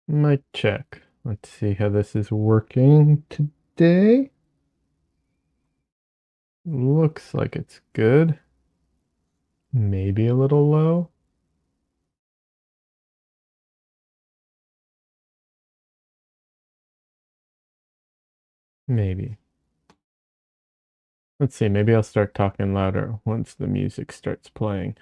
Mic check. Let's see how this is working today. Looks like it's good. Maybe a little low. Maybe. Let's see, maybe I'll start talking louder once the music starts playing.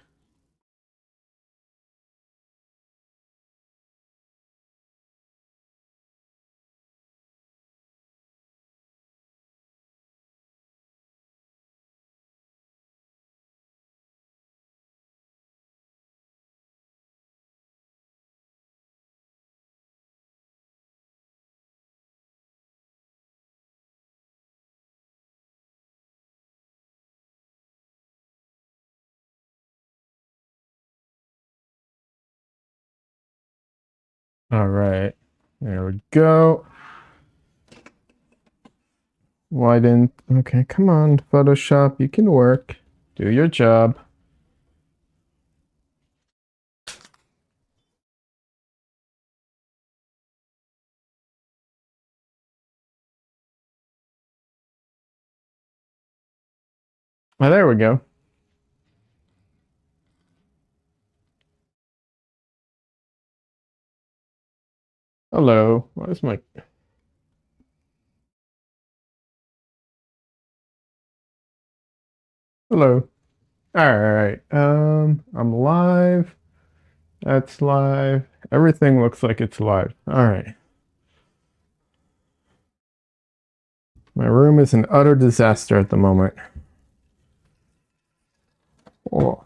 All right, there we go. Why didn't, okay, come on, Photoshop, you can work. Do your job. Oh, there we go. Hello, where's my, hello. All right, I'm live. That's live. Everything looks like it's live. All right. My room is an utter disaster at the moment. Oh.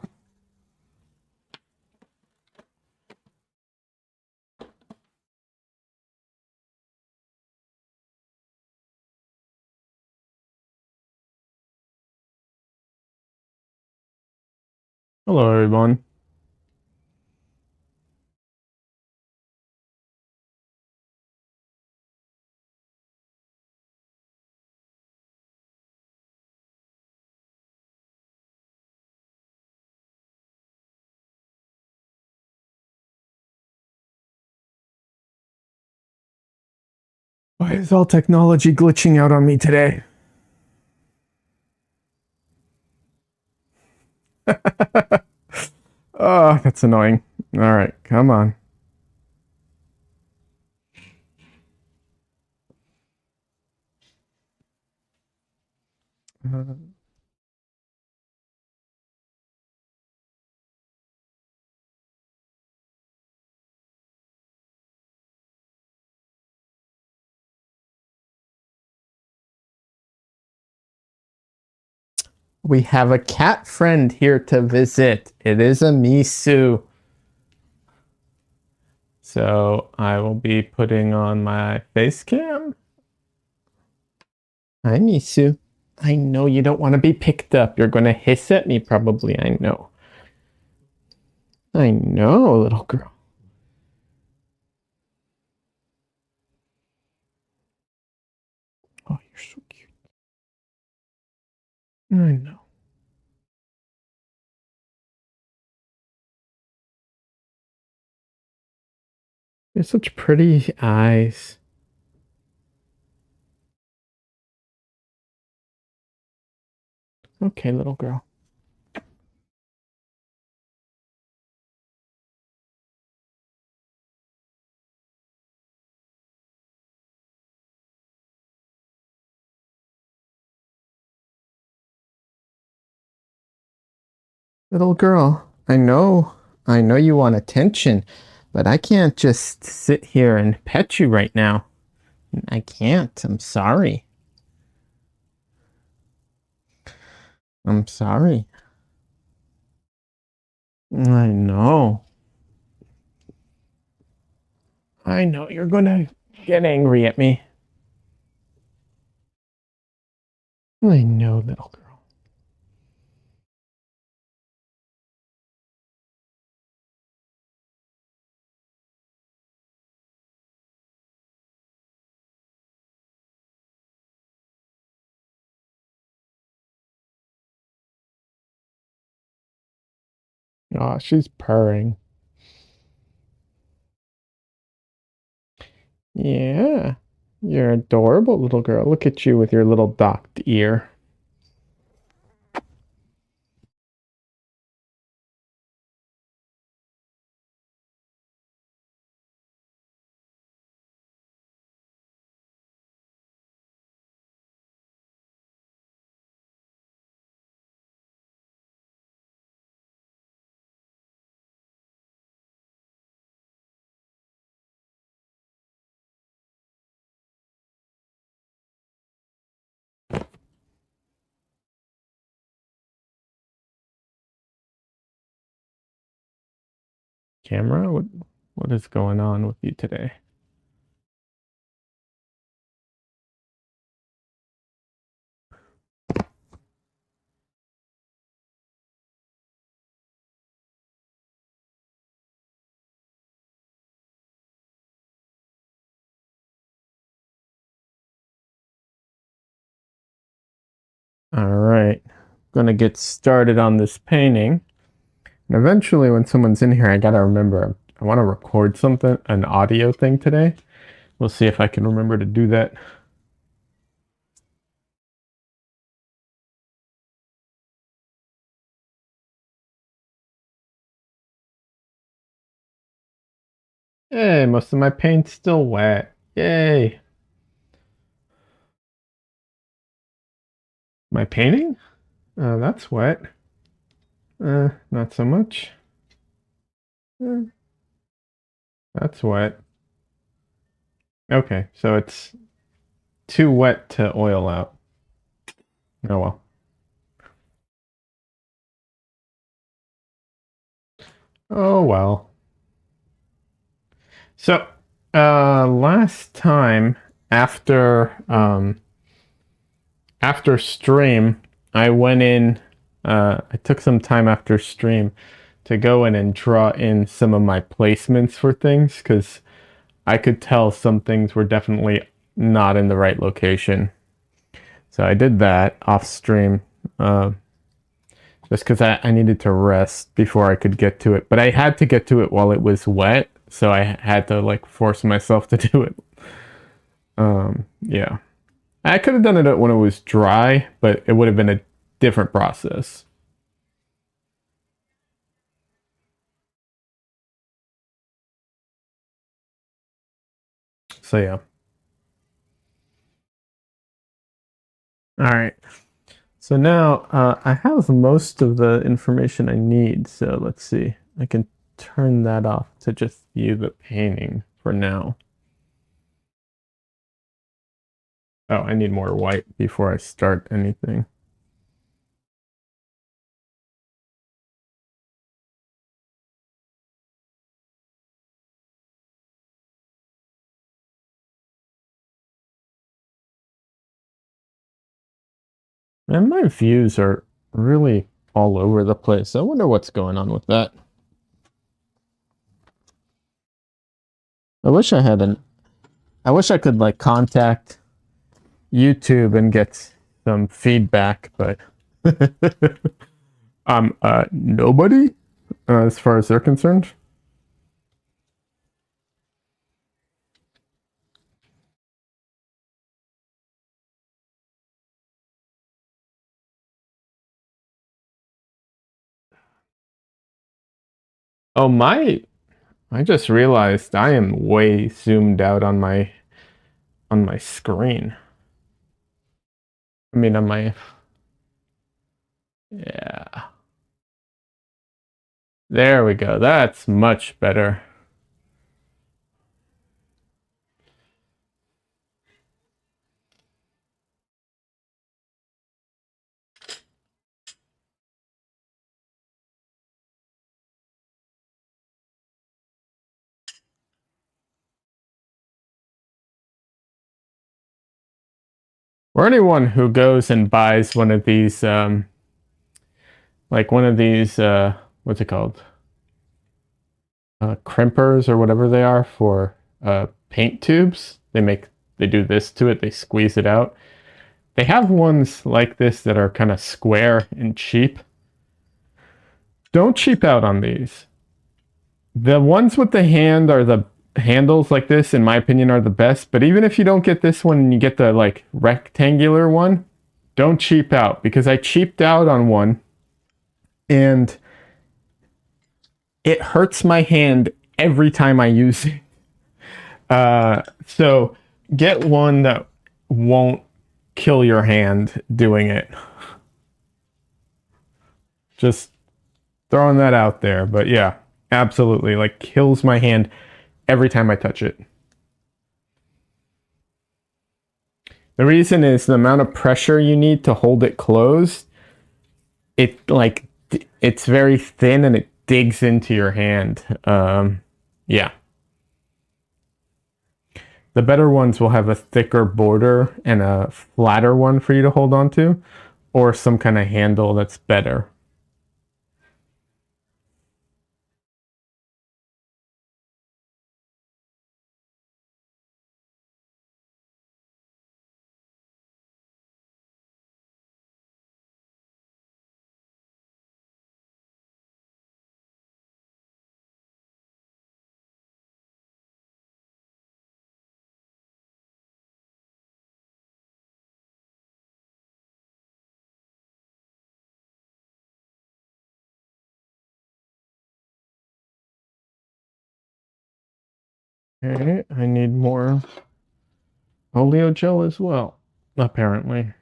Hello, everyone. Why is all technology glitching out on me today? Oh, that's annoying. All right, come on. Uh, we have a cat friend here to visit. It is a Misu. So I will be putting on my face cam. Hi, Misu. I know you don't want to be picked up. You're going to hiss at me, probably. I know. I know, little girl. Oh, you're so cute. I know. You have such pretty eyes. Okay, little girl. Little girl, I know you want attention, but I can't just sit here and pet you right now. I can't. I'm sorry. I'm sorry. I know. I know you're gonna get angry at me. I know, little girl. Oh, she's purring. Yeah, you're an adorable little girl. Look at you with your little docked ear. Camera, what is going on with you today? All right, gonna get started on this painting. And eventually, when someone's in here, I gotta remember I want to record something, an audio thing today. We'll see if I can remember to do that. Hey, most of my paint's still wet. Yay. My painting? That's wet. Not so much. Uh, that's wet. Okay, so it's too wet to oil out. Oh well. Oh well. So, last time after after stream, I went in. I took some time after stream to go in and draw in some of my placements for things because I could tell some things were definitely not in the right location. So I did that off stream, just because I needed to rest before I could get to it. But I had to get to it while it was wet, so I had to like force myself to do it. Yeah. I could have done it when it was dry, but it would have been a different process. So yeah. All right. So now I have most of the information I need. So let's see. I can turn that off to just view the painting for now. Oh, I need more white before I start anything. And my views are really all over the place. I wonder what's going on with that. I wish I had an I wish I could like contact YouTube and get some feedback, but nobody as far as they're concerned. Oh my, I just realized I am way zoomed out on my screen. I mean on my yeah. There we go. That's much better. For anyone who goes and buys one of these like one of these what's it called? Crimpers or whatever they are for paint tubes. They do this to it. They squeeze it out. They have ones like this that are kind of square and cheap. Don't cheap out on these. The ones with the hand are the handles like this, in my opinion, are the best. But even if you don't get this one and you get the like rectangular one, don't cheap out, because I cheaped out on one and it hurts my hand every time I use it. So get one that won't kill your hand doing it. Just throwing that out there. But yeah, absolutely. Like kills my hand every time I touch it. The reason is the amount of pressure you need to hold it closed. It like it's very thin and it digs into your hand. Yeah. The better ones will have a thicker border and a flatter one for you to hold on to, or some kind of handle that's better. Okay, I need more oleo gel as well, apparently.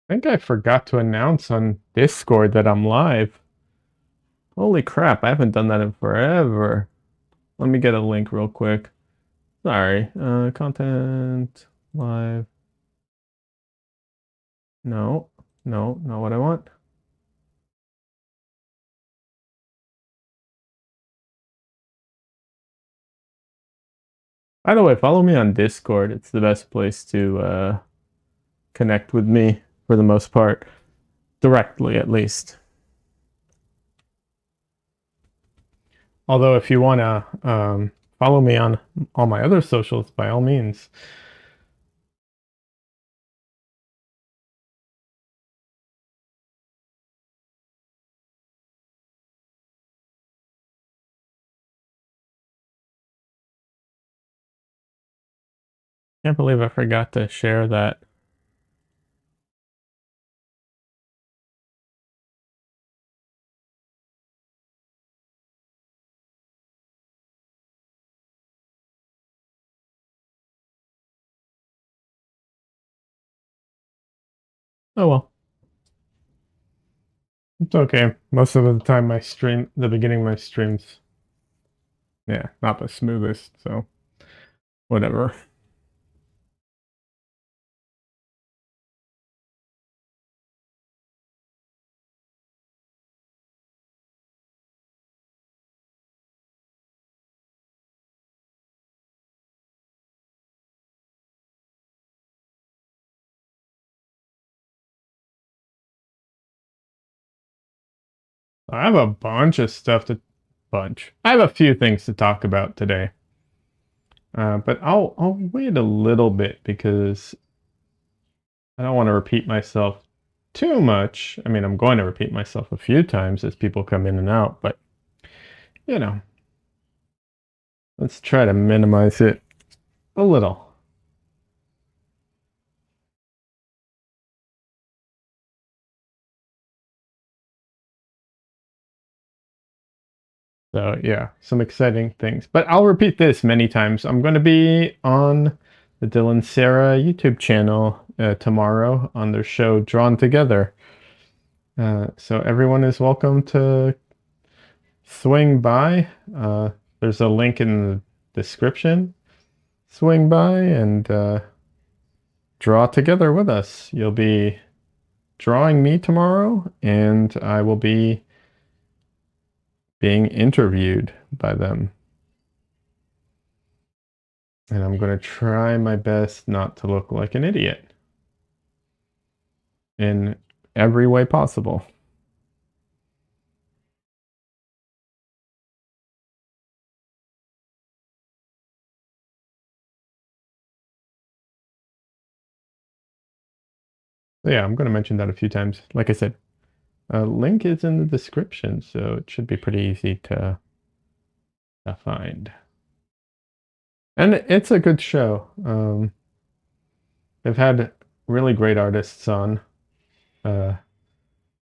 I think I forgot to announce on Discord that I'm live. Holy crap, I haven't done that in forever. Let me get a link real quick. Sorry. Content live. No, no, not what I want. By the way, follow me on Discord. It's the best place to connect with me for the most part. Directly, at least. Although, if you want to follow me on all my other socials, by all means. Can't believe I forgot to share that. Oh well. It's okay. Most of the time, the beginning of my streams, yeah, not the smoothest, so whatever. I have a bunch of stuff to I have a few things to talk about today. But I'll wait a little bit because I don't want to repeat myself too much. I mean, I'm going to repeat myself a few times as people come in and out, but you know, let's try to minimize it a little. So yeah, some exciting things. But I'll repeat this many times. I'm going to be on the Dylan Sarah YouTube channel tomorrow on their show Drawn Together. So everyone is welcome to swing by. There's a link in the description. Swing by and draw together with us. You'll be drawing me tomorrow, and I will be being interviewed by them. And I'm going to try my best not to look like an idiot in every way possible. So yeah, I'm going to mention that a few times. Like I said, a link is in the description, so it should be pretty easy to find. And it's a good show. They've had really great artists on. Uh,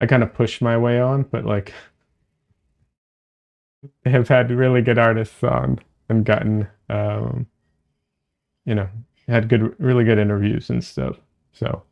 I kind of pushed my way on, but like they have had really good artists on and gotten, you know, had good, really good interviews and stuff. So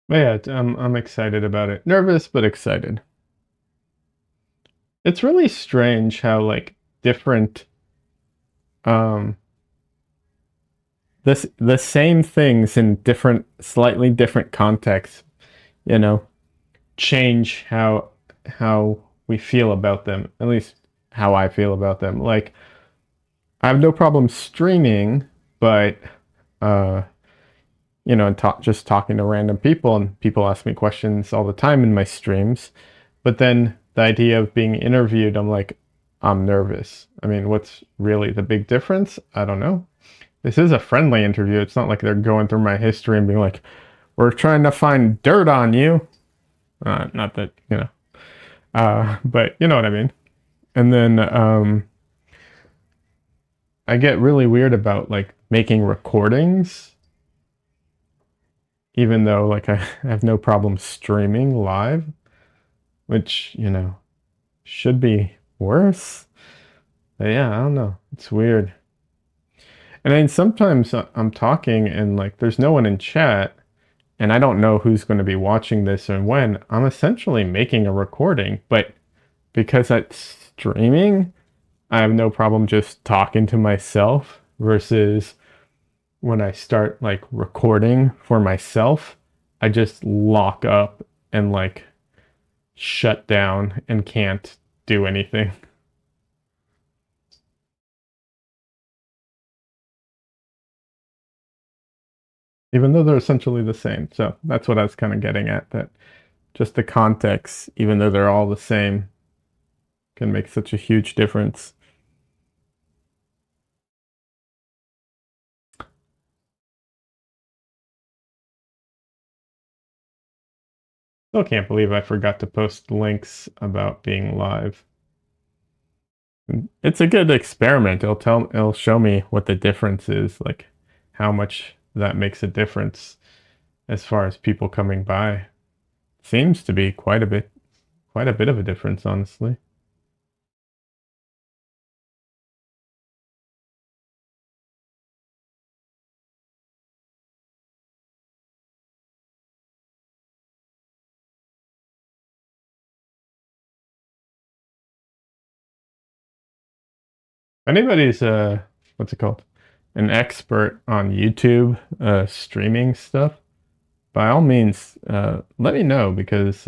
but yeah, I'm excited about it. Nervous, but excited. It's really strange how like different um the same things in different slightly different contexts, you know, change how we feel about them. At least how I feel about them. Like I have no problem streaming, but uh you know, and just talking to random people, and people ask me questions all the time in my streams. But then the idea of being interviewed, I'm like, I'm nervous. I mean, what's really the big difference? I don't know. This is a friendly interview. It's not like they're going through my history and being like, we're trying to find dirt on you. Not that, you know, but you know what I mean. And then I get really weird about like making recordings, even though like I have no problem streaming live, which, you know, should be worse. But yeah, I don't know. It's weird. And then sometimes I'm talking and like there's no one in chat and I don't know who's going to be watching this and when. I'm essentially making a recording, but because it's streaming, I have no problem just talking to myself versus when I start like recording for myself, I just lock up and like shut down and can't do anything. Even though they're essentially the same. So that's what I was kind of getting at, that just the context, even though they're all the same, can make such a huge difference. Still can't believe I forgot to post links about being live. It's a good experiment. It'll show me what the difference is, like how much that makes a difference as far as people coming by. Seems to be quite a bit of a difference, honestly. Anybody's what's it called? An expert on YouTube streaming stuff, by all means, let me know because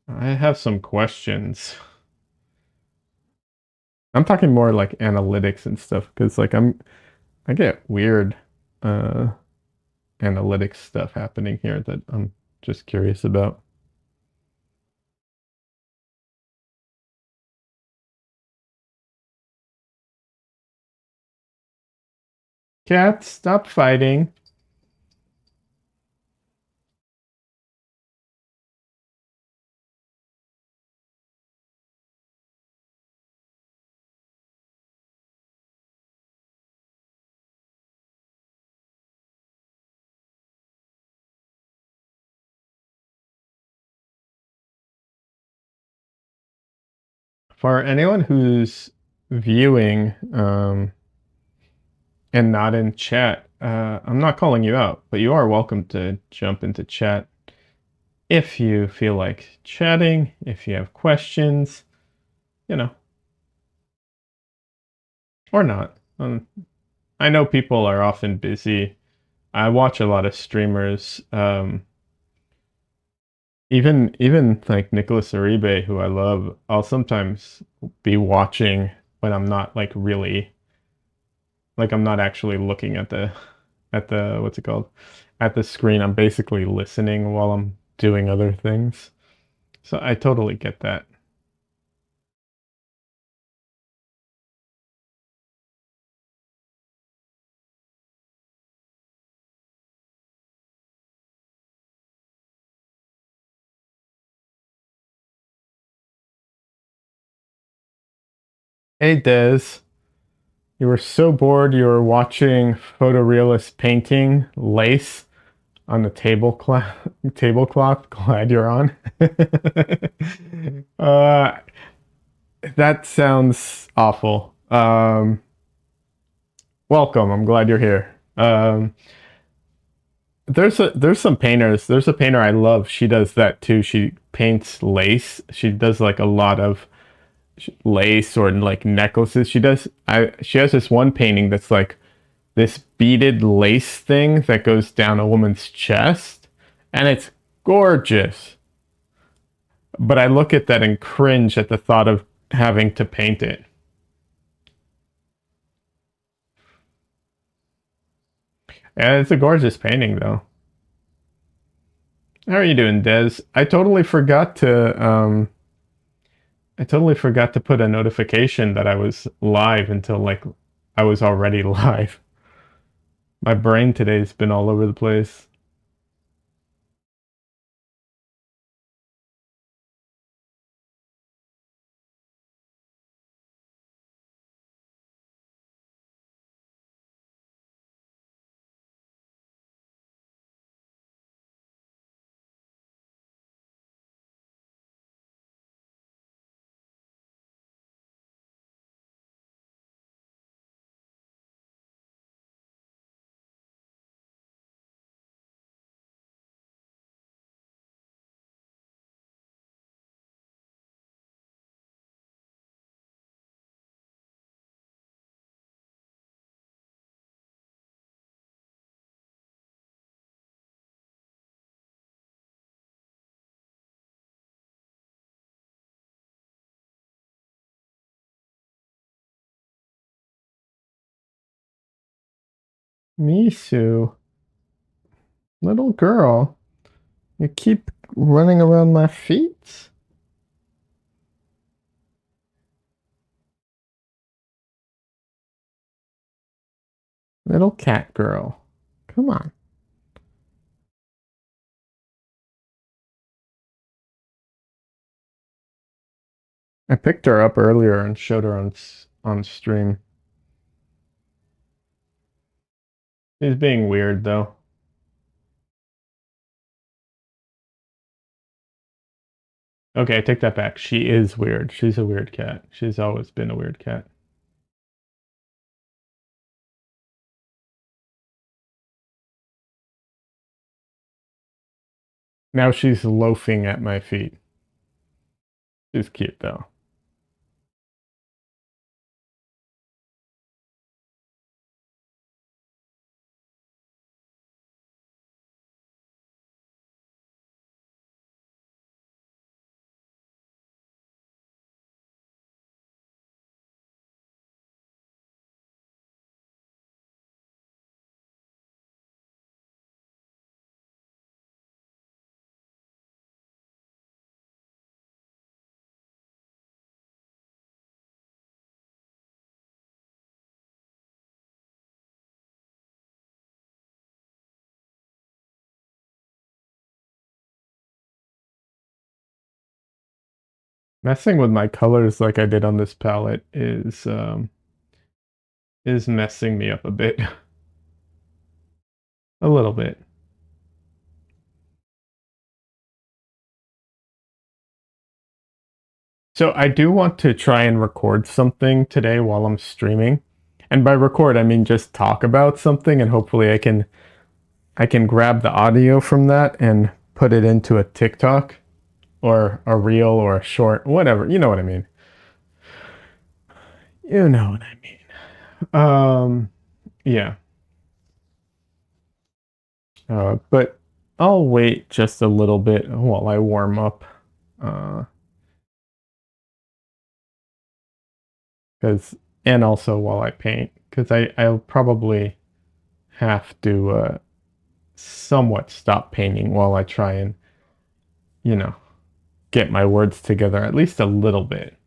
I have some questions. I'm talking more like analytics and stuff because like I get weird uh analytics stuff happening here that I'm just curious about. Cat, stop fighting. For anyone who's viewing and not in chat, I'm not calling you out, but you are welcome to jump into chat if you feel like chatting, if you have questions, you know, or not. I know people are often busy. I watch a lot of streamers, even like Nicholas Uribe, who I love. I'll sometimes be watching when I'm not like really like I'm not actually looking at the what's it called at the screen. I'm basically listening while I'm doing other things. So I totally get that. Hey Des, you were so bored you were watching photorealist painting lace on the tablecloth. Glad you're on. uh, that sounds awful. Welcome. I'm glad you're here. There's some painters. There's a painter I love. She does that too. She paints lace. She does like a lot of lace or like necklaces. She has this one painting that's like this beaded lace thing that goes down a woman's chest, and it's gorgeous. But I look at that and cringe at the thought of having to paint it. And it's a gorgeous painting though. How are you doing, Des? I totally forgot to put a notification that I was live until like I was already live. My brain today's been all over the place. Misu, little girl, you keep running around my feet. Little cat girl. Come on. I picked her up earlier and showed her on stream. She's being weird though. Okay, I take that back. She is weird. She's a weird cat. She's always been a weird cat. Now she's loafing at my feet. She's cute though. Messing with my colors like I did on this palette is messing me up a bit. A little bit. So I do want to try and record something today while I'm streaming. And by record I mean just talk about something, and hopefully I can grab the audio from that and put it into a TikTok or a reel or a short, whatever. You know what I mean. You know what I mean. Yeah. But I'll wait just a little bit while I warm up. Uh, cause, and also while I paint, cause I'll probably have to, somewhat stop painting while I try and, you know, get my words together at least a little bit.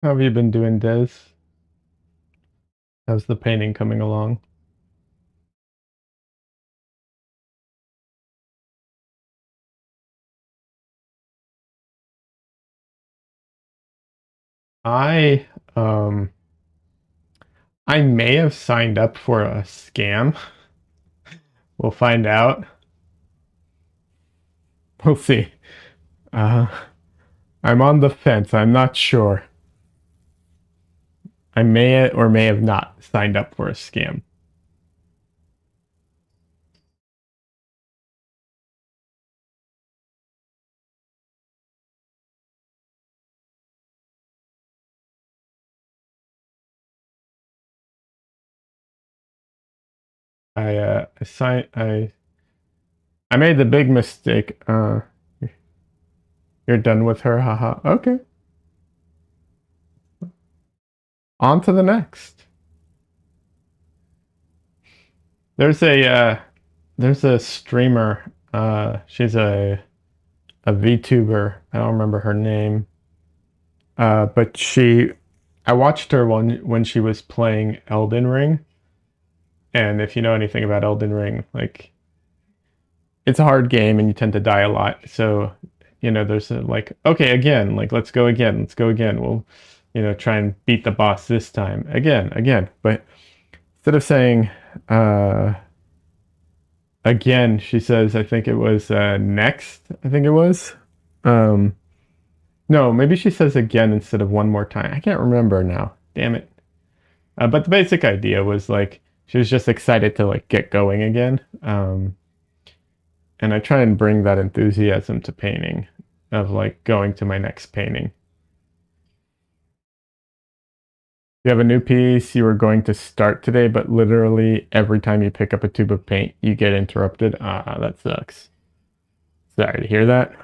How have you been doing, Des? How's the painting coming along? I, um, I may have signed up for a scam. We'll find out. We'll see. Uh, I'm on the fence. I'm not sure. I may or may have not signed up for a scam. I made the big mistake. You're done with her, haha. Okay, on to the next. There's a there's a streamer. She's a VTuber. I don't remember her name. But I watched her when she was playing Elden Ring. And if you know anything about Elden Ring, like it's a hard game and you tend to die a lot. So, there's a like, okay, again, like let's go again, let's go again. We'll, try and beat the boss this time. Again, again. But instead of saying again, she says, I think it was next, I think it was. Um, no, maybe she says again instead of one more time. I can't remember now. Damn it. But the basic idea was like she was just excited to like get going again. And I try and bring that enthusiasm to painting, of like going to my next painting. You have a new piece you were going to start today, but literally every time you pick up a tube of paint, you get interrupted. Ah, that sucks. Sorry to hear that.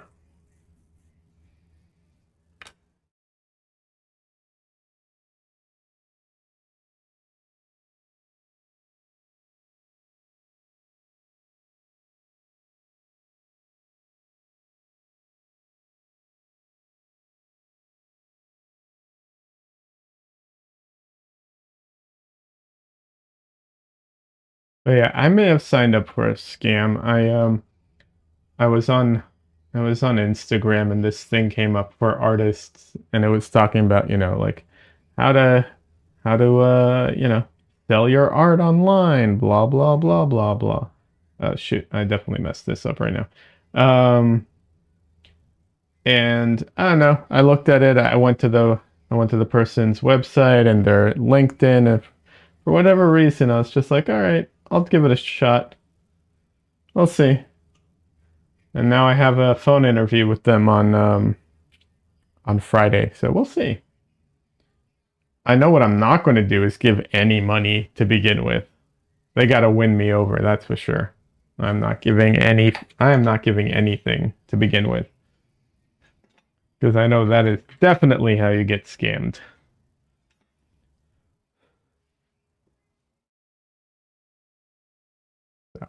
But yeah, I may have signed up for a scam. I was on I was on Instagram and this thing came up for artists and it was talking about, like how to how to sell your art online, blah blah blah blah blah. Oh shoot, I definitely messed this up right now. Um, and I don't know. I looked at it. I went to the person's website and their LinkedIn, and for whatever reason, I was just like, all right, I'll give it a shot. We'll see. And now I have a phone interview with them on Friday, so we'll see. I know what I'm not going to do is give any money to begin with. They got to win me over, that's for sure. I'm not giving any. I am not giving anything to begin with because I know that is definitely how you get scammed. So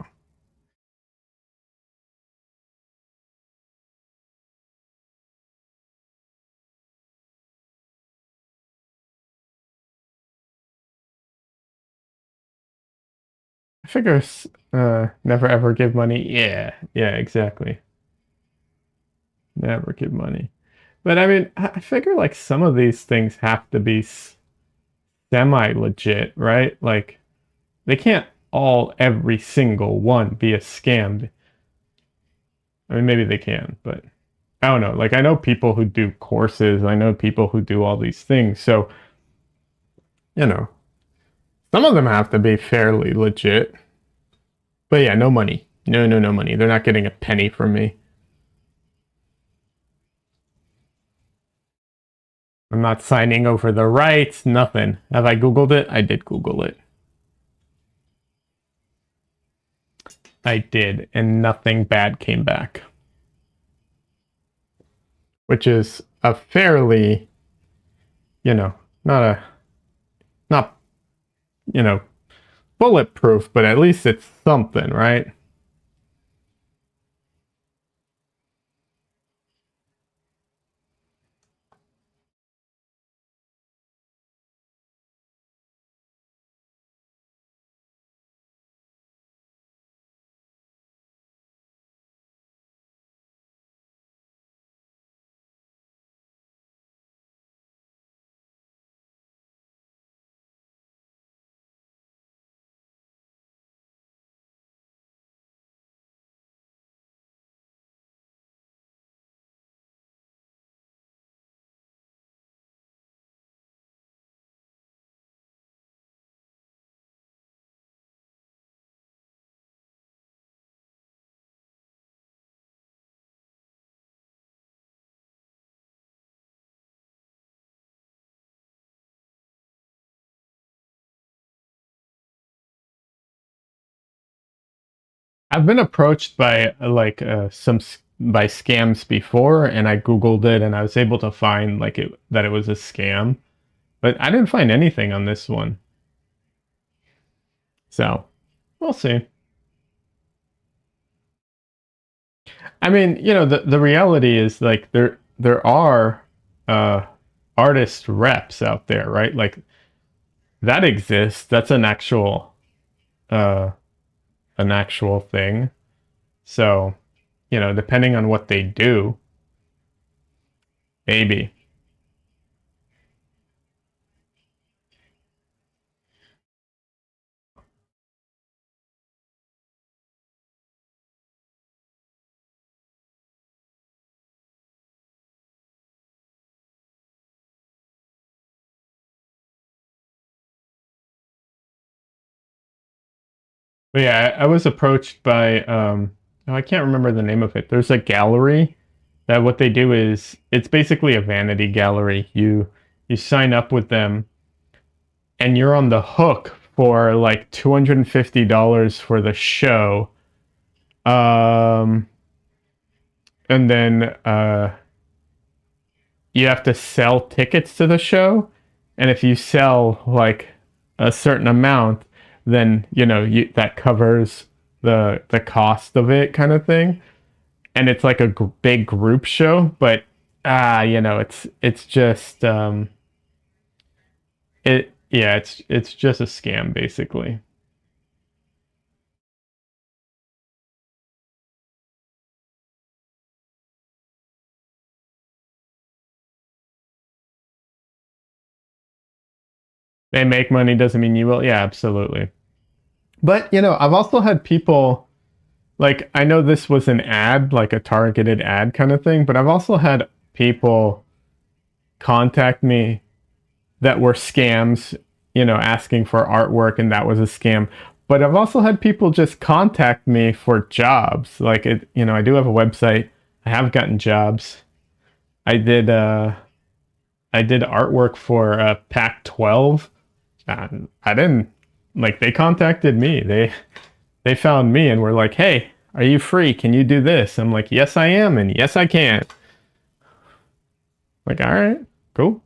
I figure never ever give money. Yeah, yeah, exactly. Never give money. But I mean, I figure like some of these things have to be semi legit, right? Like they can't all every single one be a scam. I mean, maybe they can, but I don't know. Like I know people who do courses. I know people who do all these things. So you know, some of them have to be fairly legit. But yeah, no money. No, no, no money. They're not getting a penny from me. I'm not signing over the rights, nothing. Have I Googled it? I did Google it. I did, and nothing bad came back. Which is a fairly, you know, not a, not, you know, bulletproof, but at least it's something, right? I've been approached by some by scams before, and I Googled it, and I was able to find like it that it was a scam, but I didn't find anything on this one. So we'll see. I mean, you know, the reality is like there are uh artist reps out there, right? Like that exists. That's uh an actual thing. So, you know, depending on what they do, maybe. But yeah, I was approached by oh, I can't remember the name of it. There's a gallery that what they do is it's basically a vanity gallery. You sign up with them and you're on the hook for like $250 for the show. Um, and then you have to sell tickets to the show, and if you sell like a certain amount, then you know that covers the cost of it, kind of thing. And it's like a big group show, but you know, it's just it yeah, it's just a scam basically. They make money doesn't mean you will. Yeah, absolutely. But you know, I've also had people. like I know this was an ad, like a targeted ad kind of thing, but I've also had people contact me that were scams, asking for artwork, and that was a scam. But I've also had people just contact me for jobs. Like I do have a website. I have gotten jobs. I did I did artwork for Pac-12. I didn't like they contacted me. They found me and were like, "Hey, are you free? Can you do this?" I'm like, "Yes, I am, and yes, I can." Like, all right, cool.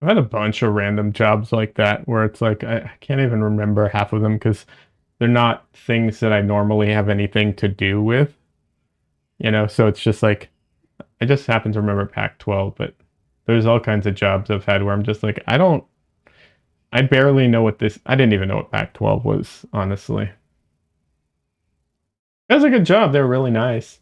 I've had a bunch of random jobs like that where it's like I can't even remember half of them because they're not things that I normally have anything to do with, So it's just like I just happen to remember Pac-12, but there's all kinds of jobs I've had where I'm just like I barely know what this. I didn't even know what Pac-12 was, honestly. It was a good job. They were really nice.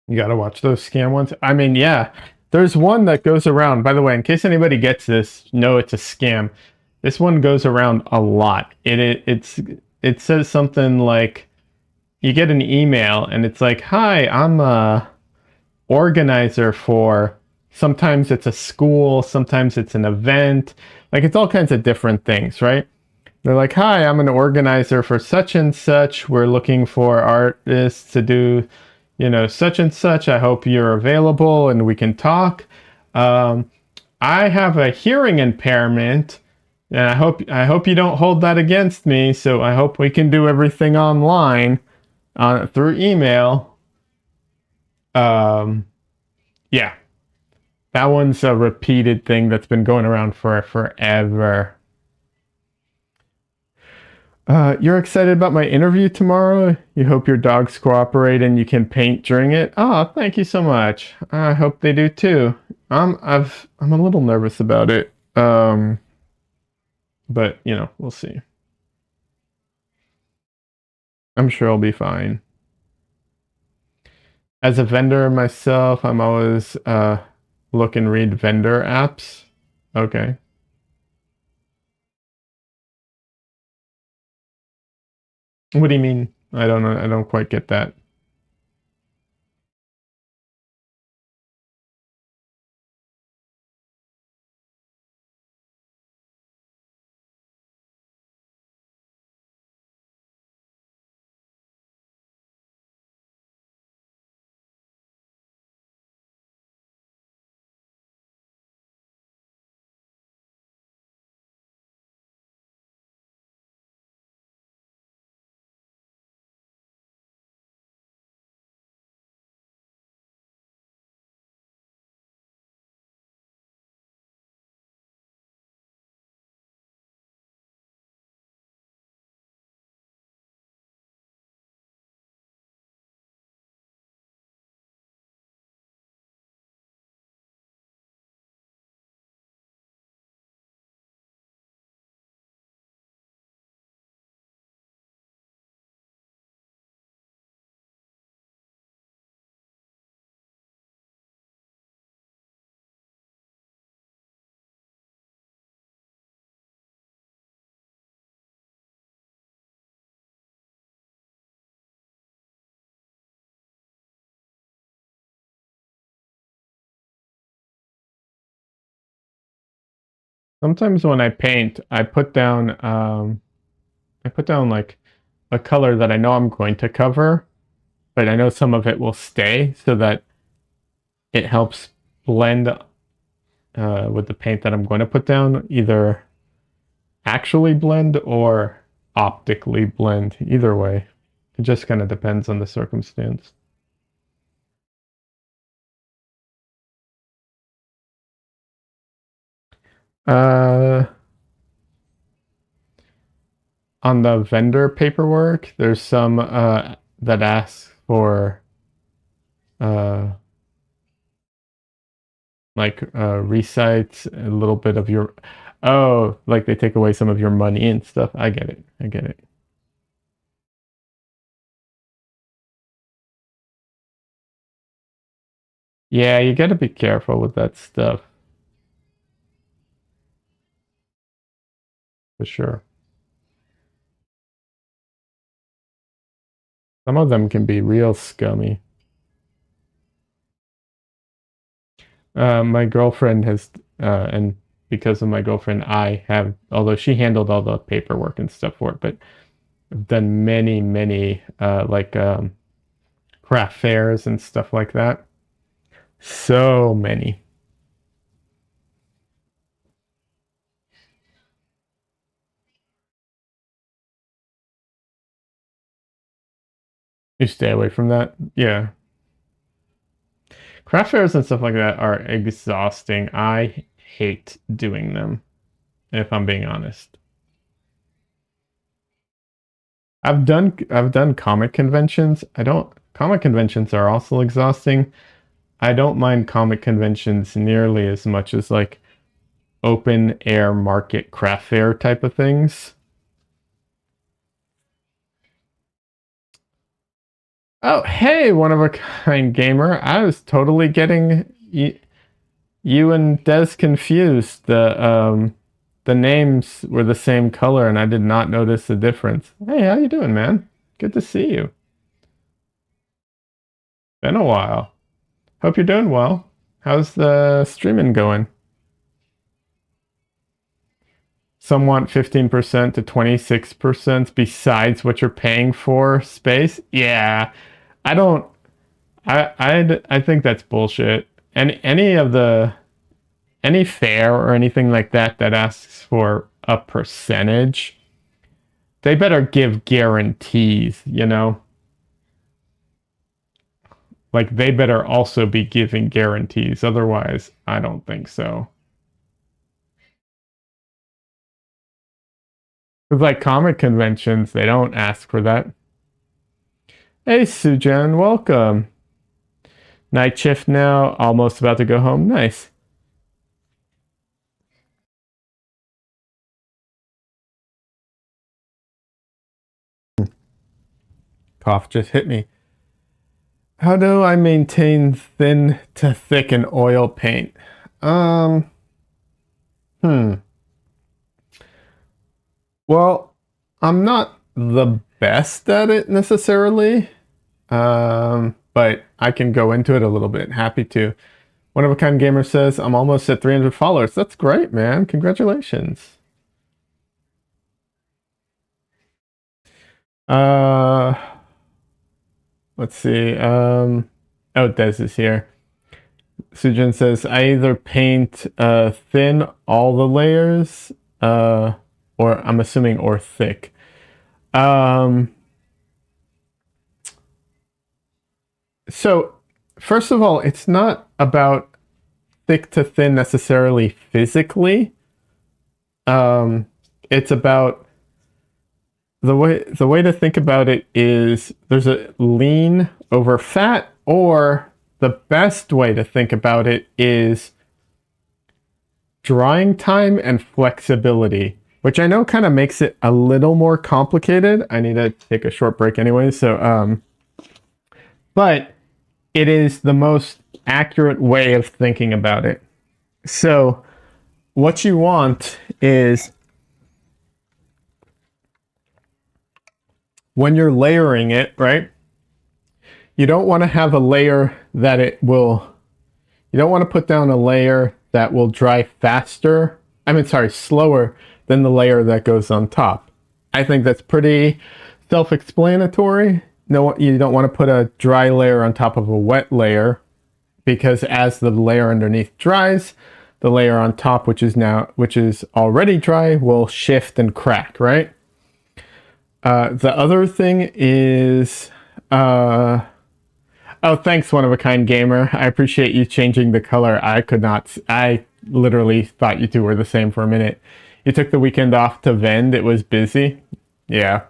You got to watch those scam ones. I mean, yeah, there's one that goes around. By the way, in case anybody gets this, no, it's a scam. This one goes around a lot. It says something like you get an email and it's like, "Hi, I'm a organizer for." Sometimes it's a school, sometimes it's an event. Like it's all kinds of different things, right? They're like, "Hi, I'm an organizer for such and such. We're looking for artists to do, such and such. I hope you're available and we can talk. Um, I have a hearing impairment, and I hope you don't hold that against me. So I hope we can do everything online, through email." Um, yeah, that one's a repeated thing that's been going around for forever. You're excited about my interview tomorrow. You hope your dogs cooperate and you can paint during it. Oh, thank you so much. I hope they do too. I'm a little nervous about it. But we'll see. I'm sure I'll be fine. As a vendor myself, I'm always look and read vendor apps. Okay. What do you mean? I don't know. I don't quite get that. Sometimes when I paint, I put down like a color that I know I'm going to cover, but I know some of it will stay so that it helps blend with the paint that I'm going to put down, either actually blend or optically blend. Either way, it just kind of depends on the circumstance. Uh, on the vendor paperwork, there's some that asks for uh, like recites a little bit of your. Oh, like they take away some of your money and stuff. I get it. I get it. Yeah, you got to be careful with that stuff for sure. Some of them can be real scummy. My girlfriend has, and because of my girlfriend, I have, although she handled all the paperwork and stuff for it, but I've done many, many, craft fairs and stuff like that. So many. You stay away from that. Yeah. Craft fairs and stuff like that are exhausting. I hate doing them, if I'm being honest. I've done comic conventions. I don't Comic conventions are also exhausting. I don't mind comic conventions nearly as much as like open air market craft fair type of things. Oh, hey, one of a kind gamer. I was totally getting you and Des confused. The names were the same color and I did not notice the difference. Hey, how you doing, man? Good to see you. Been a while. Hope you're doing well. How's the streaming going? Some want 15% to 26% besides what you're paying for space. Yeah, I don't. I think that's bullshit. And any fair or anything like that that asks for a percentage, they better give guarantees. Like they better also be giving guarantees. Otherwise, I don't think so. With like comic conventions, they don't ask for that. Hey, Sujan, welcome. Night shift now, almost about to go home. Nice. Cough just hit me. How do I maintain thin to thick in oil paint? Um, hmm. Well, I'm not the best at it necessarily, but I can go into it a little bit. Happy to. One of a kind gamer says, I'm almost at 300 followers. That's great, man. Congratulations. Uh, let's see. Oh, Des is here. Sujin says, I either paint thin all the layers, or I'm assuming or thick. Um, so, first of all, it's not about thick to thin necessarily physically. Um, it's about the way to think about it is there's a lean over fat, or the best way to think about it is drying time and flexibility, which I know kind of makes it a little more complicated. I need to take a short break anyway, but it is the most accurate way of thinking about it. So, what you want is when you're layering it, right? You don't want to have a layer that you don't want to put down a layer that will dry faster I mean, sorry, slower than the layer that goes on top. I think that's pretty self-explanatory. No, you don't want to put a dry layer on top of a wet layer, because as the layer underneath dries, the layer on top, which is already dry, will shift and crack, right? The other thing is, oh, thanks, one of a kind gamer. I appreciate you changing the color. I could not. I literally thought you two were the same for a minute. You took the weekend off to vend. It was busy. Yeah.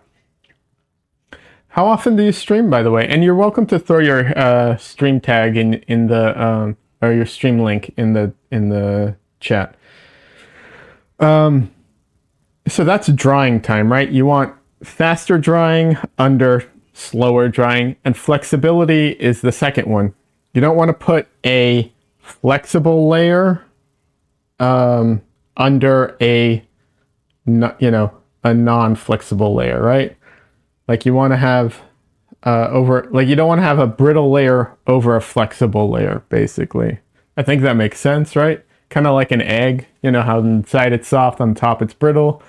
How often do you stream, by the way? And you're welcome to throw your stream tag in the or your stream link in the chat. So that's drying time, right? You want faster drying under slower drying, and flexibility is the second one. You don't want to put a flexible layer under a a non-flexible layer, right? Like you want to have you don't want to have a brittle layer over a flexible layer, basically. I think that makes sense, right? Kind of like an egg, you know how inside it's soft, on top it's brittle.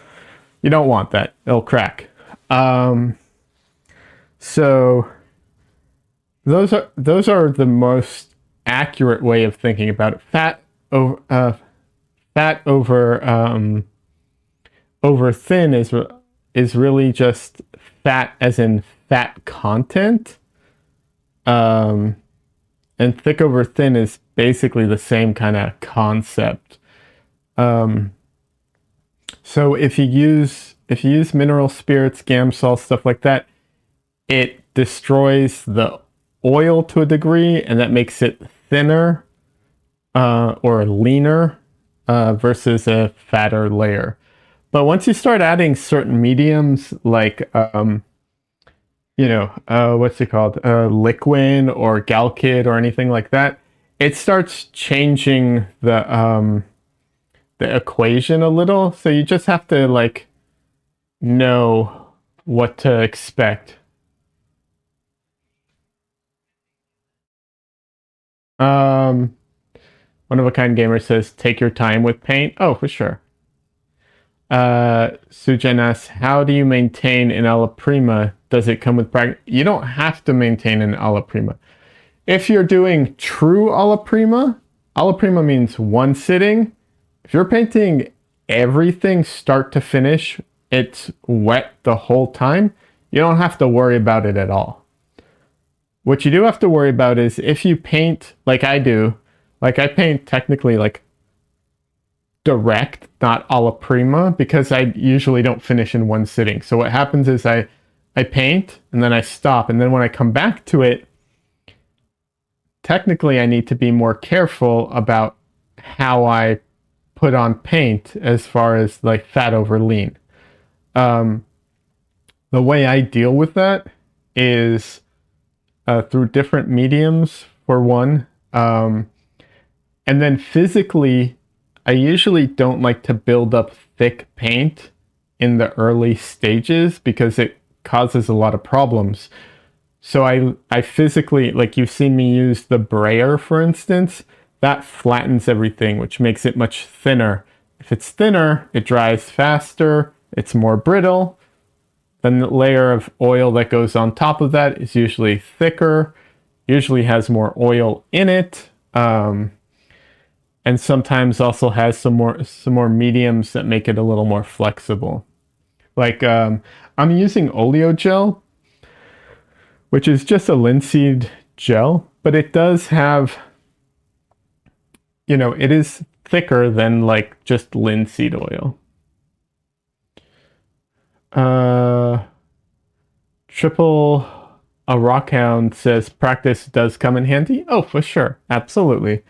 You don't want that, it'll crack. So those are the most accurate way of thinking about it. Fat over thin is really just fat as in fat content. And thick over thin is basically the same kind of concept. So if you use mineral spirits, Gamsol, stuff like that, it destroys the oil to a degree, and that makes it thinner or leaner versus a fatter layer. But once you start adding certain mediums like what's it called, liquid or Galkid or anything like that, it starts changing the equation a little. So you just have to like know what to expect. One of a kind gamer says, take your time with paint. Oh, for sure. Sujan asks, how do you maintain an alla prima? Does it come with practice? You don't have to maintain an alla prima. If you're doing true alla prima means one sitting. If you're painting everything start to finish, it's wet the whole time, you don't have to worry about it at all. What you do have to worry about is if you paint like I do, like I paint technically like direct, not alla prima, because I usually don't finish in one sitting. So what happens is I paint and then I stop, and then when I come back to it, technically I need to be more careful about how I put on paint as far as like fat over lean. The way I deal with that is through different mediums, for one. And then physically, I usually don't like to build up thick paint in the early stages because it causes a lot of problems. So I physically, like you've seen me use the brayer, for instance, that flattens everything, which makes it much thinner. If it's thinner, it dries faster, it's more brittle. Then the layer of oil that goes on top of that is usually thicker, usually has more oil in it, and sometimes also has some more mediums that make it a little more flexible. Like I'm using oleo gel, which is just a linseed gel, but it does have, it is thicker than like just linseed oil. Triple a Rockhound says practice does come in handy. Oh, for sure, absolutely.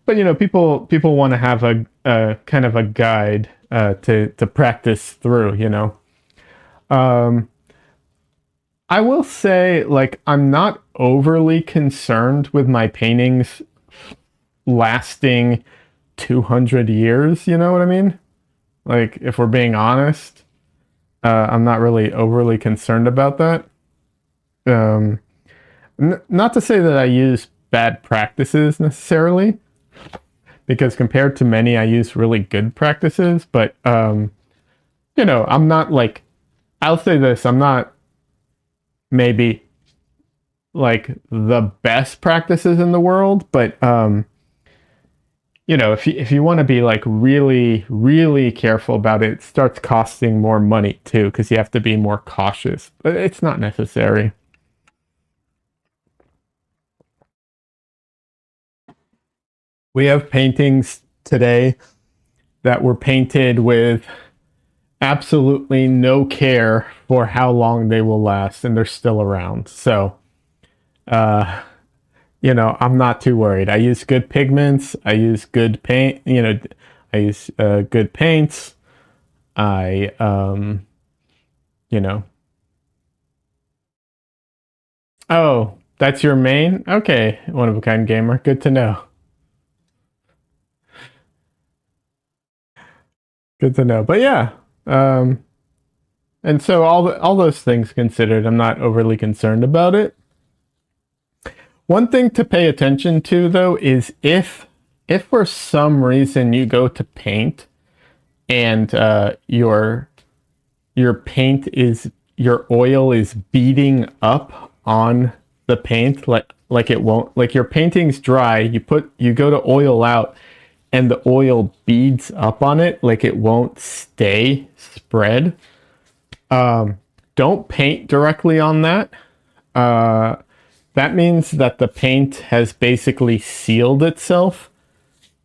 But people want to have a kind of a guide to practice through. I will say, like, I'm not overly concerned with my paintings lasting 200 years. You know what I mean? Like, if we're being honest. I'm not really overly concerned about that. Not to say that I use bad practices necessarily, because compared to many, I use really good practices. But I'm not like, I'll say this, I'm not maybe like the best practices in the world, but if you want to be like really, really careful about it, it starts costing more money too, because you have to be more cautious. But it's not necessary. We have paintings today that were painted with absolutely no care for how long they will last, and they're still around. So, uh, I'm not too worried. I use good pigments. I use good paint. I use good paints. I, you know, oh, that's your main? Okay, one of a kind gamer. Good to know. Good to know. But yeah, um, and so all those things considered, I'm not overly concerned about it. One thing to pay attention to though is if for some reason you go to paint and your paint is your oil is beating up on the paint like it won't, like your painting's dry, you go to oil out and the oil beads up on it, like it won't stay spread. Don't paint directly on that. uh that means that the paint has basically sealed itself,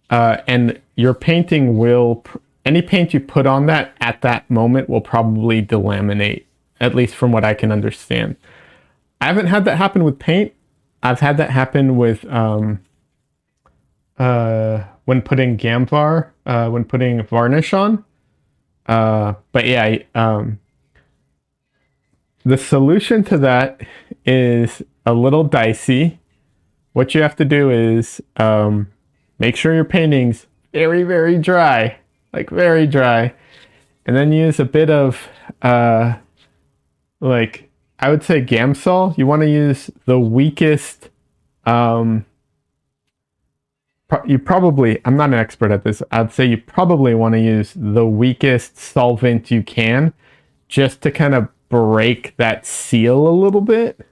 and your painting will, any paint you put on that at that moment will probably delaminate, at least from what I can understand. I haven't had that happen with paint. I've had that happen with when putting Gamvar, when putting varnish on. But yeah, the solution to that is a little dicey. What you have to do is make sure your painting's very, very dry, like very dry, and then use a bit of like, I would say Gamsol. You want to use the weakest. Um, you probably, I'm not an expert at this. I'd say you probably want to use the weakest solvent you can, just to kind of break that seal a little bit.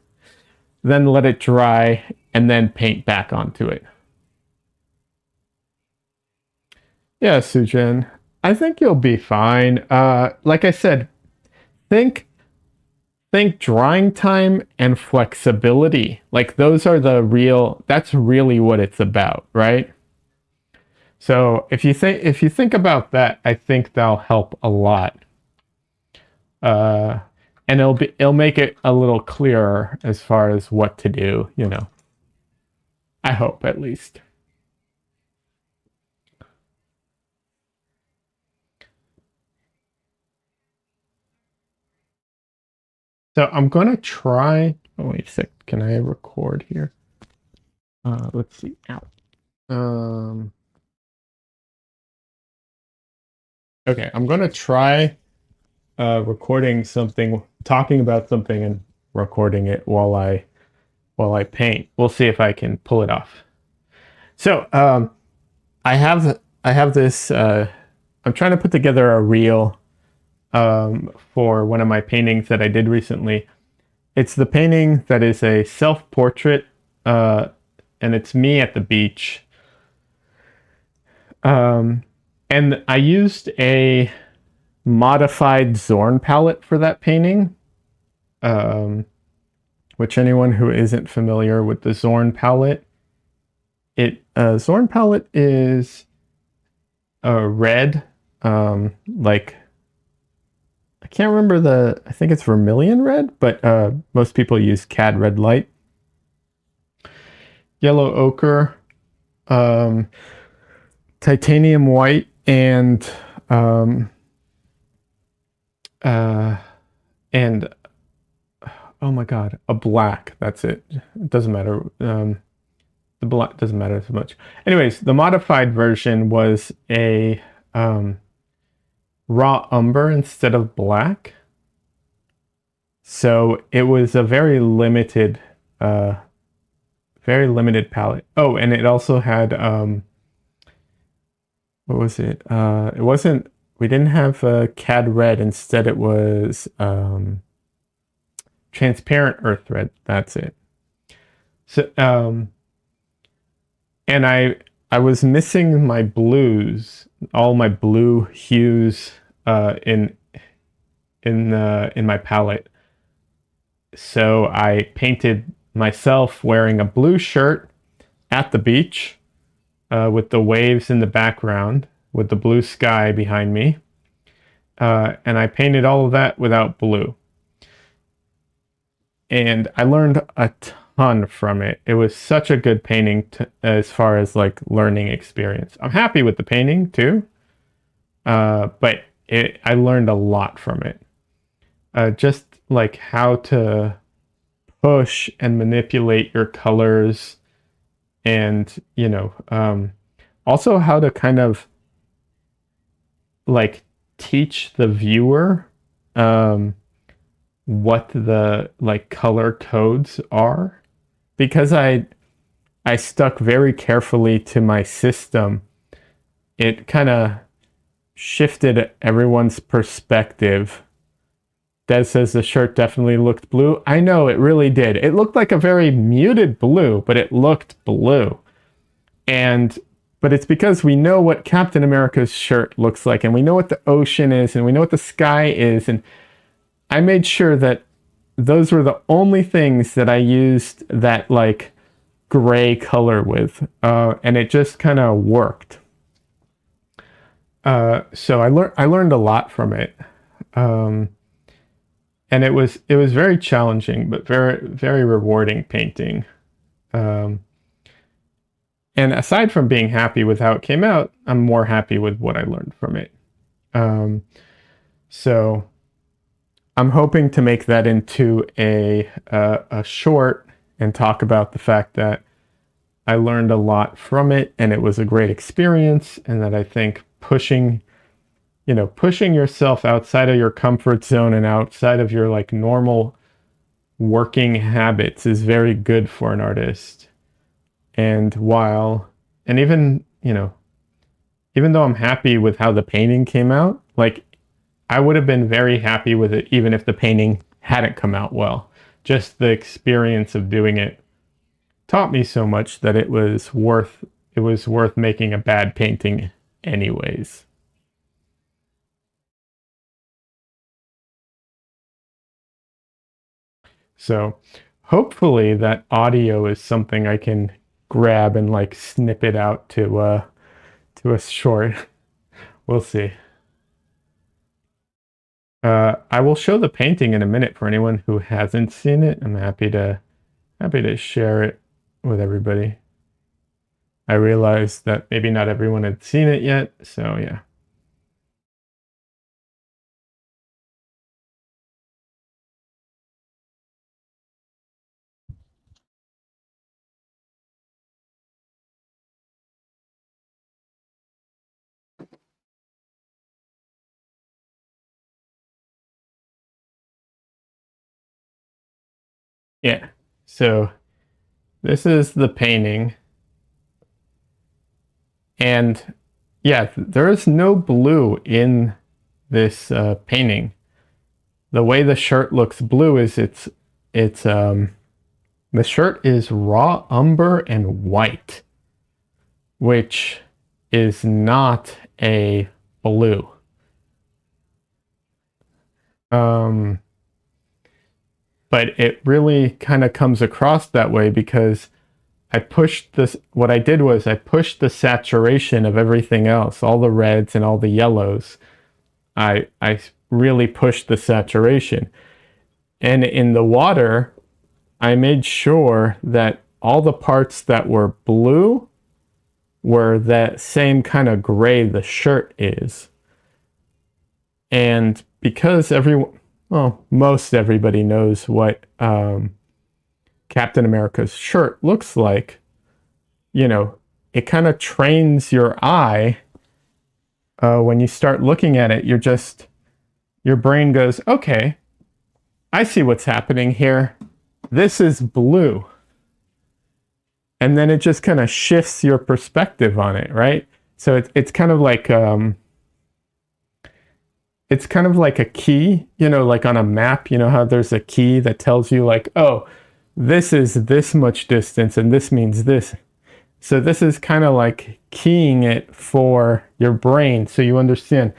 Then let it dry, and then paint back onto it. Yeah, Sujin, I think you'll be fine. Like I said, think think drying time and flexibility. Like those are that's really what it's about, right? So if you think about that, I think that'll help a lot. Uh and it'll make it a little clearer as far as what to do. I hope, at least. So I'm gonna try. Oh, wait a sec. Can I record here? Let's see. Ow. Um. Okay, I'm gonna try recording something, talking about something, and recording it while I paint. We'll see if I can pull it off. So I have this. I'm trying to put together a reel for one of my paintings that I did recently. It's the painting that is a self-portrait, and it's me at the beach. Um, and I used a modified Zorn palette for that painting. Um, which, anyone who isn't familiar with the Zorn palette, Zorn palette is a red, like, I can't remember I think it's vermilion red, but most people use cad red light. Yellow ochre, um, titanium white, and uh, and oh my god, a black. That's it. It doesn't matter. The black doesn't matter so much. Anyways, the modified version was a raw umber instead of black. So it was a very limited palette. Oh, and it also had what was it? It wasn't, we didn't have CAD red. Instead, it was transparent earth red. That's it. So, and I was missing my blues, all my blue hues in my palette. So I painted myself wearing a blue shirt at the beach with the waves in the background, with the blue sky behind me. And I painted all of that without blue. And I learned a ton from it. It was such a good painting as far as like learning experience. I'm happy with the painting too, but I learned a lot from it. Just like how to push and manipulate your colors, and also how to kind of like teach the viewer what the like color codes are, because I stuck very carefully to my system. It kind of shifted everyone's perspective. Des says the shirt definitely looked blue. I know it really did. It looked like a very muted blue, but it looked blue. But it's because we know what Captain America's shirt looks like, and we know what the ocean is, and we know what the sky is, and I made sure that those were the only things that I used that like gray color with, and it just kind of worked. So I learned a lot from it, and it was very challenging, but very very rewarding painting. Um, and aside from being happy with how it came out, I'm more happy with what I learned from it. So I'm hoping to make that into a short and talk about the fact that I learned a lot from it, and it was a great experience, and that I think pushing yourself outside of your comfort zone and outside of your like normal working habits is very good for an artist. And even though I'm happy with how the painting came out, like I would have been very happy with it even if the painting hadn't come out well. Just the experience of doing it taught me so much that it was worth making a bad painting anyways. So hopefully that audio is something I can grab and like snip it out to a short. We'll see. I will show the painting in a minute for anyone who hasn't seen it. I'm happy to share it with everybody. I realized that maybe not everyone had seen it yet, so yeah. Yeah. So this is the painting. And yeah, there is no blue in this painting. The way the shirt looks blue is it's the shirt is raw umber and white, which is not a blue. Um, but it really kind of comes across that way because what I did was I pushed the saturation of everything else, all the reds and all the yellows. I really pushed the saturation. And in the water, I made sure that all the parts that were blue were that same kind of gray the shirt is. And because most everybody knows what Captain America's shirt looks like, it kind of trains your eye. When you start looking at it, your brain goes, okay, I see what's happening here. This is blue. And then it just kind of shifts your perspective on it, right? So it's kind of like it's kind of like a key, like on a map, how there's a key that tells you like, oh, this is this much distance and this means this. So this is kind of like keying it for your brain so you understand,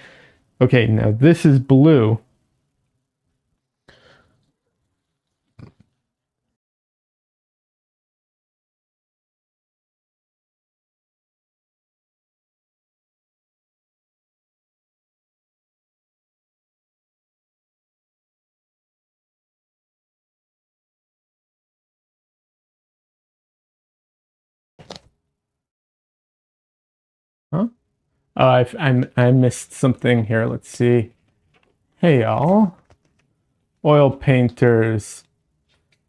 okay, now this is blue. Huh? Oh, I missed something here. Let's see. Hey y'all, oil painters.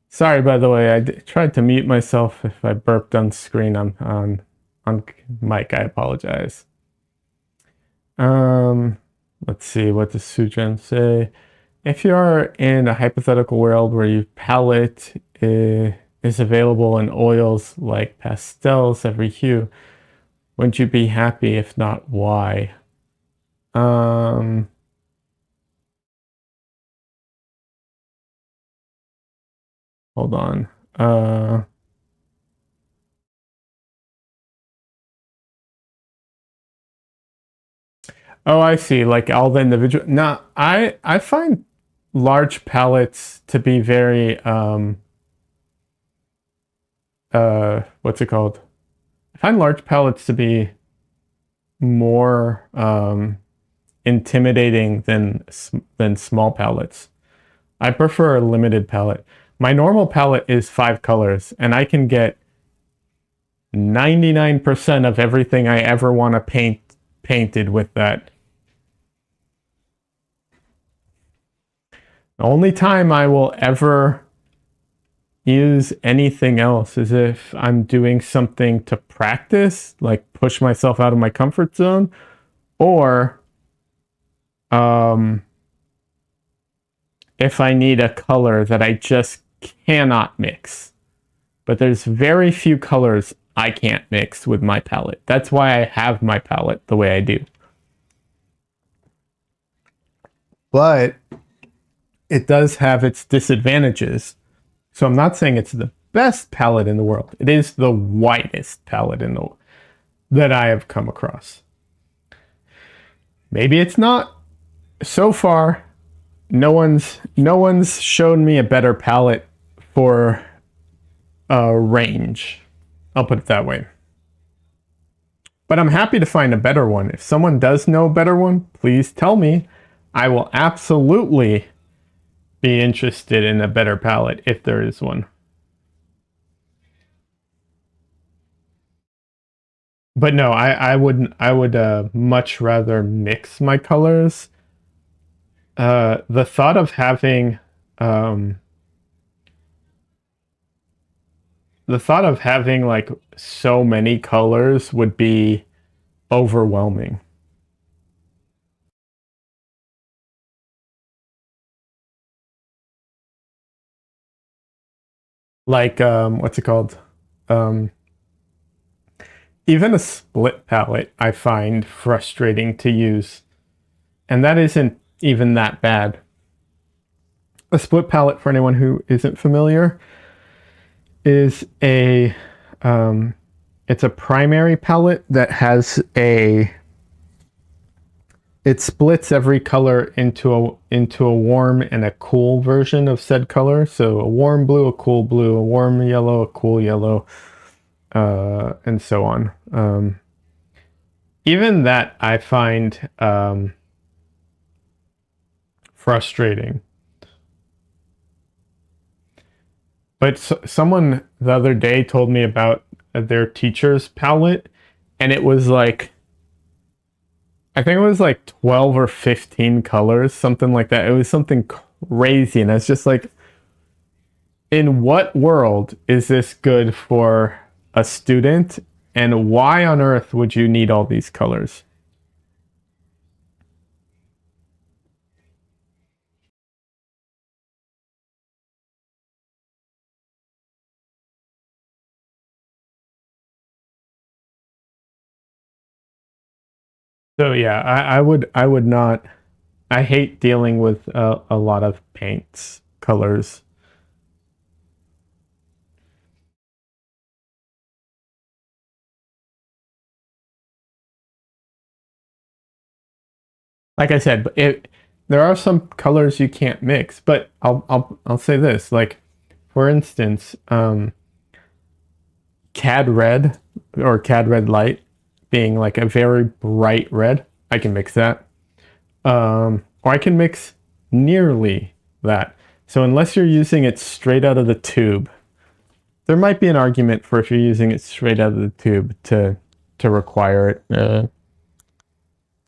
Sorry, by the way, tried to mute myself if I burped on screen on mic. I apologize. Um, let's see. What does Sujan say? If you are in a hypothetical world where your palette is available in oils like pastels every hue, wouldn't you be happy? If not, why? Um, hold on. Oh, I see. Like all the individual. No, I find large palettes to be very what's it called? I find large palettes to be more intimidating than small palettes. I prefer a limited palette. My normal palette is 5 colors, and I can get 99% of everything I ever want to paint painted with that. The only time I will ever use anything else is if I'm doing something to practice, like push myself out of my comfort zone, or um, if I need a color that I just cannot mix. But there's very few colors I can't mix with my palette. That's why I have my palette the way I do. But it does have its disadvantages. So I'm not saying it's the best palette in the world. It is the widest palette in the that I have come across. Maybe it's not. So far, no one's shown me a better palette for range. I'll put it that way. But I'm happy to find a better one. If someone does know a better one, please tell me. I will absolutely be interested in a better palette if there is one. But no, I would much rather mix my colors. The thought of having um, like so many colors would be overwhelming. Like what's it called? Um, Even a split palette I find frustrating to use, and that isn't even that bad. A split palette, for anyone who isn't familiar, is a it's a primary palette that has a it splits every color into a warm and a cool version of said color. So a warm blue, a cool blue, a warm yellow, a cool yellow, and so on. Even that I find frustrating. But someone the other day told me about their teacher's palette, and it was like I think it was like 12 or 15 colors, something like that. It was something crazy, and it's just like, in what world is this good for a student, and why on earth would you need all these colors? So yeah, I would not. I hate dealing with a lot of paints, colors. Like I said, there are some colors you can't mix, but I'll say this. Like, for instance, Cad red or Cad red light being like a very bright red, I can mix that. Or I can mix nearly that. So unless you're using it straight out of the tube, there might be an argument for if you're using it straight out of the tube to require it,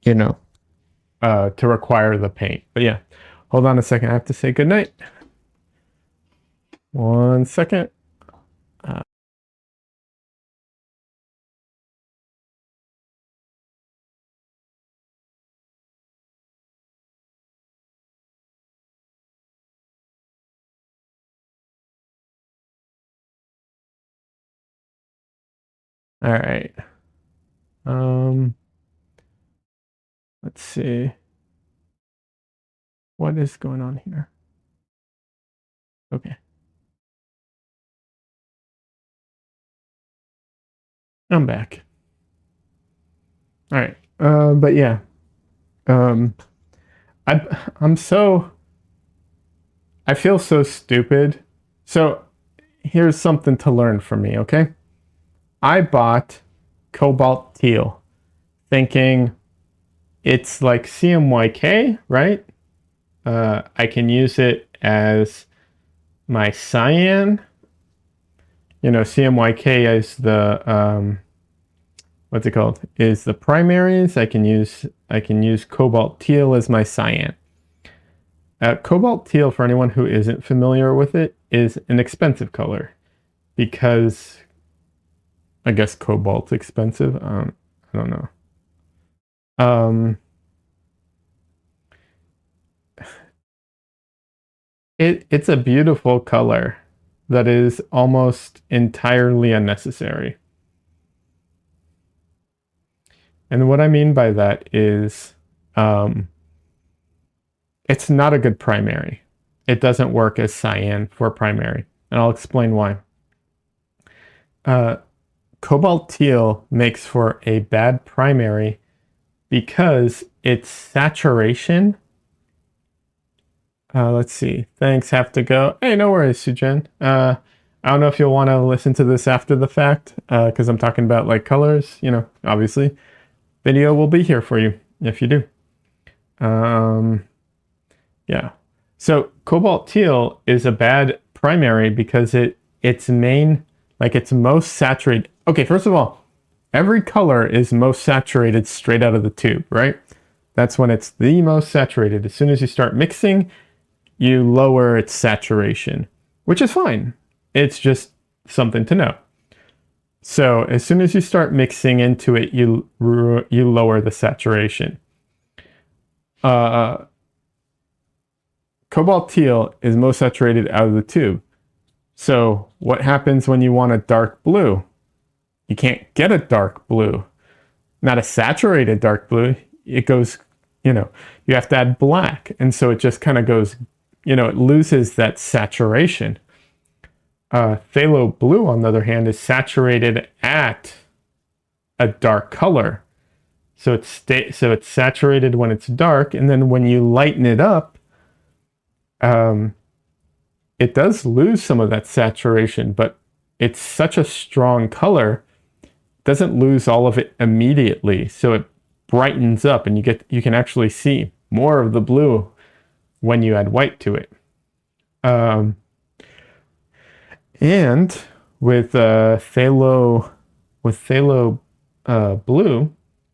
you know, to require the paint. But yeah, hold on a second. I have to say goodnight. 1 second. All right. Um, let's see. What is going on here? Okay, I'm back. All right. But yeah. Um, I I'm so I feel so stupid. So here's something to learn from me, okay? I bought cobalt teal thinking it's like CMYK, right? I can use it as my cyan. You know, CMYK is the what's it called? Is the primaries. I can use cobalt teal as my cyan. Cobalt teal, for anyone who isn't familiar with it, is an expensive color because I guess cobalt's expensive. I don't know. Um, it's a beautiful color that is almost entirely unnecessary. And what I mean by that is, um, it's not a good primary. It doesn't work as cyan for primary, and I'll explain why. Uh, Cobalt teal makes for a bad primary because its saturation. Let's see. Thanks, have to go. Hey, no worries, Sujen. I don't know if you'll want to listen to this after the fact, because I'm talking about like colors. You know, obviously, video will be here for you if you do. Um, yeah. So cobalt teal is a bad primary because its main, like its most saturated. Okay, first of all, every color is most saturated straight out of the tube, right? That's when it's the most saturated. As soon as you start mixing, you lower its saturation, which is fine. It's just something to know. So as soon as you start mixing into it, you lower the saturation. Uh, Cobalt teal is most saturated out of the tube. So what happens when you want a dark blue? You can't get a dark blue, not a saturated dark blue. It goes, you have to add black. And so it just kind of goes, it loses that saturation. Phthalo blue, on the other hand, is saturated at a dark color. So it's saturated when it's dark, and then when you lighten it up, it does lose some of that saturation, but it's such a strong color, it doesn't lose all of it immediately. So it brightens up, and you can actually see more of the blue when you add white to it. And with phthalo blue,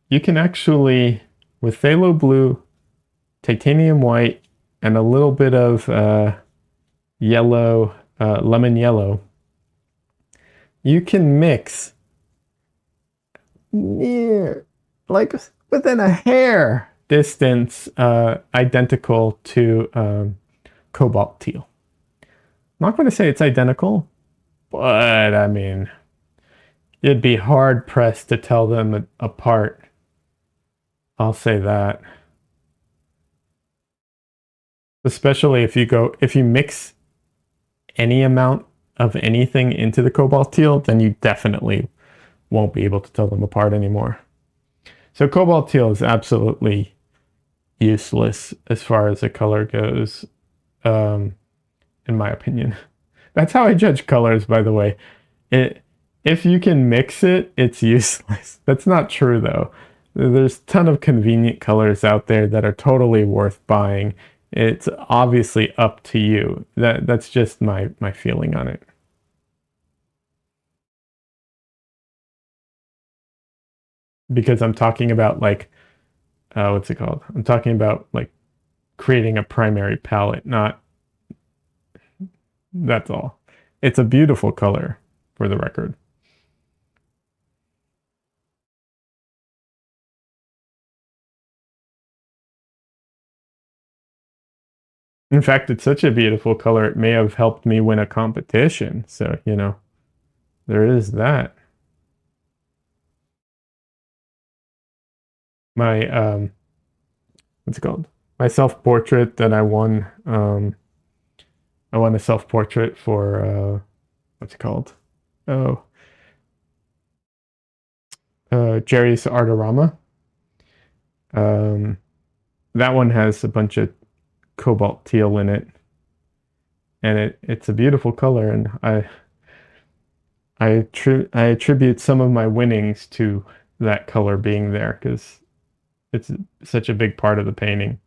you can actually, with phthalo blue, titanium white, and a little bit of yellow, lemon yellow, you can mix near, like within a hair distance, identical to cobalt teal. I'm not going to say it's identical, but I mean, you'd be hard pressed to tell them apart I'll say that. Especially if you mix any amount of anything into the cobalt teal, then you definitely won't be able to tell them apart anymore. So cobalt teal is absolutely useless as far as a color goes, um, in my opinion. That's how I judge colors, by the way. It, if you can mix it, it's useless. That's not true though. There's a ton of convenient colors out there that are totally worth buying. It's obviously up to you. That's just my feeling on it. Because I'm talking about like what's it called? I'm talking about like creating a primary palette, not that's all. It's a beautiful color for the record. In fact, it's such a beautiful color, it may have helped me win a competition. So, there is that. My what's it called? My self-portrait that I won a self-portrait for what's it called? Oh, Jerry's Artorama. Um that one has a bunch of cobalt teal in it, and it's a beautiful color, and I attribute some of my winnings to that color being there because it's such a big part of the painting.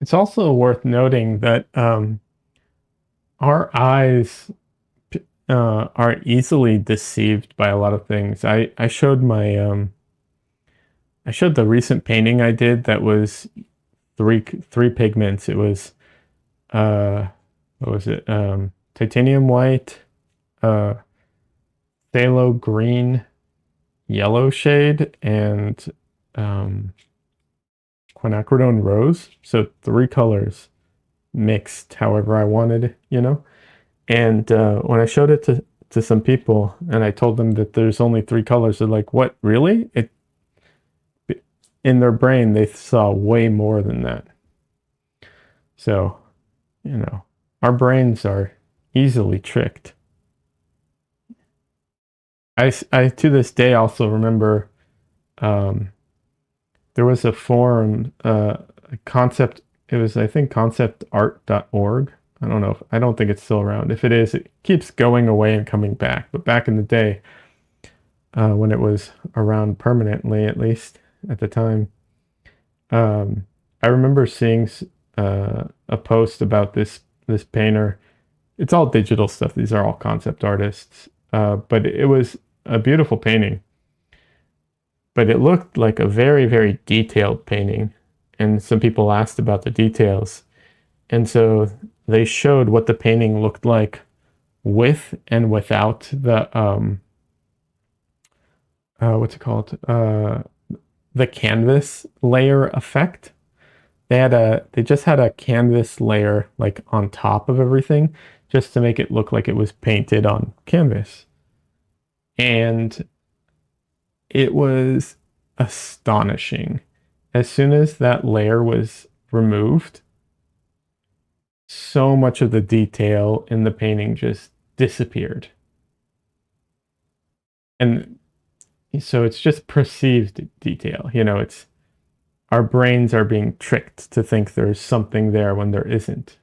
It's also worth noting that our eyes are easily deceived by a lot of things. I showed the recent painting I did that was three pigments. It was uh what was it? Titanium white, uh phthalo green, yellow shade, and um quinacridone rose. So three colors mixed however I wanted. And when I showed it to some people and I told them that there's only three colors, they're like, "What, really?" In their brain, they saw way more than that. So, you know, our brains are easily tricked. I to this day also remember um, there was a forum, concept, it was, I think, conceptart.org. I don't think it's still around. If it is, it keeps going away and coming back. But back in the day, when it was around permanently, at least at the time, um, I remember seeing a post about this painter. It's all digital stuff. These are all concept artists, but it was a beautiful painting. But it looked like a very, very detailed painting, and some people asked about the details, and so they showed what the painting looked like with and without the what's it called? The canvas layer effect. They just had a canvas layer like on top of everything just to make it look like it was painted on canvas. And it was astonishing. As soon as that layer was removed, so much of the detail in the painting just disappeared. And so it's just perceived detail. It's our brains are being tricked to think there's something there when there isn't.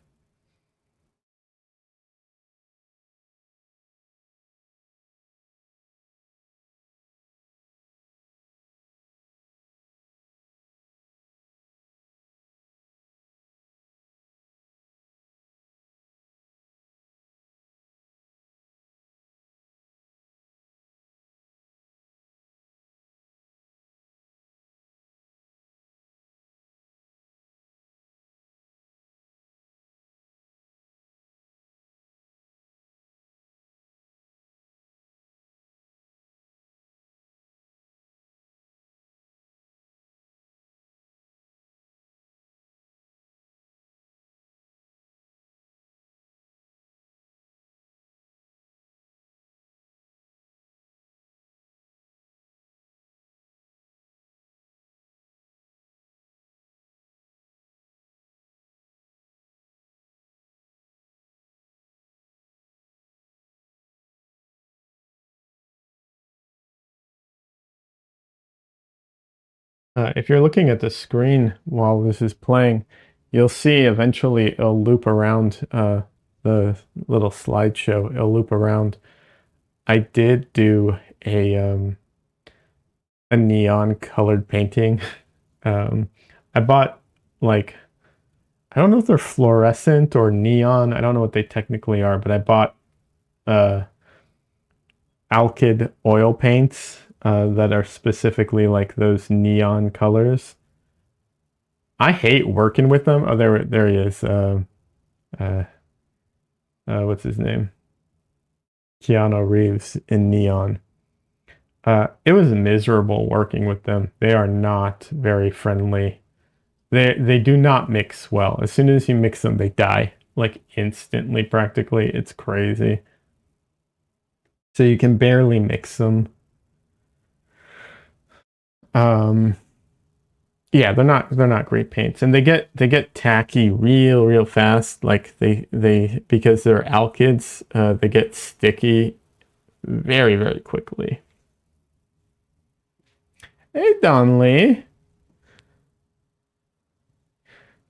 If you're looking at the screen while this is playing, you'll see eventually it'll loop around the little slideshow. It'll loop around. I did do a neon colored painting. Um, I bought like I don't know if they're fluorescent or neon. I don't know what they technically are, but I bought uh alkyd oil paints that are specifically like those neon colors. I hate working with them. Oh, there he is. Uh, what's his name? Keanu Reeves in neon. It was miserable working with them. They are not very friendly. They do not mix well. As soon as you mix them, they die like instantly. Practically, it's crazy. So you can barely mix them. Um, yeah, they're not great paints, and they get tacky real fast. Like they because they're alkyds, they get sticky very quickly. Hey, Donley.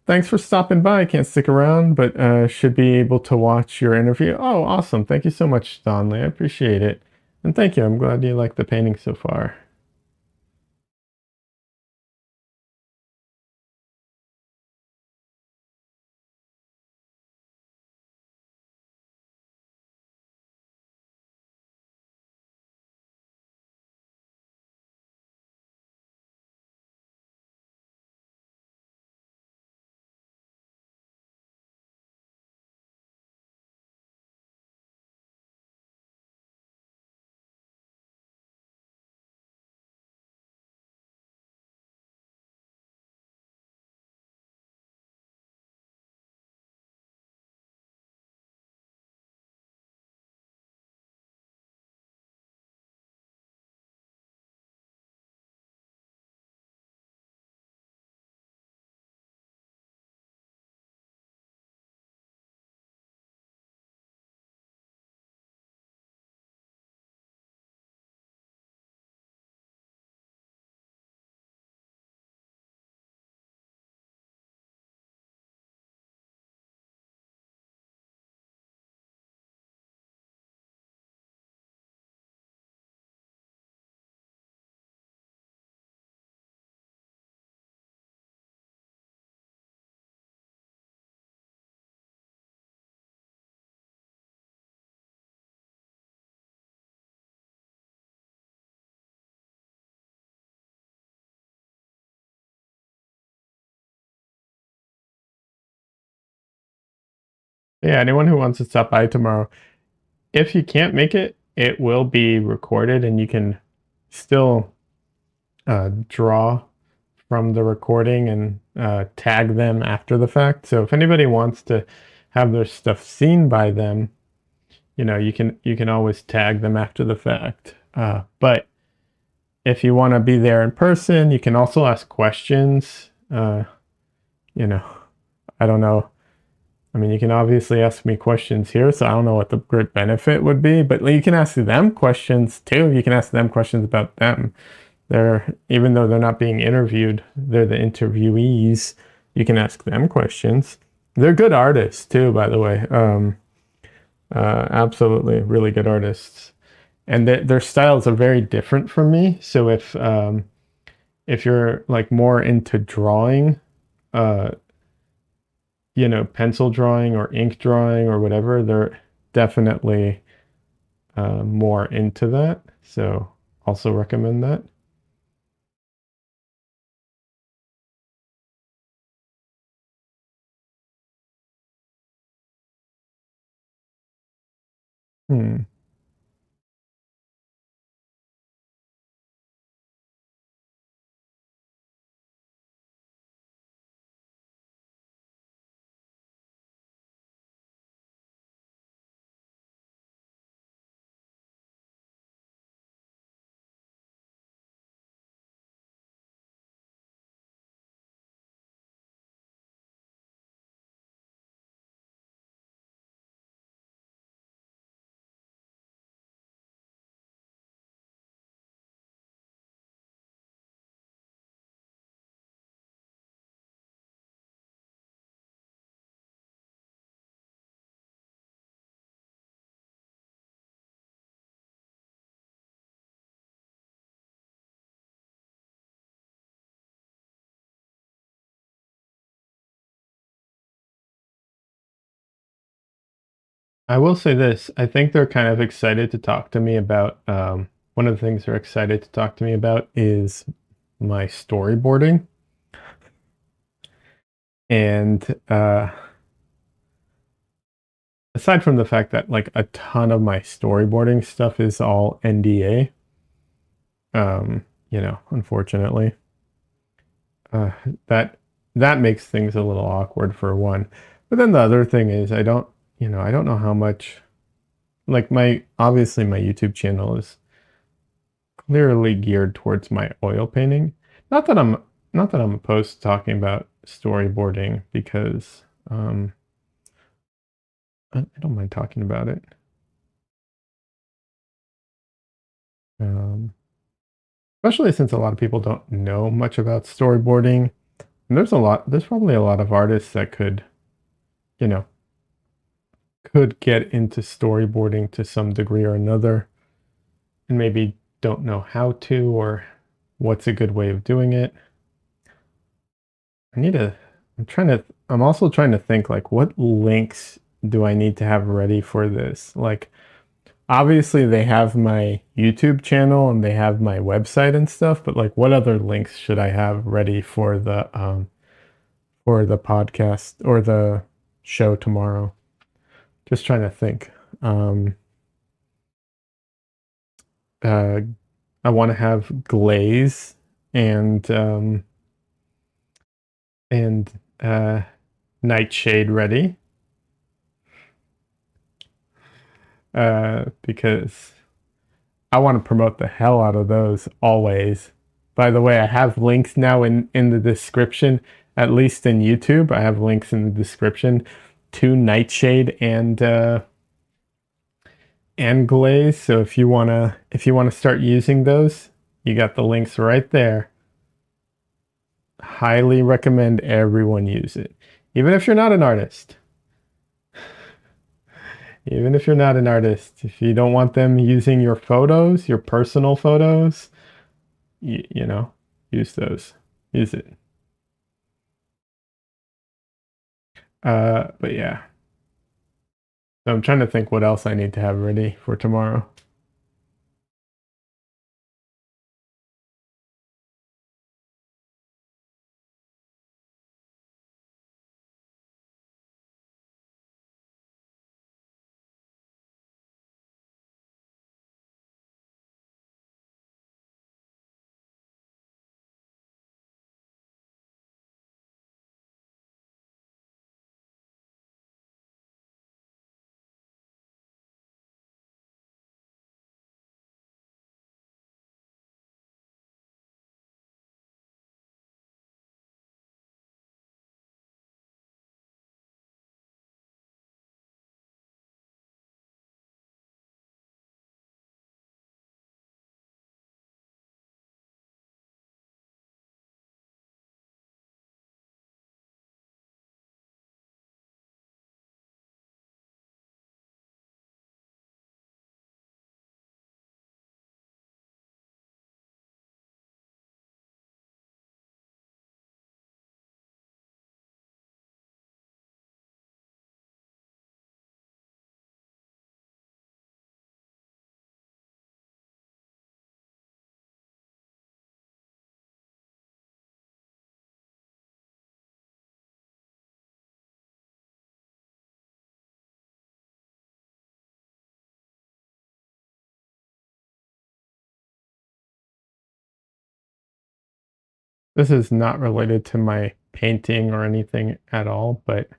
Thanks for stopping by. I can't stick around, but should be able to watch your interview. Oh, awesome. Thank you so much, Donley. I appreciate it. And thank you. I'm glad you like the painting so far. Yeah, anyone who wants to stop by tomorrow, if you can't make it, it will be recorded and you can still draw from the recording and tag them after the fact. So if anybody wants to have their stuff seen by them, you can always tag them after the fact. But if you want to be there in person, you can also ask questions. You know, I don't know. I mean, you can obviously ask me questions here, so I don't know what the great benefit would be, but you can ask them questions too. You can ask them questions about them. They're even though they're not being interviewed, they're the interviewees. You can ask them questions. They're good artists too, by the way. Absolutely, really good artists, and their styles are very different from me. So if you're like more into drawing, uh, pencil drawing or ink drawing or whatever, they're definitely more into that. So also recommend that. Hmm. I will say this, I think they're kind of excited to talk to me about, one of the things they're excited to talk to me about is my storyboarding. And, aside from the fact that, like, a ton of my storyboarding stuff is all NDA, unfortunately, uh, that that makes things a little awkward for one. But then the other thing is I don't know how much, like, my obviously my YouTube channel is clearly geared towards my oil painting. Not that I'm not that I'm opposed to talking about storyboarding because I don't mind talking about it. Um, Especially since a lot of people don't know much about storyboarding. And there's probably a lot of artists that you know, could get into storyboarding to some degree or another and maybe don't know how to or what's a good way of doing it. I need to I'm also trying to think like what links do I need to have ready for this? Like obviously they have my YouTube channel and they have my website and stuff, but like what other links should I have ready for the podcast or the show tomorrow? Just trying to think. Um uh I want to have glaze and and uh nightshade ready because I want to promote the hell out of those always. By the way, I have links now in the description, at least in YouTube. I have links in the description to Nightshade and Glaze. So if you wanna start using those, you got the links right there. Highly recommend everyone use it, even if you're not an artist. Even if you're not an artist, if you don't want them using your photos, your personal photos, you know, use those. Use it. But yeah. So I'm trying to think what else I need to have ready for tomorrow. This is not related to my painting or anything at all, but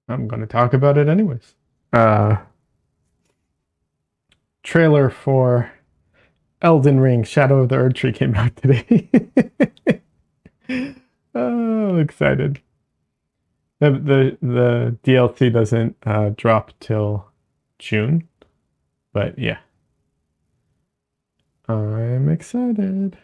I'm going to talk about it anyways. Uh, Trailer for Elden Ring Shadow of the Erd Tree came out today. Oh, excited. The DLC doesn't drop till June, but yeah, I'm excited.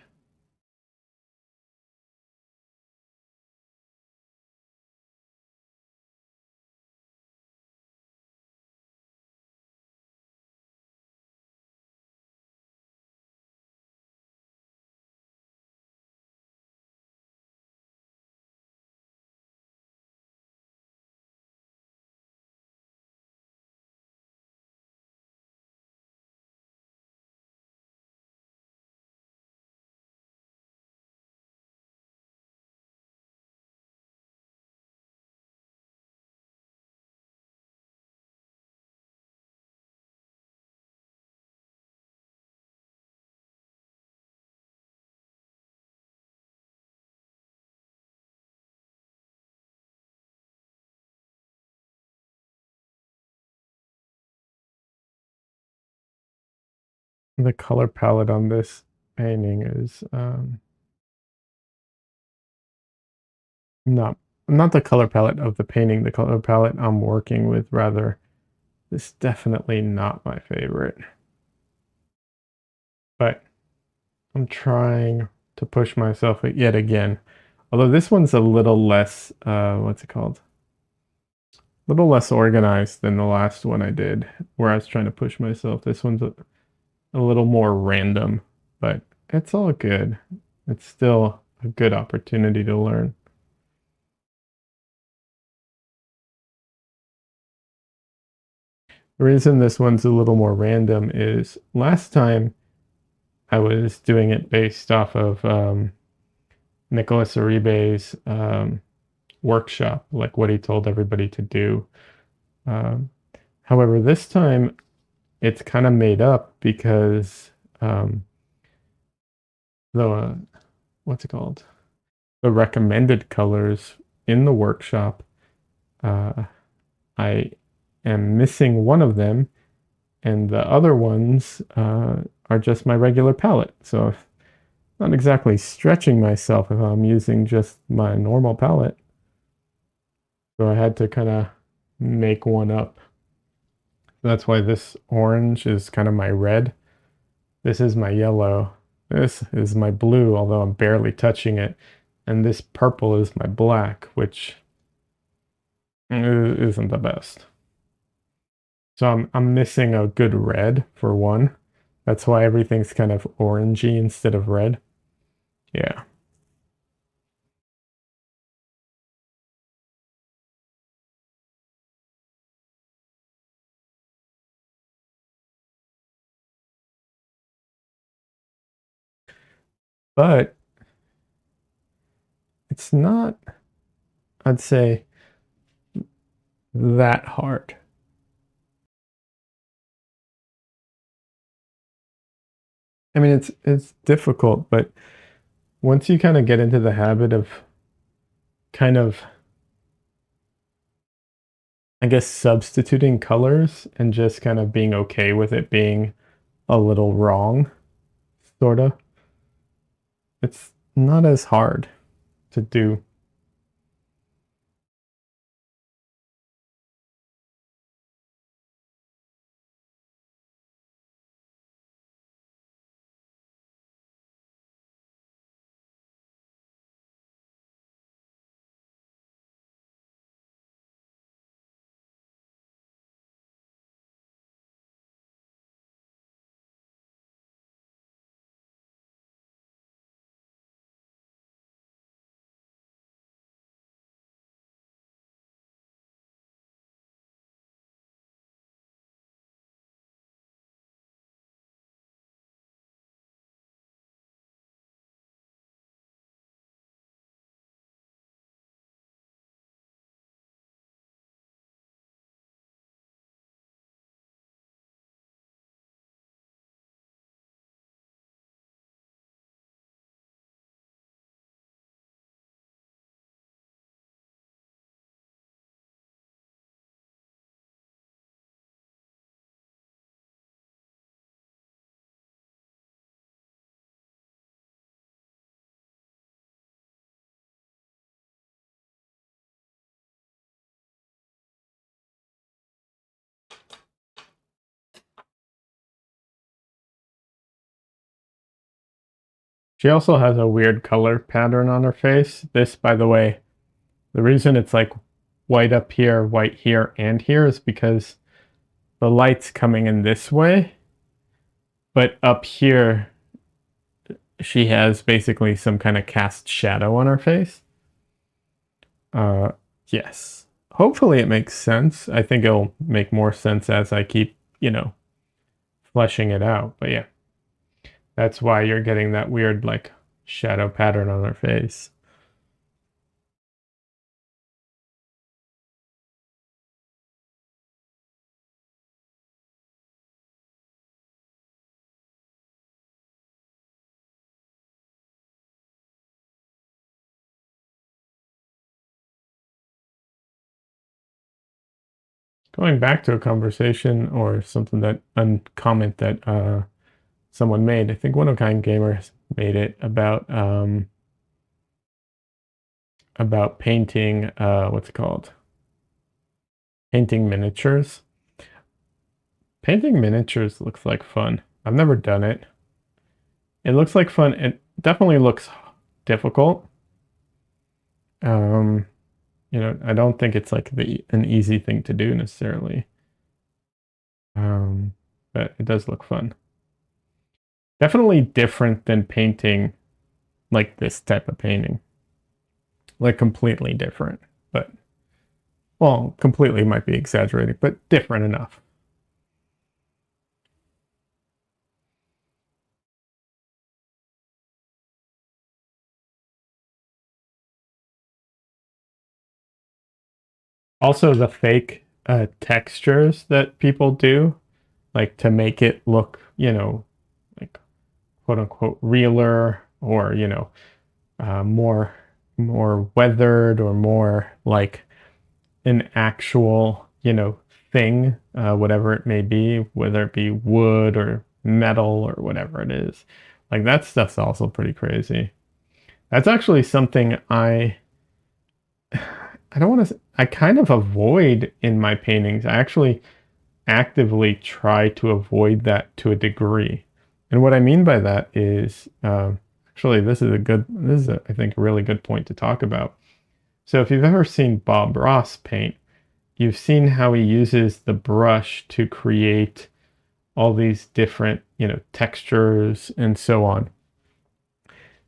the color palette on this painting is not not the color palette of the painting, the color palette I'm working with rather is definitely not my favorite. But I'm trying to push myself yet again. Although this one's a little less what's it called? A little less organized than the last one I did, where I was trying to push myself. This one's a little more random, but it's all good. It's still a good opportunity to learn. The reason this one's a little more random is last time I was doing it based off of Nicholas Uribe's workshop, like what he told everybody to do. Um, However, this time it's kind of made up because um, the what's it called? The recommended colors in the workshop. Uh, I am missing one of them, and the other ones are just my regular palette. So not exactly stretching myself if I'm using just my normal palette. So I had to kind of make one up. That's why this orange is kind of my red. This is my yellow. This is my blue, although I'm barely touching it. And this purple is my black, which isn't the best. So I'm missing a good red for one. That's why everything's kind of orangey instead of red. Yeah. But it's not, I'd say, that hard. I mean, it's difficult, but once you kind of get into the habit of kind of, I guess, substituting colors and just kind of being okay with it being a little wrong, sort of, it's not as hard to do. She also has a weird color pattern on her face. This, by the way, the reason it's like white here, and here is because the light's coming in this way, but up here, she has basically some kind of cast shadow on her face. Uh, yes. Hopefully it makes sense. I think it'll make more sense as I keep, fleshing it out. But yeah, that's why you're getting that weird, like, shadow pattern on her face. Going back to a conversation or something that, a comment that someone made. I think One of Kind Gamers made it about painting what's it called? Painting miniatures. Painting miniatures looks like fun. I've never done it. It looks like fun. It definitely looks difficult. Um, I don't think it's like an easy thing to do necessarily. But it does look fun. Definitely different than painting like this type of painting. Like completely different. But well, completely might be exaggerating, but different enough. Also, the fake textures that people do, like to make it look, like quote unquote realer, or more weathered, or more like an actual thing, whatever it may be, whether it be wood or metal or whatever it is. Like that stuff's also pretty crazy. That's actually something I don't want to I kind of avoid in my paintings. I actually actively try to avoid that to a degree. And what I mean by that is, actually, this is, I think, a really good point to talk about. So if you've ever seen Bob Ross paint, you've seen how he uses the brush to create all these different, textures and so on.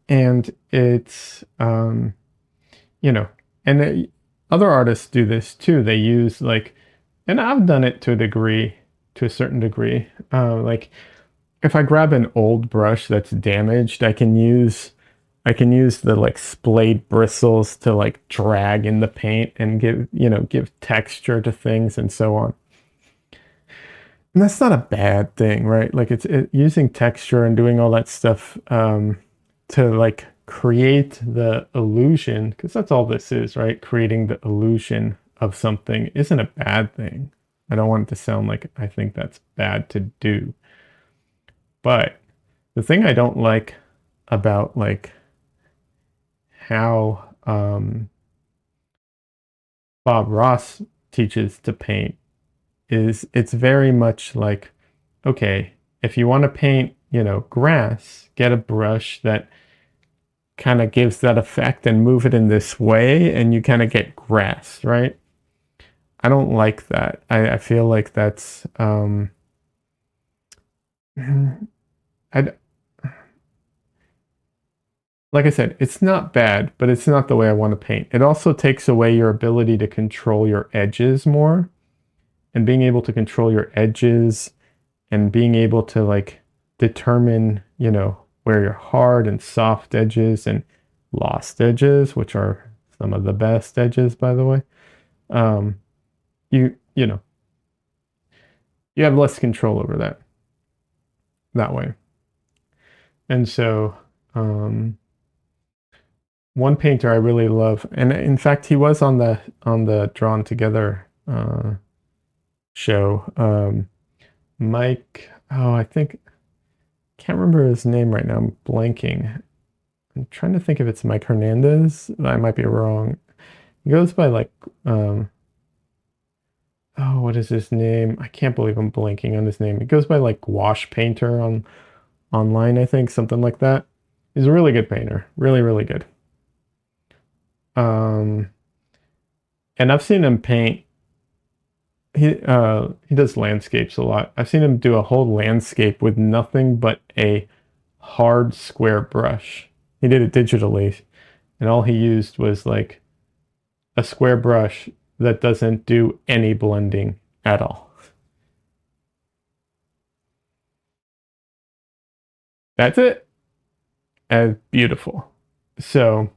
And it's, you know, and other artists do this too. They use like, and I've done it to a degree, to a certain degree. Like if I grab an old brush that's damaged, I can use the like splayed bristles to like drag in the paint and give texture to things and so on. And that's not a bad thing, right? Like using texture and doing all that stuff to like create the illusion, because that's all this is, right? Creating the illusion of something isn't a bad thing. I don't want it to sound like I think that's bad to do. But the thing I don't like about like how Bob Ross teaches to paint is it's very much like, okay, if you want to paint, grass, get a brush that kind of gives that effect and move it in this way, and you kind of get grass, right? I don't like that. I feel like that's I like I said, it's not bad, but it's not the way I want to paint. It also takes away your ability to control your edges more, and being able to control your edges and being able to like determine, where your hard and soft edges and lost edges, which are some of the best edges, by the way. Um, you know, you have less control over that way. And so, one painter I really love, and in fact, he was on the Drawn Together show. Mike, oh, I think can't remember his name right now. I'm blanking. I'm trying to think if it's Mike Hernandez. I might be wrong. He goes by like, oh, what is his name? I can't believe I'm blanking on his name. He goes by like Wash Painter online, I think, something like that. He's a really good painter, really, really good. Um, and I've seen him paint. He does landscapes a lot. I've seen him do a whole landscape with nothing but a hard square brush. He did it digitally, and all he used was like a square brush that doesn't do any blending at all. That's it. And beautiful. So,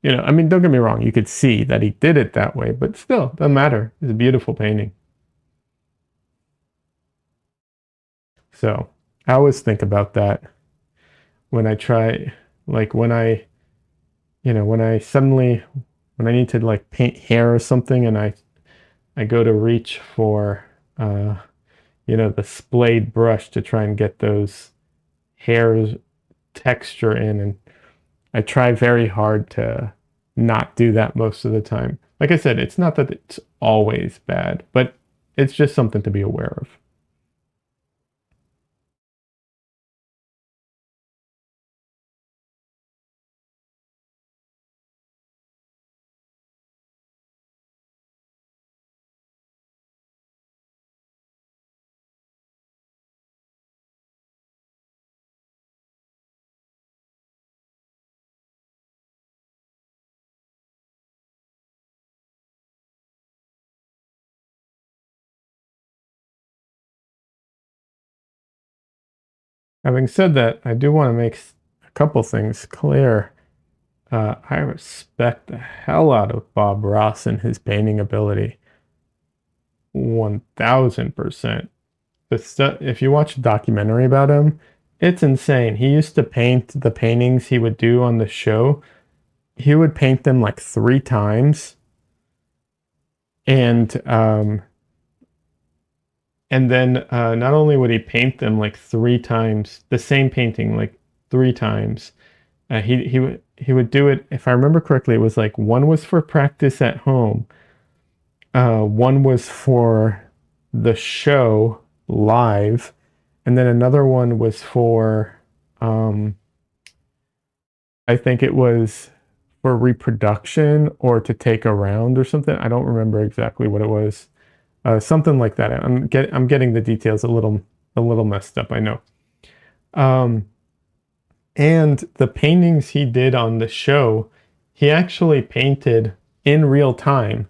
I mean, don't get me wrong, you could see that he did it that way, but still, doesn't matter. It's a beautiful painting. So, I always think about that when I try, like when I need to like paint hair or something, and I go to reach for, the splayed brush to try and get those hairs texture in. And I try very hard to not do that most of the time. Like I said, it's not that it's always bad, but it's just something to be aware of. Having said that, I do want to make a couple things clear. I respect the hell out of Bob Ross and his painting ability. 1000%. The stuff, if you watch a documentary about him, it's insane. He used to paint the paintings he would do on the show. He would paint them like 3 times, and then not only would he paint them like 3 times, the same painting like 3 times. He would do it. If I remember correctly, it was like one was for practice at home, one was for the show live, and then another one was for um, I think it was for reproduction or to take around or something. I don't remember exactly what it was. Something like that. I'm getting the details a little messed up, I know. Um, and the paintings he did on the show, he actually painted in real time.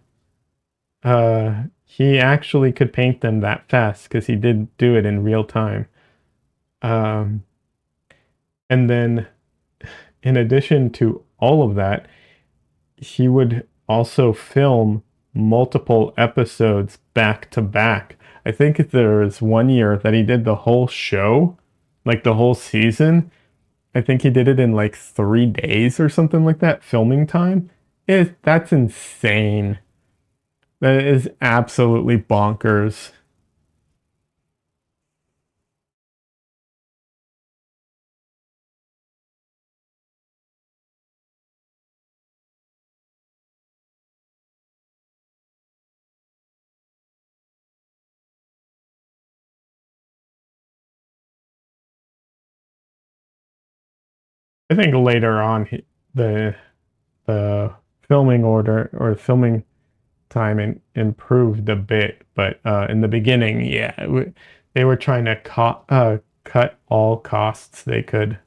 He actually could paint them that fast because he did do it in real time. Um, and then, in addition to all of that, he would also film multiple episodes back to back. I think there was one year that he did the whole show, like the whole season. I think he did it in like 3 days or something like that, filming time. That's insane. That is absolutely bonkers. I think later on, the the filming order or filming time improved a bit, but in the beginning, yeah, they were trying to cut all costs they could.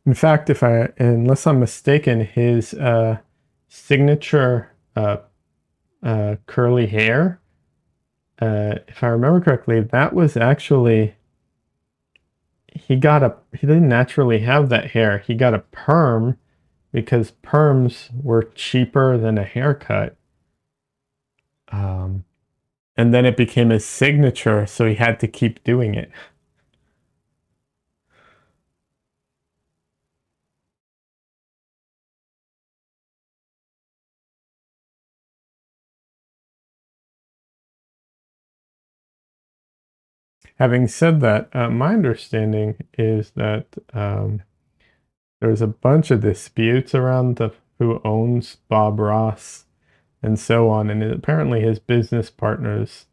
In fact, unless I'm mistaken, his signature curly hair, if I remember correctly, that was actually he didn't naturally have that hair. He got a perm because perms were cheaper than a haircut. Um, and then it became his signature, so he had to keep doing it. Having said that, my understanding is that there's a bunch of disputes around who owns Bob Ross and so on, and apparently his business partners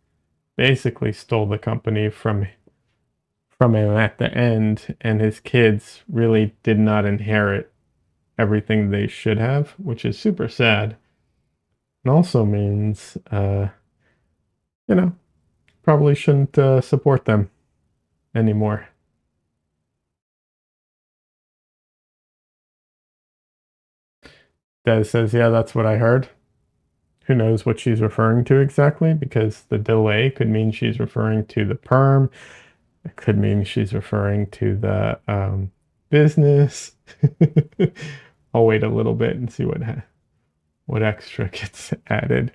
basically stole the company from him at the end, and his kids really did not inherit everything they should have, which is super sad. And also means, you know, probably shouldn't support them anymore. Des says, yeah, that's what I heard. Who knows what she's referring to exactly, because the delay could mean she's referring to the perm. It could mean she's referring to the business. I'll wait a little bit and see what extra gets added.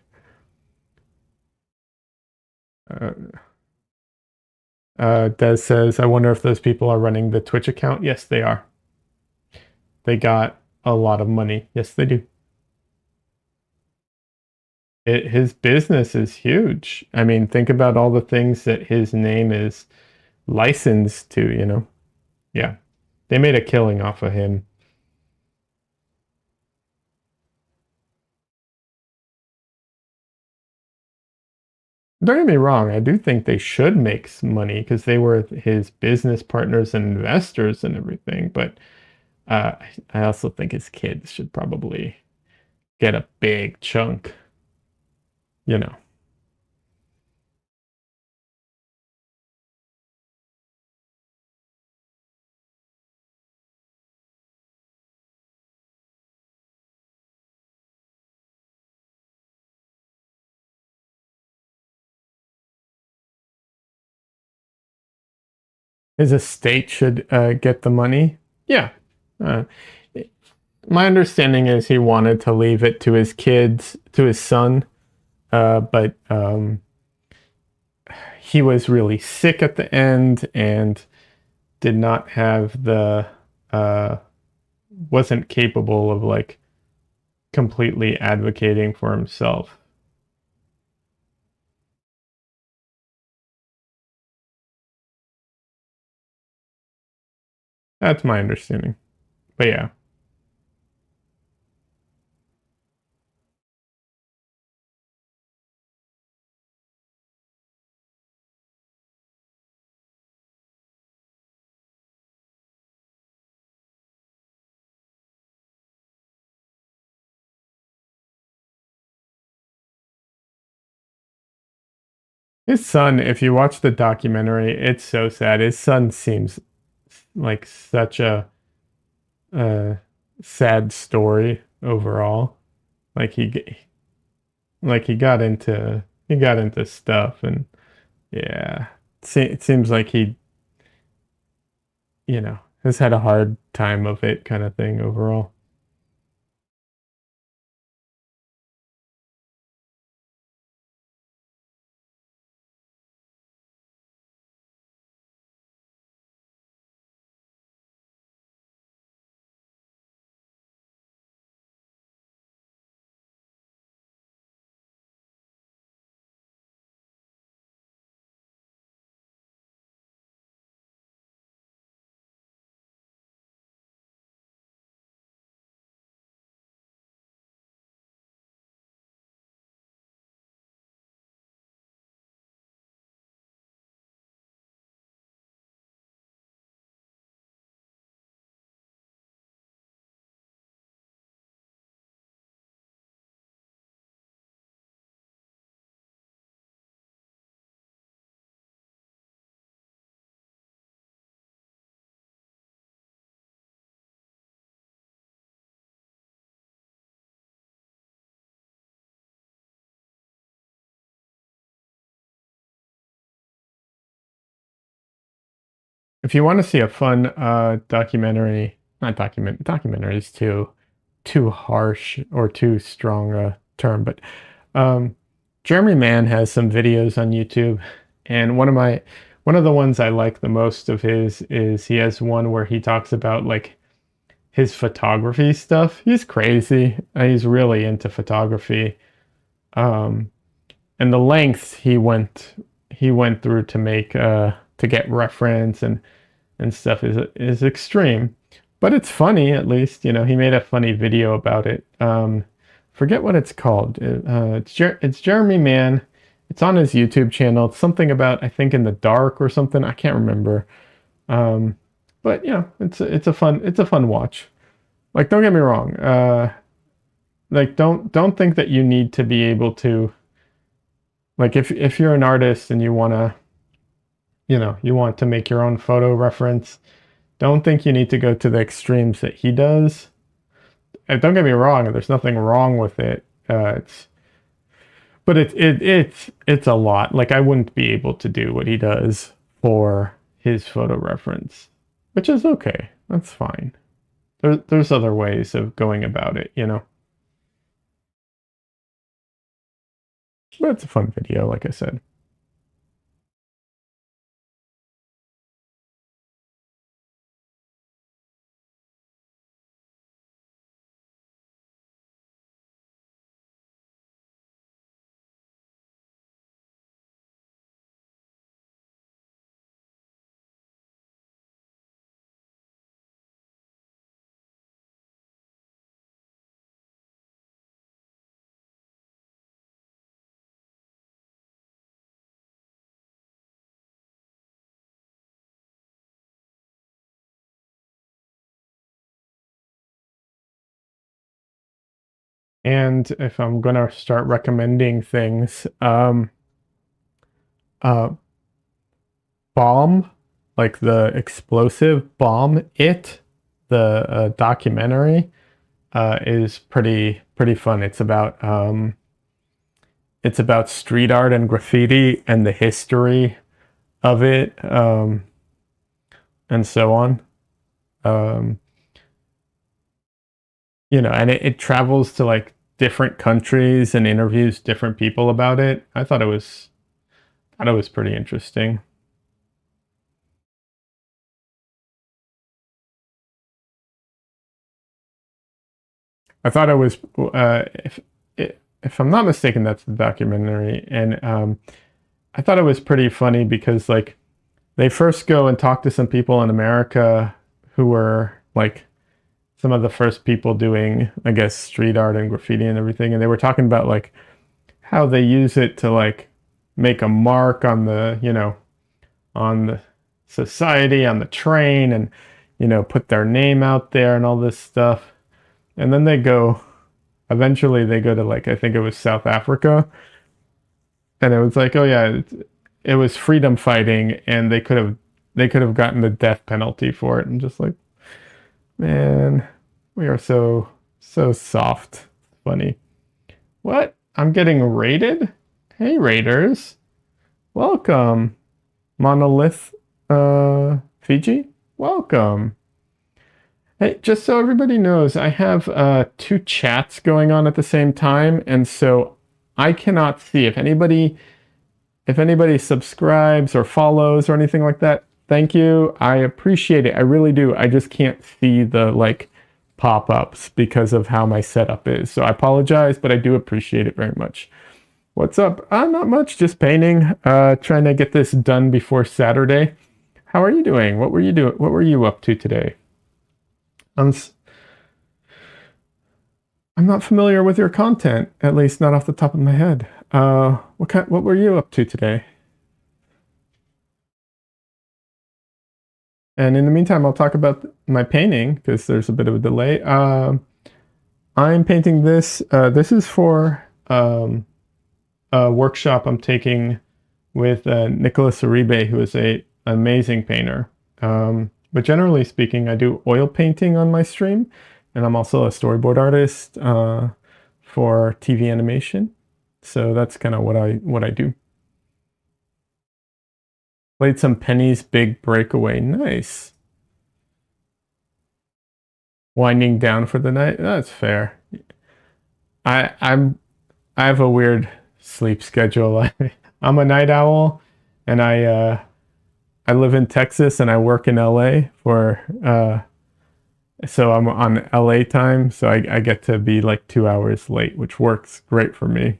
Uh, Des says, I wonder if those people are running the Twitch account. Yes, they are. They got a lot of money. Yes, they do. His business is huge. I mean, think about all the things that his name is licensed to, you know? Yeah. They made a killing off of him. Don't get me wrong, I do think they should make some money because they were his business partners and investors and everything. But uh, I also think his kids should probably get a big chunk, you know. His estate should get the money. Yeah. Uh, my understanding is he wanted to leave it to his kids, to his son, but he was really sick at the end and did not have the uh, wasn't capable of like completely advocating for himself. That's my understanding. But yeah, his son, if you watch the documentary, it's so sad. His son seems like such a uh, sad story overall. Like he got into stuff and yeah, it seems like he has had a hard time of it kind of thing overall. If you want to see a fun documentary, not documentary is too harsh or too strong a term, but um, Jeremy Mann has some videos on YouTube, and one of the ones I like the most of his is he has one where he talks about like his photography stuff. He's crazy. He's really into photography. Um, and the lengths he went through to make to get reference and stuff is extreme, but it's funny at least. You know, he made a funny video about it. Forget what it's called. It's Jeremy Mann. It's on his YouTube channel. It's something about I think in the dark or something. I can't remember. Um, but yeah, it's a fun watch. Like don't get me wrong. Like don't think that you need to be able to like if you're an artist and you want to you want to make your own photo reference. Don't think you need to go to the extremes that he does. And don't get me wrong, there's nothing wrong with it. But it's a lot. Like I wouldn't be able to do what he does for his photo reference, which is okay. That's fine. There's other ways of going about it, you know. But it's a fun video, like I said. And if I'm gonna start recommending things, uh, Bomb, like the explosive Bomb, the documentary, is pretty fun. It's about street art and graffiti and the history of it, and so on. Um, and it travels to like different countries and interviews different people about it. I thought it was pretty interesting. I thought it was, if I'm not mistaken, that's the documentary, and I thought it was pretty funny because like they first go and talk to some people in America who were like some of the first people doing, I guess, street art and graffiti and everything, and they were talking about like how they use it to like make a mark on on the society, on the train, and put their name out there and all this stuff. And then eventually they go to like, I think it was South Africa, and it was like, oh yeah, it was freedom fighting, and they could have gotten the death penalty for it, and just like, man, we are so soft. Funny. What? I'm getting raided? Hey raiders, welcome. Monolith, Fiji, welcome. Hey, just so everybody knows, I have two chats going on at the same time, and so I cannot see if anybody subscribes or follows or anything like that. Thank you. I appreciate it. I really do. I just can't see the like pop-ups because of how my setup is. So I apologize, but I do appreciate it very much. What's up? Not much, just painting. Trying to get this done before Saturday. How are you doing? What were you doing? What were you up to today? I'm s- I'm not familiar with your content, at least not off the top of my head. What were you up to today? And in the meantime, I'll talk about my painting because there's a bit of a delay. I'm painting this. This is for a workshop I'm taking with Nicholas Uribe, who is a amazing painter. But generally speaking, I do oil painting on my stream, and I'm also a storyboard artist for TV animation. So that's kind of what I do. Played some Penny's Big Breakaway. Nice. Winding down for the night. That's fair. I I'm I have a weird sleep schedule. I'm a night owl, and I live in Texas and I work in LA so I'm on LA time, so I get to be like 2 hours late, which works great for me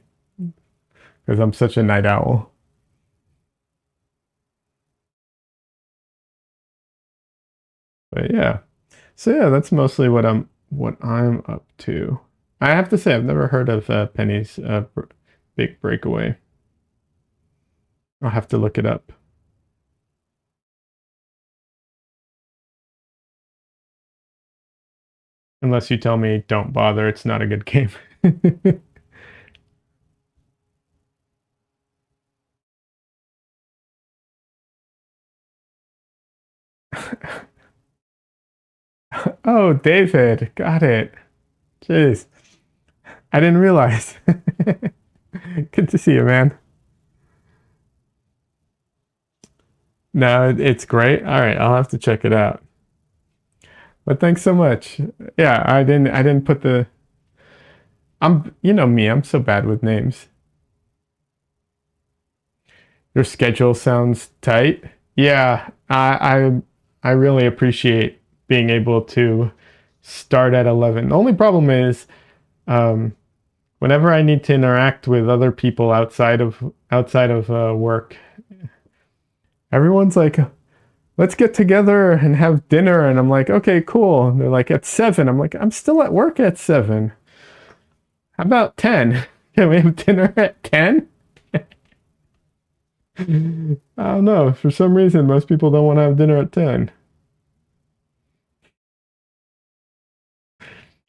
because I'm such a night owl. But yeah, so yeah, that's mostly what I'm up to. I have to say I've never heard of Penny's Big Breakaway. I'll have to look it up. Unless you tell me don't bother, it's not a good game. Oh, David, got it. Jeez, I didn't realize. Good to see you, man. No, it's great. All right, I'll have to check it out. But thanks so much. Yeah, I didn't put the you know me, I'm so bad with names. Your schedule sounds tight. Yeah, I really appreciate being able to start at 11. The only problem is um whenever I need to interact with other people outside of work, everyone's like, let's get together and have dinner. And I'm like, okay, cool. And they're like, at 7. I'm like, I'm still at work at 7. How about 10? Can we have dinner at 10? I don't know. For some reason, most people don't want to have dinner at 10.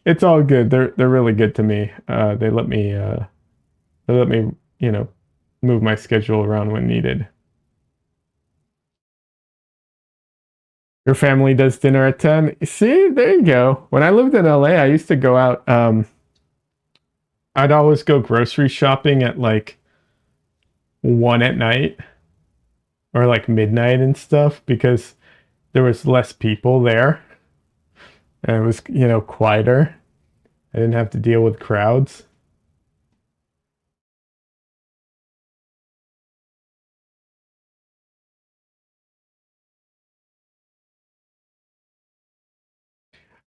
It's all good. They're really good to me. They let me, you know, move my schedule around when needed. Your family does dinner at 10. See, there you go. When I lived in LA, I used to go out. I'd always go grocery shopping at like 1 at night or like midnight and stuff because there was less people there and it was, quieter. I didn't have to deal with crowds.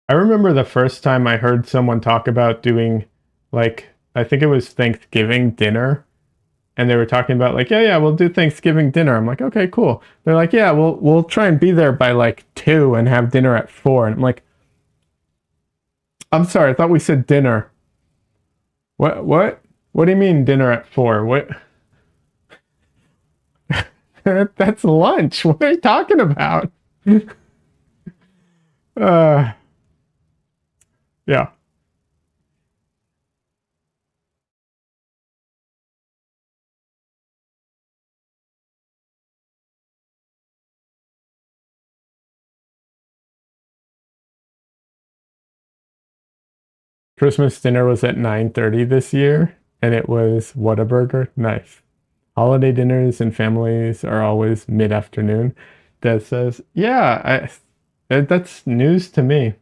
I remember the first time I heard someone talk about doing like, I think it was Thanksgiving dinner, and they were talking about like, yeah, yeah, we'll do Thanksgiving dinner. I'm like, okay, cool. They're like, yeah, we'll try and be there by like 2 and have dinner at 4. And I'm like, I'm sorry, I thought we said dinner. What do you mean dinner at 4? What? That's lunch. What are you talking about? Uh, yeah. Christmas dinner was at 9:30 this year, and it was Whataburger. Nice. Holiday dinners and families are always mid-afternoon. That says, yeah, that's news to me.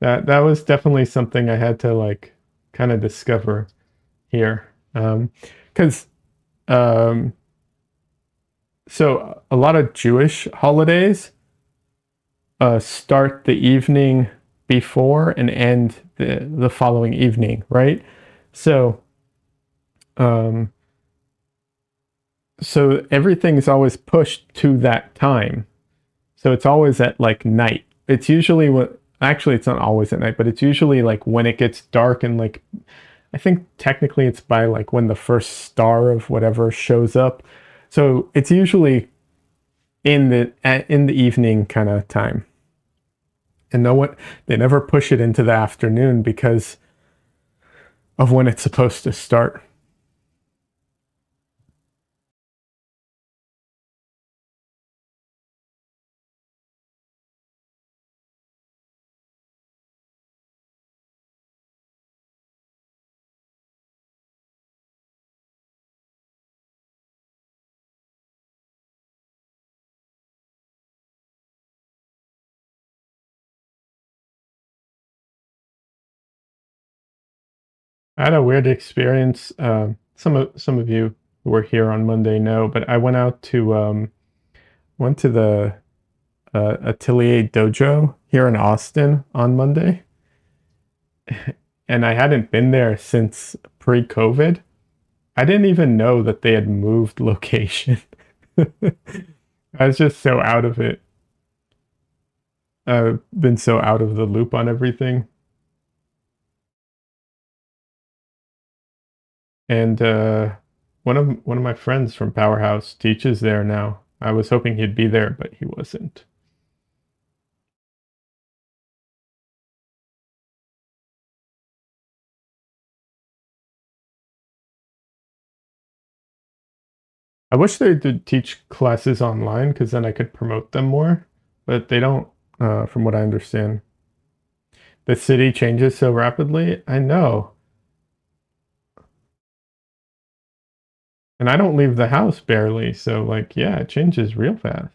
That was definitely something I had to like kind of discover here. Because um, so a lot of Jewish holidays start the evening before and end the following evening, right? So um, so everything's always pushed to that time. So it's always at like night. It's usually what actually it's not always at night, but it's usually like when it gets dark and like I think technically it's by like when the first star of whatever shows up. So it's usually in the evening kind of time. And no one they never push it into the afternoon because of when it's supposed to start. I had a weird experience. Some of you who were here on Monday know, but I went to the Atelier Dojo here in Austin on Monday, and I hadn't been there since pre-COVID. I didn't even know that they had moved location. I was just so out of it. I've been so out of the loop on everything. And one of my friends from Powerhouse teaches there now. I was hoping he'd be there, but he wasn't. I wish they did teach classes online because then I could promote them more, but they don't, from what I understand. The city changes so rapidly. I know. And I don't leave the house barely. So, like, yeah, it changes real fast.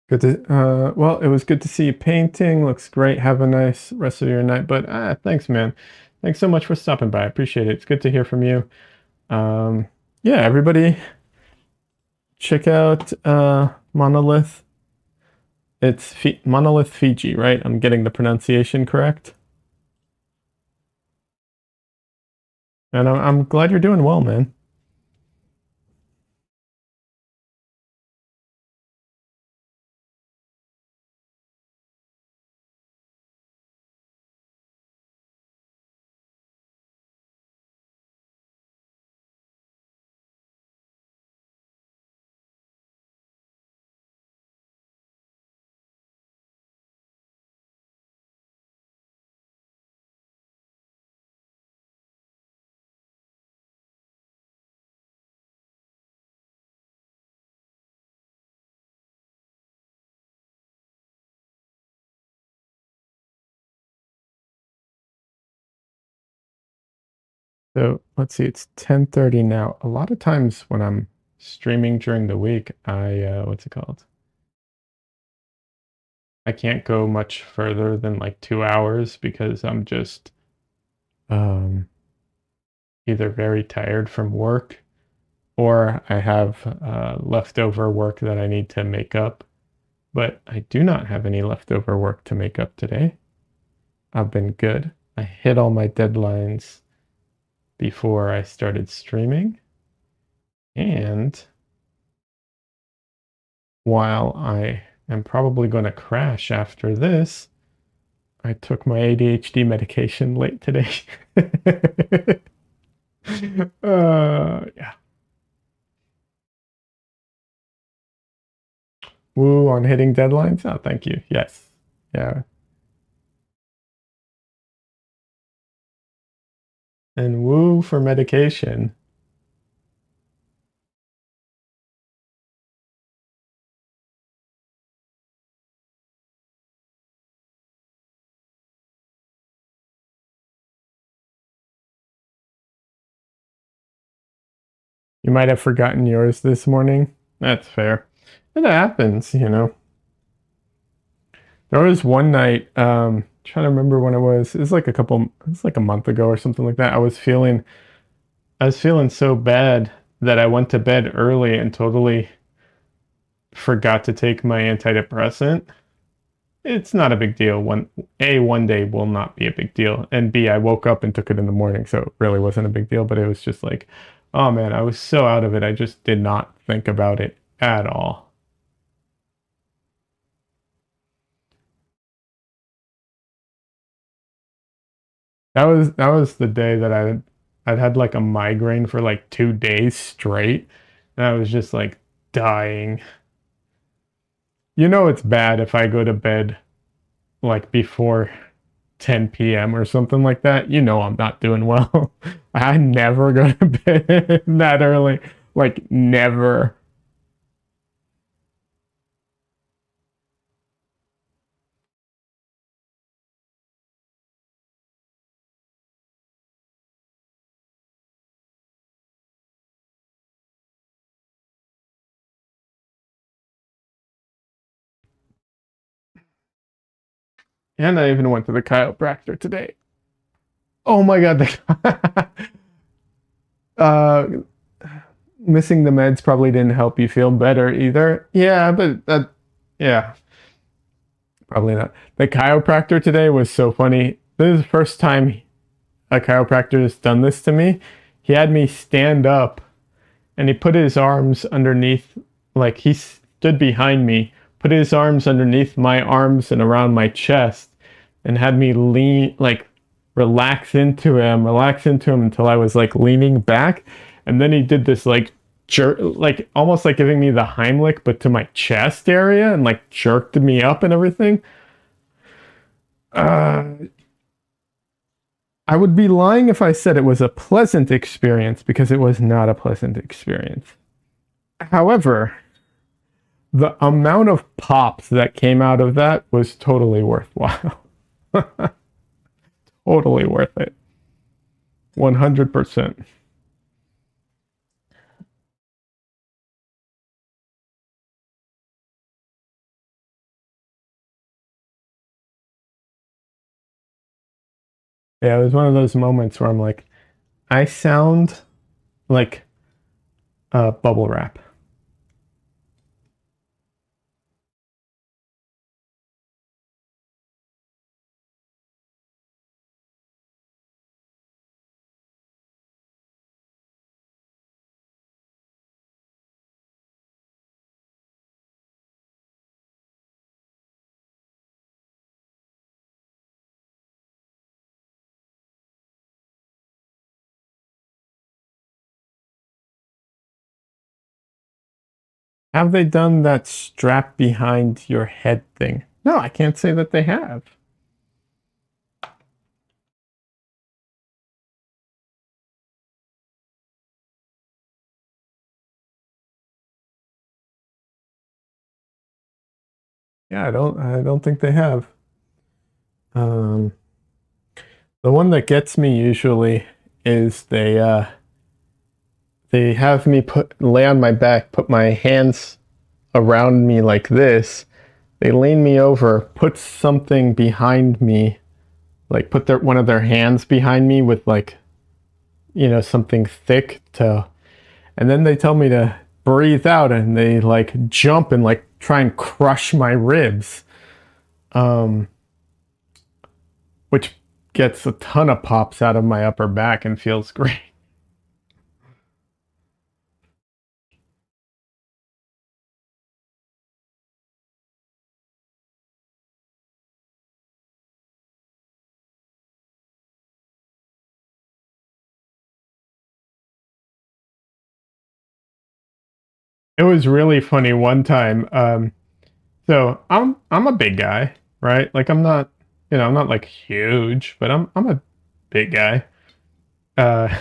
Good to, well, it was good to see you painting. Looks great. Have a nice rest of your night. But thanks, man. Thanks so much for stopping by. I appreciate it. It's good to hear from you. Um, yeah, everybody check out Monolith. It's Monolith Fiji, right? I'm getting the pronunciation correct. And I'm glad you're doing well, man. So let's see, it's 10:30 now. A lot of times when I'm streaming during the week, what's it called? I can't go much further than like 2 hours because I'm just um, either very tired from work or I have leftover work that I need to make up. But I do not have any leftover work to make up today. I've been good. I hit all my deadlines before I started streaming. And while I am probably going to crash after this, I took my ADHD medication late today. Yeah. Woo on hitting deadlines. Oh, thank you. Yes. Yeah. And woo for medication. You might have forgotten yours this morning. That's fair. It happens, you know. There was one night, trying to remember when it was. It was like a month ago or something like that. I was feeling so bad that I went to bed early and totally forgot to take my antidepressant. It's not a big deal. One day will not be a big deal, and B, I woke up and took it in the morning, so it really wasn't a big deal. But it was just like, oh man, I was so out of it. I just did not think about it at all. That was the day that I'd had like a migraine for like 2 days straight, and I was just like dying. You know it's bad if I go to bed like before 10 p.m. or something like that. You know I'm not doing well. I never go to bed that early. Like never. And I even went to the chiropractor today. Oh my god, uh missing the meds probably didn't help you feel better either. Yeah, but that yeah, probably not. The chiropractor today was so funny. This is the first time a chiropractor has done this to me. He had me stand up and he put his arms underneath, like he stood behind me, put his arms underneath my arms and around my chest, and had me lean, like relax into him until I was like leaning back. And then he did this like jerk, like almost like giving me the Heimlich, but to my chest area and like jerked me up and everything. Uh, I would be lying if I said it was a pleasant experience because it was not a pleasant experience. However, the amount of pops that came out of that was totally worthwhile. Totally worth it. 100%. Yeah, it was one of those moments where I'm like, I sound like bubble wrap. Have they done that strap behind your head thing? No, I can't say that they have. Yeah, I don't think they have. Um, the one that gets me usually is they have me lay on my back, put my hands around me like this. They lean me over, put something behind me, like put one of their hands behind me with like, something thick to, and then they tell me to breathe out, and they like jump and like try and crush my ribs, um, which gets a ton of pops out of my upper back and feels great. It was really funny one time. So I'm a big guy, right? Like I'm not like huge, but I'm a big guy. Uh,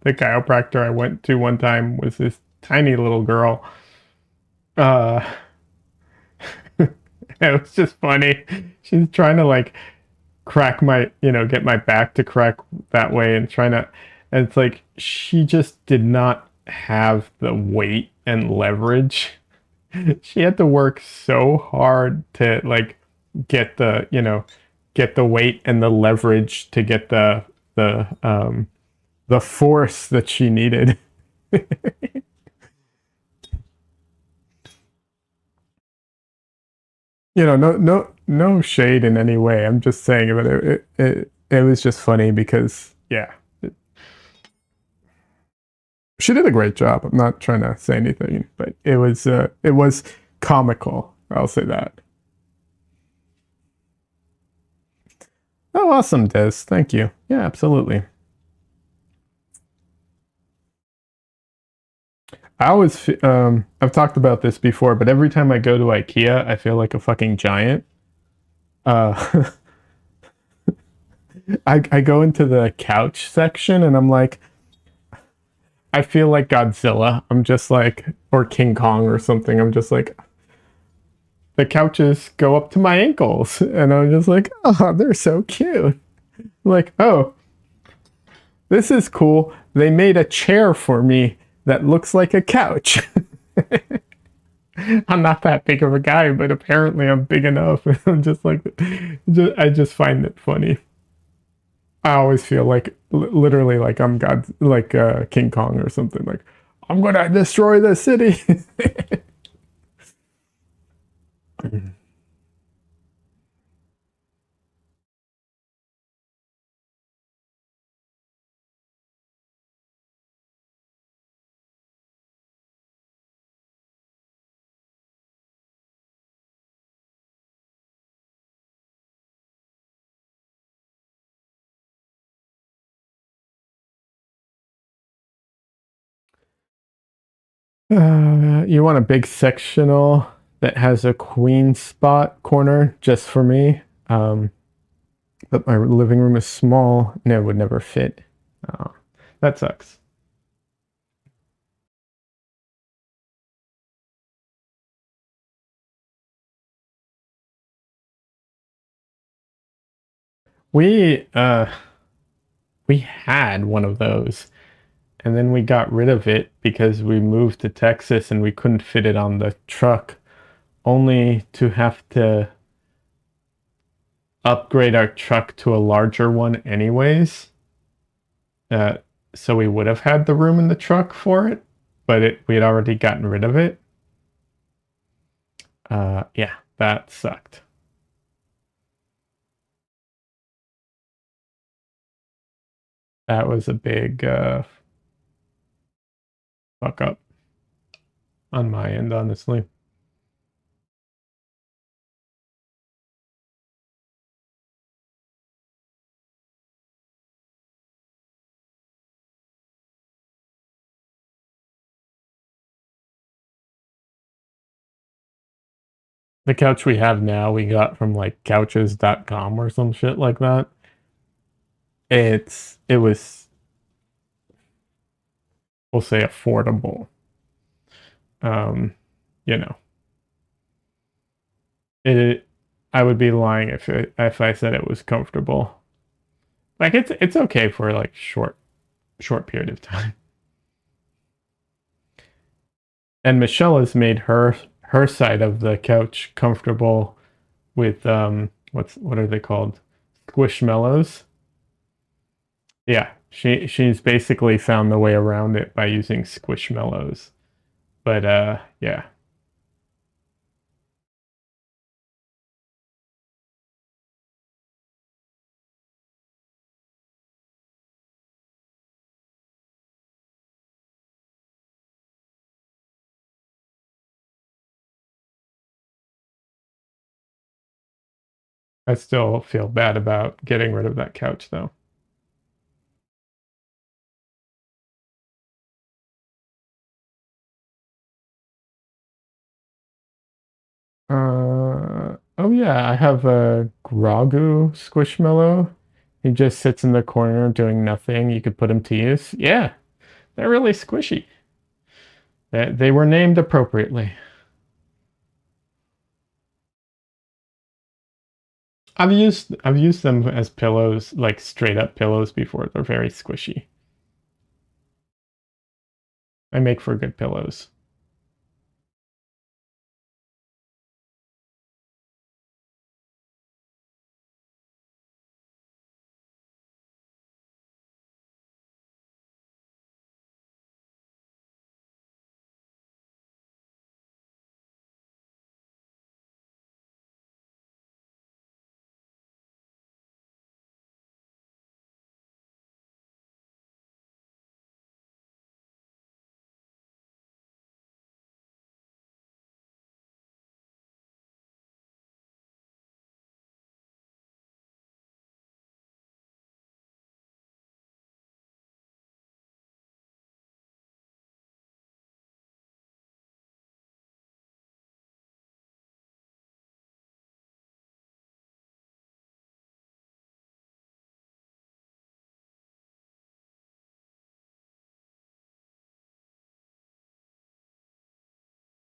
the chiropractor I went to one time was this tiny little girl. Uh, it was just funny. She's trying to like crack get my back to crack that way and and it's like she just did not have the weight and leverage. She had to work so hard to like get get the weight and the leverage to get the force that she needed. No shade in any way. I'm just saying, but it was just funny because yeah, she did a great job. I'm not trying to say anything, but it was comical. I'll say that. Oh, awesome, Des. Thank you. Yeah, absolutely. I've talked about this before, but every time I go to IKEA, I feel like a fucking giant. Uh, I go into the couch section and I'm like, I feel like Godzilla. I'm just like, or King Kong or something. I'm just like, the couches go up to my ankles. And I'm just like, oh, they're so cute. Like, oh, this is cool. They made a chair for me that looks like a couch. I'm not that big of a guy, but apparently I'm big enough. I'm just like, I just find it funny. I always feel like literally like I'm God, like King Kong or something. Like I'm gonna destroy the city. You want a big sectional that has a queen spot corner just for me. But my living room is small and it would never fit. Oh, that sucks. We uh we had one of those and then we got rid of it because we moved to Texas and we couldn't fit it on the truck, only to have to upgrade our truck to a larger one anyways. Uh, so we would have had the room in the truck for it, but we had already gotten rid of it. Yeah, that sucked. That was a big fuck up on my end, honestly. The couch we have now, we got from like couches.com or some shit like that. It was, we'll say, affordable. Um, you know, it I would be lying if I said it was comfortable. Like it's okay for like short period of time. And Michelle has made her side of the couch comfortable with what are they called? Squishmallows. Yeah, she's basically found the way around it by using squishmallows. But yeah, I still feel bad about getting rid of that couch though. Oh yeah, I have a Grogu Squishmallow. He just sits in the corner doing nothing. You could put him to use. Yeah, they're really squishy. They were named appropriately. I've used them as pillows, like straight up pillows before. They're very squishy. They make for good pillows.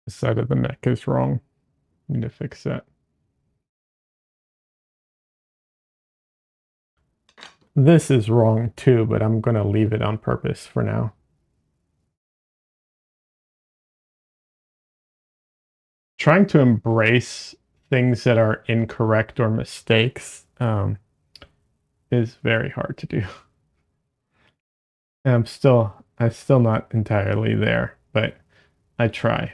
The side of the neck is wrong. Need to fix that. This is wrong too, but I'm gonna leave it on purpose for now. Trying to embrace things that are incorrect or mistakes is very hard to do. And I'm still not entirely there, but I try.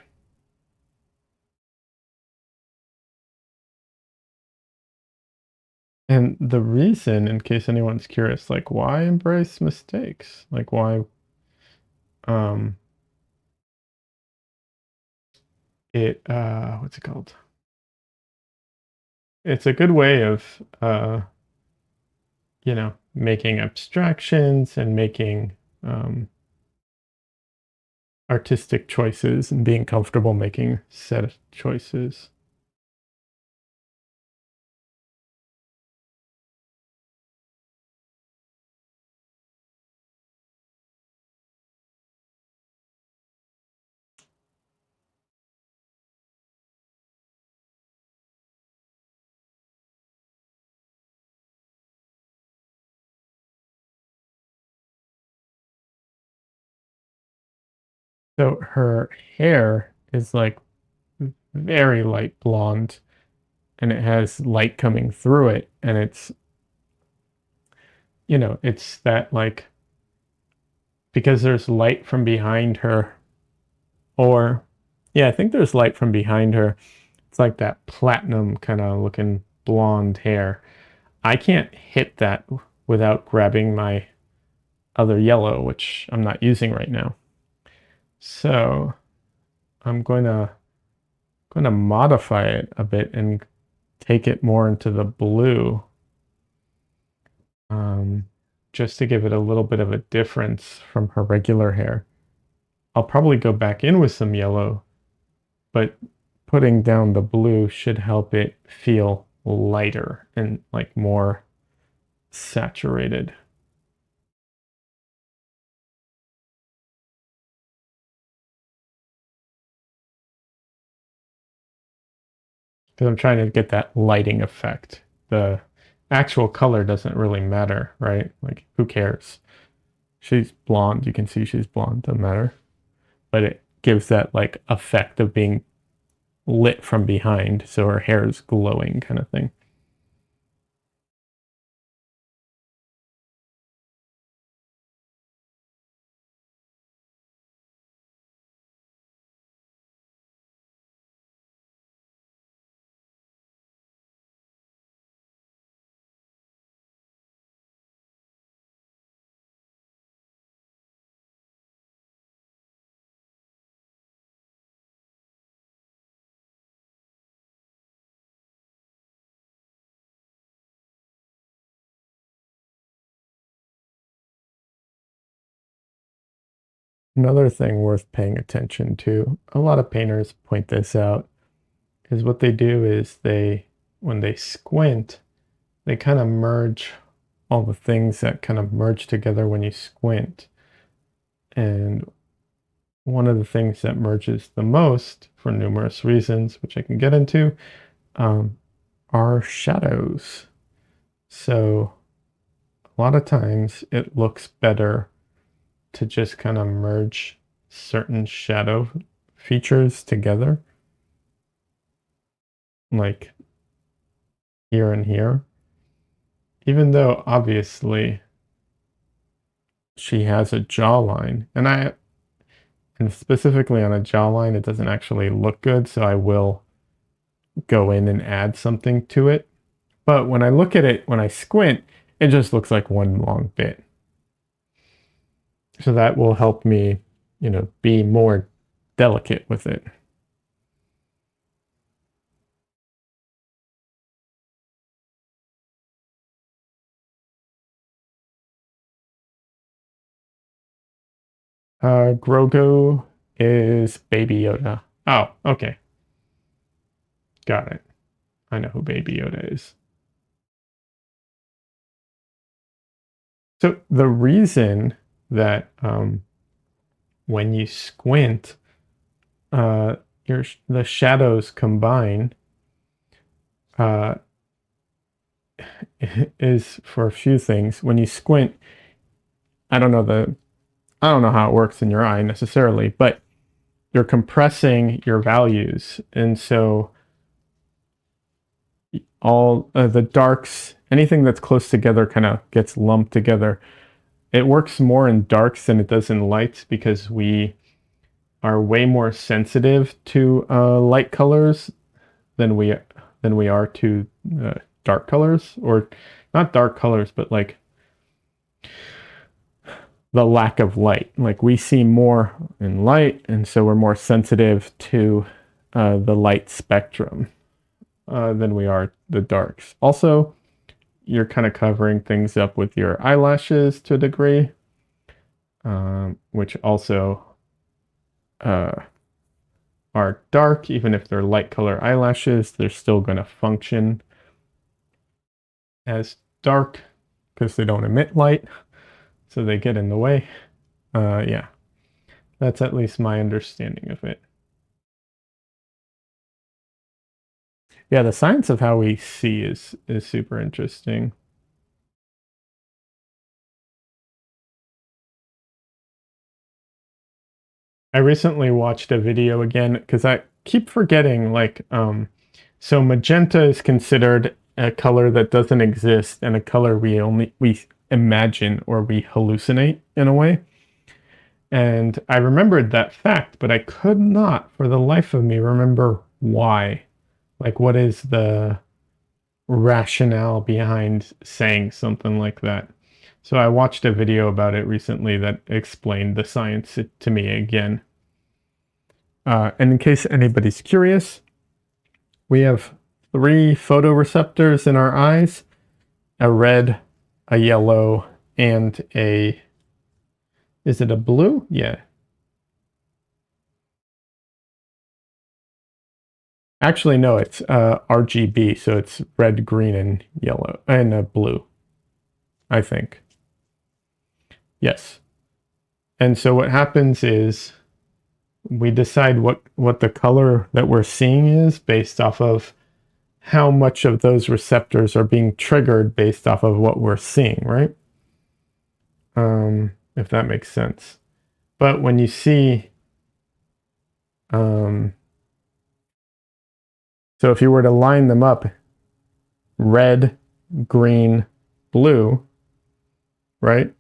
And the reason, in case anyone's curious, like why embrace mistakes? Like why um what's it called? It's a good way of making abstractions and making artistic choices and being comfortable making set of choices. So her hair is like very light blonde and it has light coming through it and it's that like because there's light from behind her or yeah, I think there's light from behind her. It's like that platinum kind of looking blonde hair. I can't hit that without grabbing my other yellow, which I'm not using right now. So I'm going to modify it a bit and take it more into the blue, um, just to give it a little bit of a difference from her regular hair. I'll probably go back in with some yellow, but putting down the blue should help it feel lighter and like more saturated. Because I'm trying to get that lighting effect. The actual color doesn't really matter, right? Like, who cares? She's blonde. You can see she's blonde. Doesn't matter. But it gives that like effect of being lit from behind, so her hair is glowing, kind of thing. Another thing worth paying attention to, a lot of painters point this out, is what they do is when they squint, they kind of merge all the things that kind of merge together when you squint. And one of the things that merges the most, for numerous reasons, which I can get into, um, are shadows. So a lot of times it looks better to just kind of merge certain shadow features together, like here and here, even though obviously she has a jawline, and specifically on a jawline, it doesn't actually look good, so I will go in and add something to it. But when I look at it, when I squint, it just looks like one long bit. So that will help me, be more delicate with it. Grogu is Baby Yoda. Oh, okay. Got it. I know who Baby Yoda is. So the reason that when you squint, uh, the shadows combine uh, is for a few things. When you squint, I don't know I don't know how it works in your eye necessarily, but you're compressing your values, and so all the darks, anything that's close together, kind of gets lumped together. It works more in darks than it does in lights because we are way more sensitive to light colors than we are to dark colors, or not dark colors, but like the lack of light. Like, we see more in light, and so we're more sensitive to the light spectrum than we are the darks. Also, you're kind of covering things up with your eyelashes to a degree, which also uh, are dark. Even if they're light color eyelashes, they're still going to function as dark because they don't emit light, so they get in the way. Yeah, that's at least my understanding of it. Yeah, the science of how we see is super interesting. I recently watched a video again because I keep forgetting, like, so magenta is considered a color that doesn't exist and a color we imagine or we hallucinate in a way. And I remembered that fact, but I could not for the life of me remember why. Like, what is the rationale behind saying something like that? So I watched a video about it recently that explained the science to me again. And in case anybody's curious, we have 3 photoreceptors in our eyes: a red, a yellow, and a, is it a blue? Yeah. Actually, no, it's RGB, so it's red, green, and yellow, and blue, I think. Yes. And so what happens is we decide what the color that we're seeing is based off of how much of those receptors are being triggered based off of what we're seeing, right? If that makes sense. But when you see, um, so if you were to line them up, red, green, blue, right?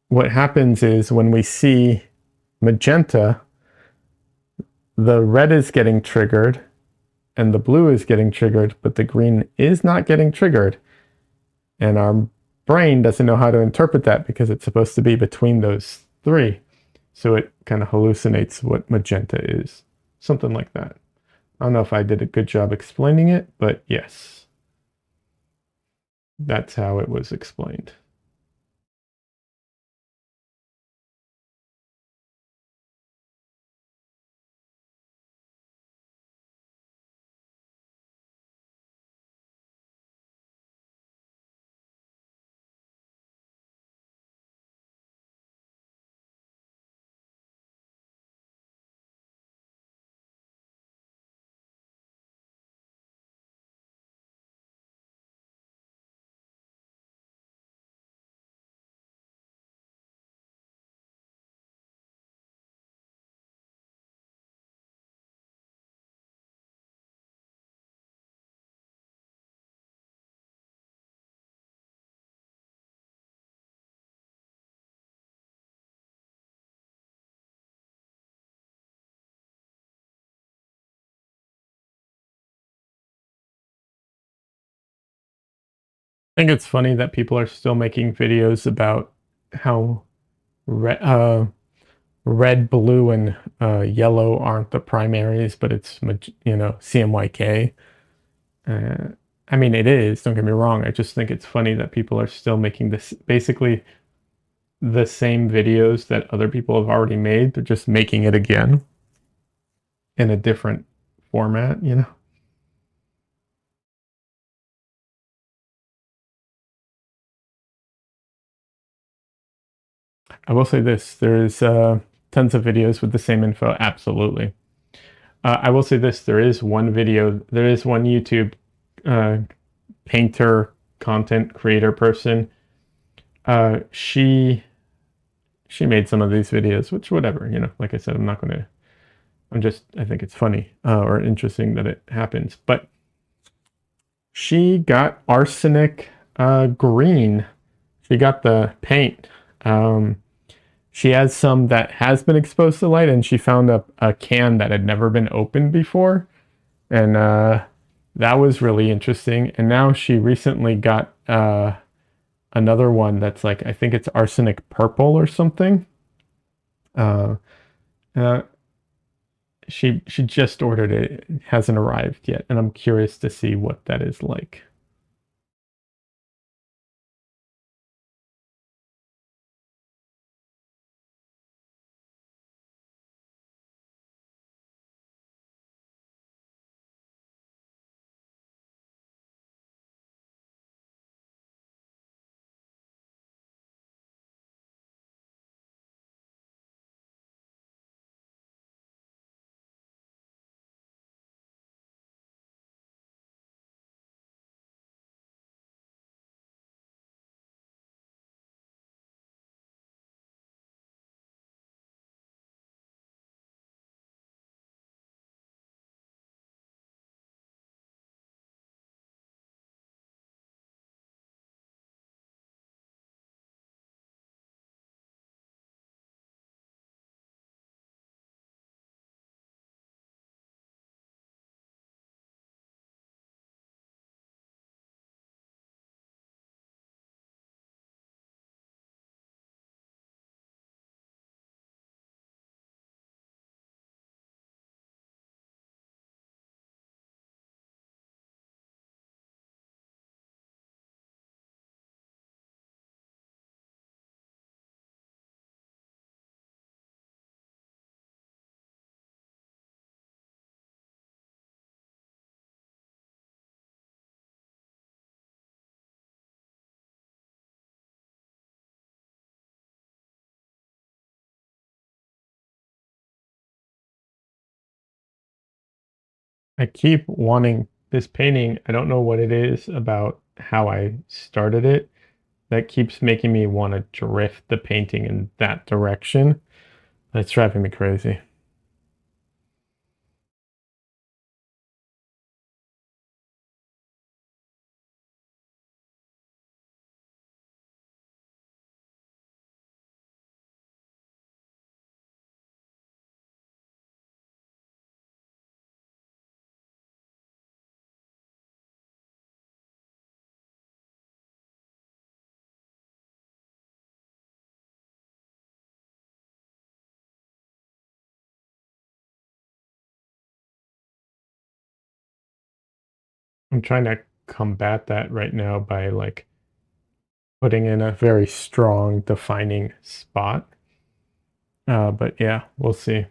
What happens is when we see magenta, the red is getting triggered and the blue is getting triggered, but the green is not getting triggered. And our brain doesn't know how to interpret that because it's supposed to be between those three. So it kind of hallucinates what magenta is. Something like that. I don't know if I did a good job explaining it, but yes, that's how it was explained. I think it's funny that people are still making videos about how re- uh, red, blue, and yellow aren't the primaries, but it's CMYK. Uh, I mean, it is. Don't get me wrong. I just think it's funny that people are still making this basically the same videos that other people have already made. They're just making it again in a different format. I will say this: there's tons of videos with the same info. Absolutely. I will say this: there is one video, there is one YouTube uh, painter, content creator person. She made some of these videos, which whatever, like I said, I'm not going to, I think it's funny or interesting that it happens. But she got arsenic green. She got the paint. Um, she has some that has been exposed to light, and she found a can that had never been opened before. And that was really interesting. And now she recently got another one that's like, I think it's arsenic purple or something. Uh, uh, she just ordered it. It hasn't arrived yet, and I'm curious to see what that is like. I keep wanting this painting. I don't know what it is about how I started it that keeps making me want to drift the painting in that direction. It's driving me crazy. I'm trying to combat that right now by like putting in a very strong defining spot. But yeah, we'll see.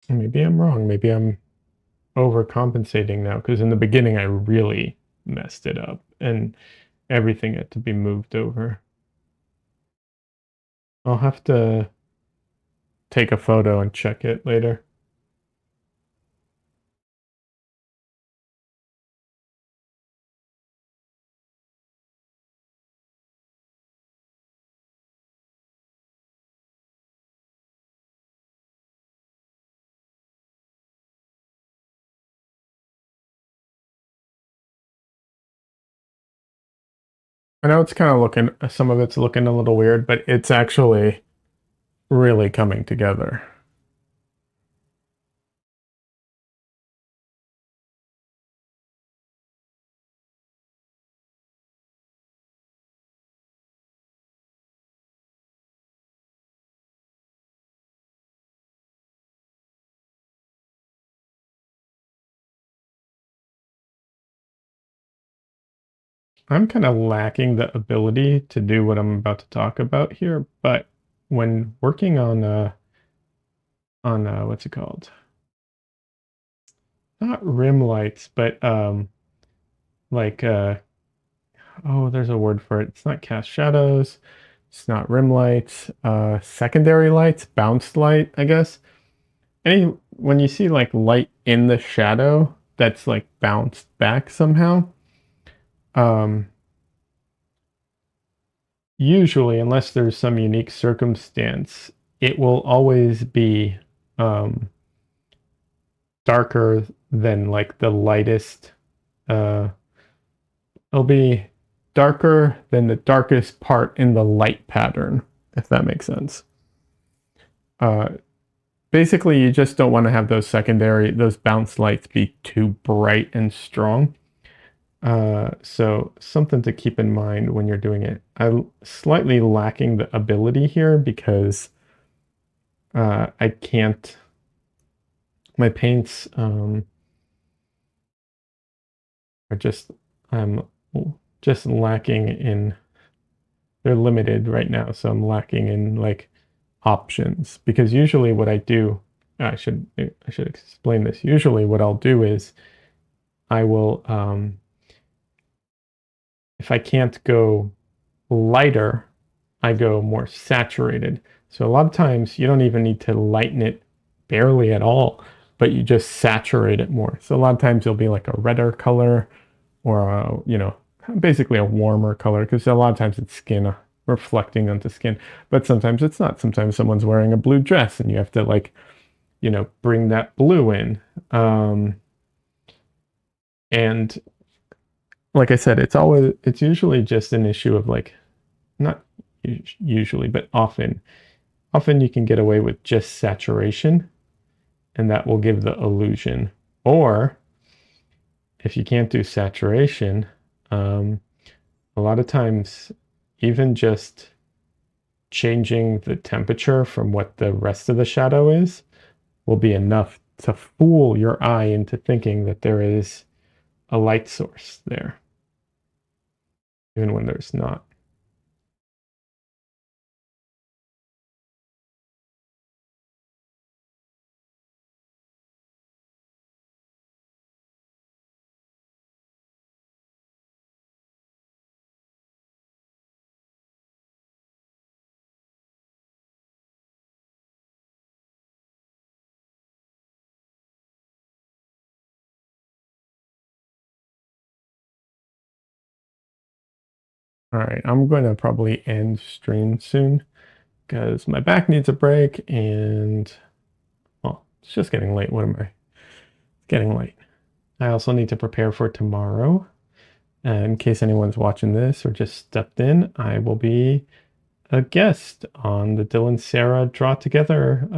Maybe I'm wrong. Maybe I'm overcompensating now because in the beginning I really messed it up and everything had to be moved over. I'll have to take a photo and check it later. I know it's kind of looking, some of it's looking a little weird, but it's actually really coming together. I'm kind of lacking the ability to do what I'm about to talk about here, but when working on what's it called? Not rim lights, but like oh, there's a word for it. It's not cast shadows. It's not rim lights. Secondary lights, bounced light, I guess. Any when you see like light in the shadow that's like bounced back somehow, um, usually, unless there's some unique circumstance, it will always be um, darker than like the lightest. Uh, it'll be darker than the darkest part in the light pattern, if that makes sense. Uh, Basically, you just don't want to have those bounce lights be too bright and strong. So something to keep in mind when you're doing it. I'm slightly lacking the ability here because I can't, my paints are just, I'm just lacking in, they're limited right now. So I'm lacking in like options because usually what I do, I should explain this. Usually what I'll do is I will, if I can't go lighter, I go more saturated. So a lot of times you don't even need to lighten it barely at all, but you just saturate it more. So a lot of times it'll be like a redder color or a, basically a warmer color because a lot of times it's skin reflecting onto skin, but sometimes it's not. Sometimes someone's wearing a blue dress and you have to like, bring that blue in. And like I said, it's usually just an issue of like, not usually, but often you can get away with just saturation and that will give the illusion. Or if you can't do saturation, um, a lot of times even just changing the temperature from what the rest of the shadow is will be enough to fool your eye into thinking that there is a light source there, even when there's not. All right, I'm going to probably end stream soon because my back needs a break and, well, it's just getting late. What am I? It's getting late. I also need to prepare for tomorrow. In case anyone's watching this or just stepped in, I will be a guest on the Dylan Sarah Draw Together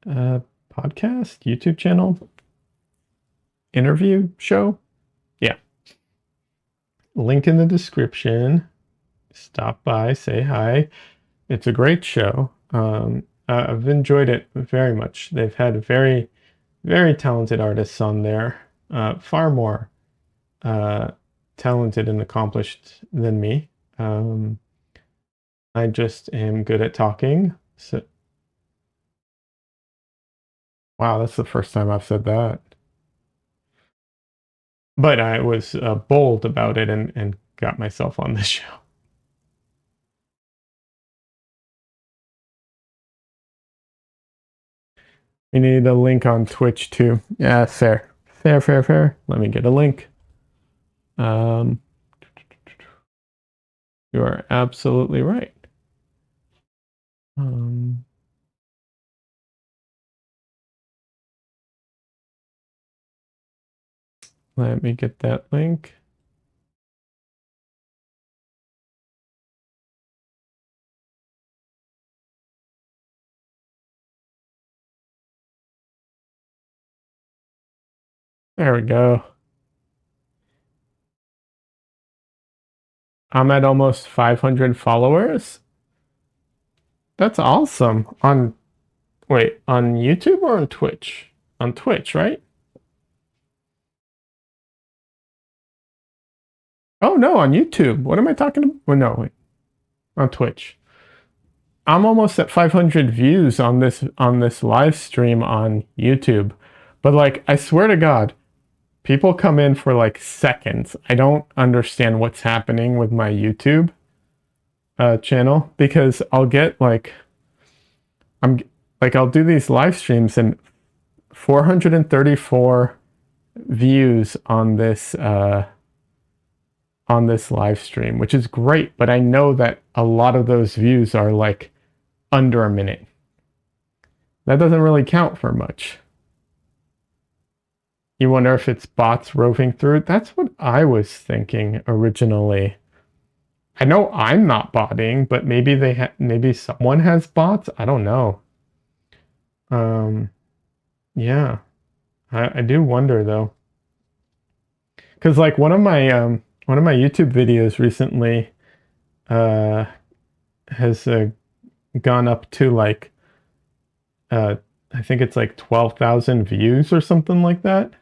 podcast, YouTube channel, interview show. Yeah. Link in the description. Stop by, say hi. It's a great show. I've enjoyed it very much. They've had very, very talented artists on there, far more talented and accomplished than me. I just am good at talking. So, wow, that's the first time I've said that. But I was bold about it and got myself on this show. We need a link on Twitch too. Yeah, fair. Fair, fair, fair. Let me get a link. You are absolutely right. Um, Let me get that link. There we go. I'm at almost 500 followers. That's awesome. Wait, on YouTube or on Twitch? On Twitch, right? Oh no, on YouTube. What am I talking about? Well, no, wait. On Twitch. I'm almost at 500 views on this live stream on YouTube. But like I swear to God, people come in for like seconds. I don't understand what's happening with my YouTube channel because I'll get I'm I'll do these live streams and 434 views on this live stream, which is great, but I know that a lot of those views are like under a minute. That doesn't really count for much. You wonder if it's bots roving through. That's what I was thinking originally. I know I'm not botting, but maybe maybe someone has bots. I don't know. Yeah, I do wonder though, because like one of my YouTube videos recently uh, has gone up to like uh, I think it's like 12,000 views or something like that.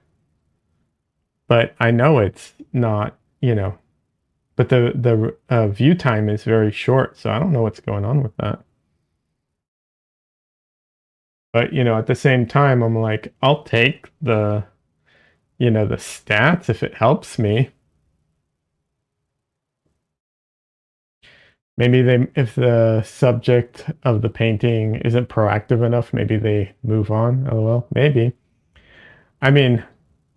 But I know it's not, but the view time is very short, so I don't know what's going on with that. But at the same time, I'm like, I'll take the stats if it helps me. Maybe if the subject of the painting isn't proactive enough, maybe they move on. LOL. Maybe. I mean,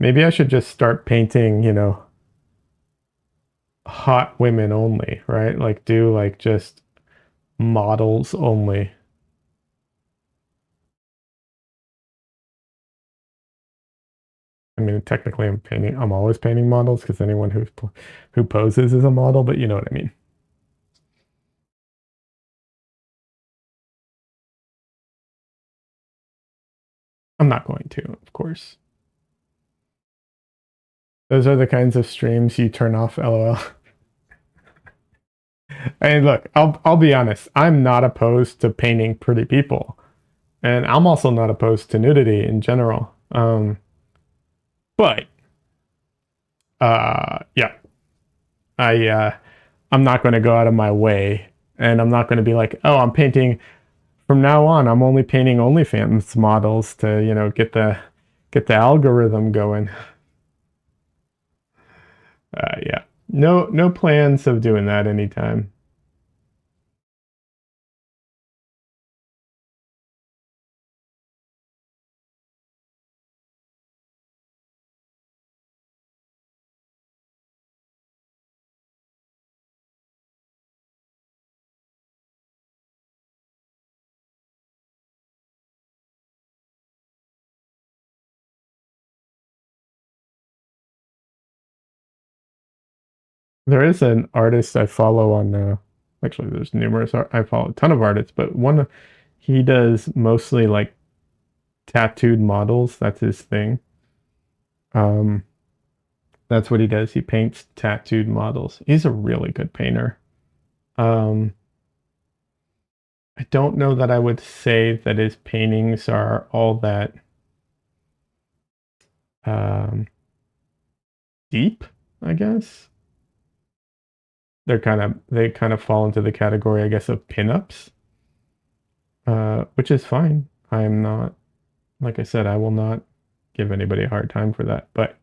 maybe I should just start painting, hot women only, right? Like do like just models only. I mean, technically, I'm always painting models because anyone who poses is a model, but you know what I mean. I'm not going to, of course. Those are the kinds of streams you turn off, LOL. And look, I'll be honest. I'm not opposed to painting pretty people, and I'm also not opposed to nudity in general. But yeah, I'm not going to go out of my way, and I'm not going to be like, oh, I'm painting from now on. I'm only painting OnlyFans models to get the algorithm going. Yeah, no plans of doing that anytime. There is an artist I follow on. Actually, there's numerous. I follow a ton of artists, but one he does mostly like tattooed models. That's his thing. Um, that's what he does. He paints tattooed models. He's a really good painter. Um, I don't know that I would say that his paintings are all that um, deep. I guess they kind of fall into the category, I guess, of pinups, which is fine. I'm not, like I said, I will not give anybody a hard time for that. But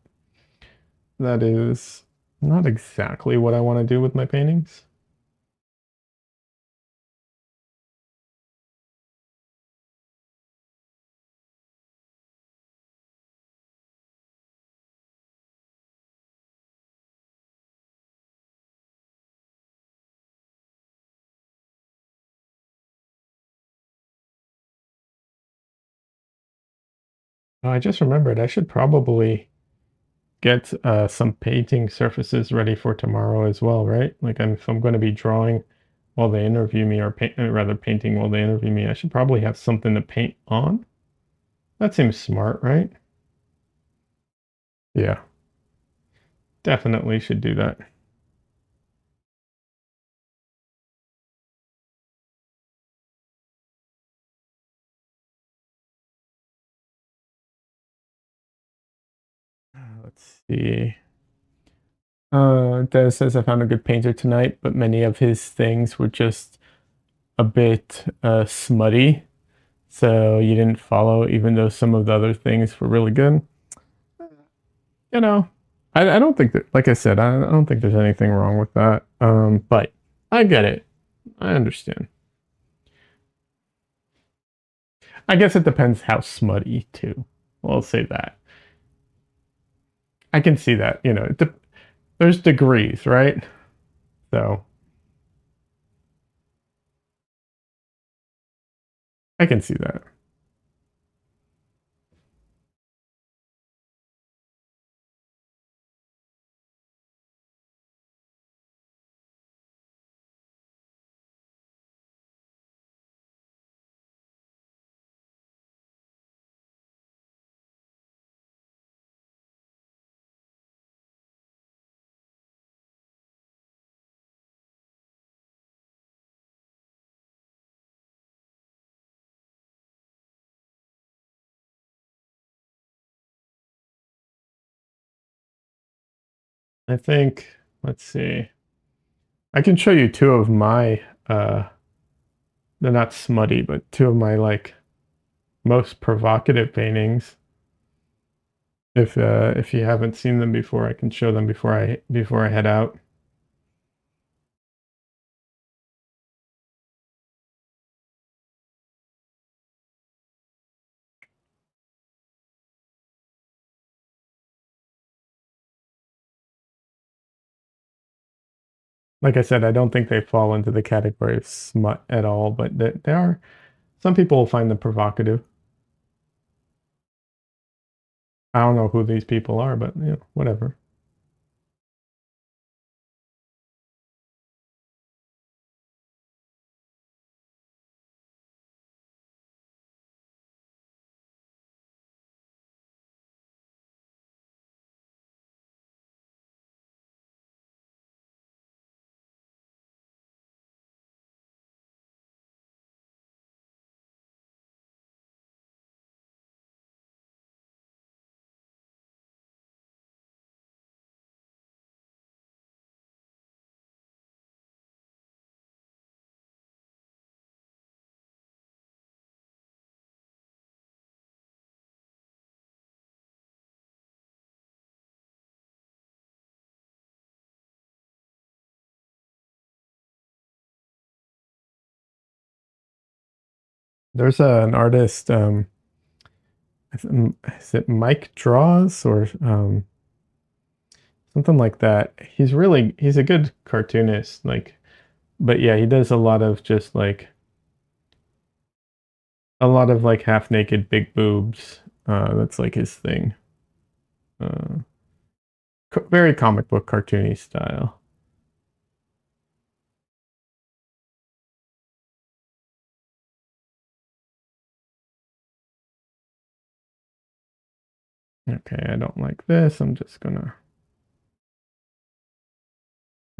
that is not exactly what I want to do with my paintings. I just remembered I should probably get some painting surfaces ready for tomorrow as well, right? Like if I'm going to be drawing while they interview me, or rather painting while they interview me, I should probably have something to paint on. That seems smart, right? Yeah, definitely should do that. Let's see. Des says I found a good painter tonight, but many of his things were just a bit smutty. So you didn't follow, even though some of the other things were really good. You know, I don't think that, like I said, I don't think there's anything wrong with that. But I get it. I understand. I guess it depends how smutty too. I'll say that. I can see that. There's degrees, right? So I can see that. I think, let's see. I can show you two of my they're not smutty, but two of my like most provocative paintings. If you haven't seen them before, I can show them before I head out. Like I said, I don't think they fall into the category of smut at all, but they are. Some people will find them provocative. I don't know who these people are, but whatever. There's an artist. Is it Mike Draws or something like that? He's a good cartoonist. Like, but yeah, he does a lot of like half naked big boobs. That's like his thing. Uh, Very comic book cartoony style. Okay, I don't like this. I'm just gonna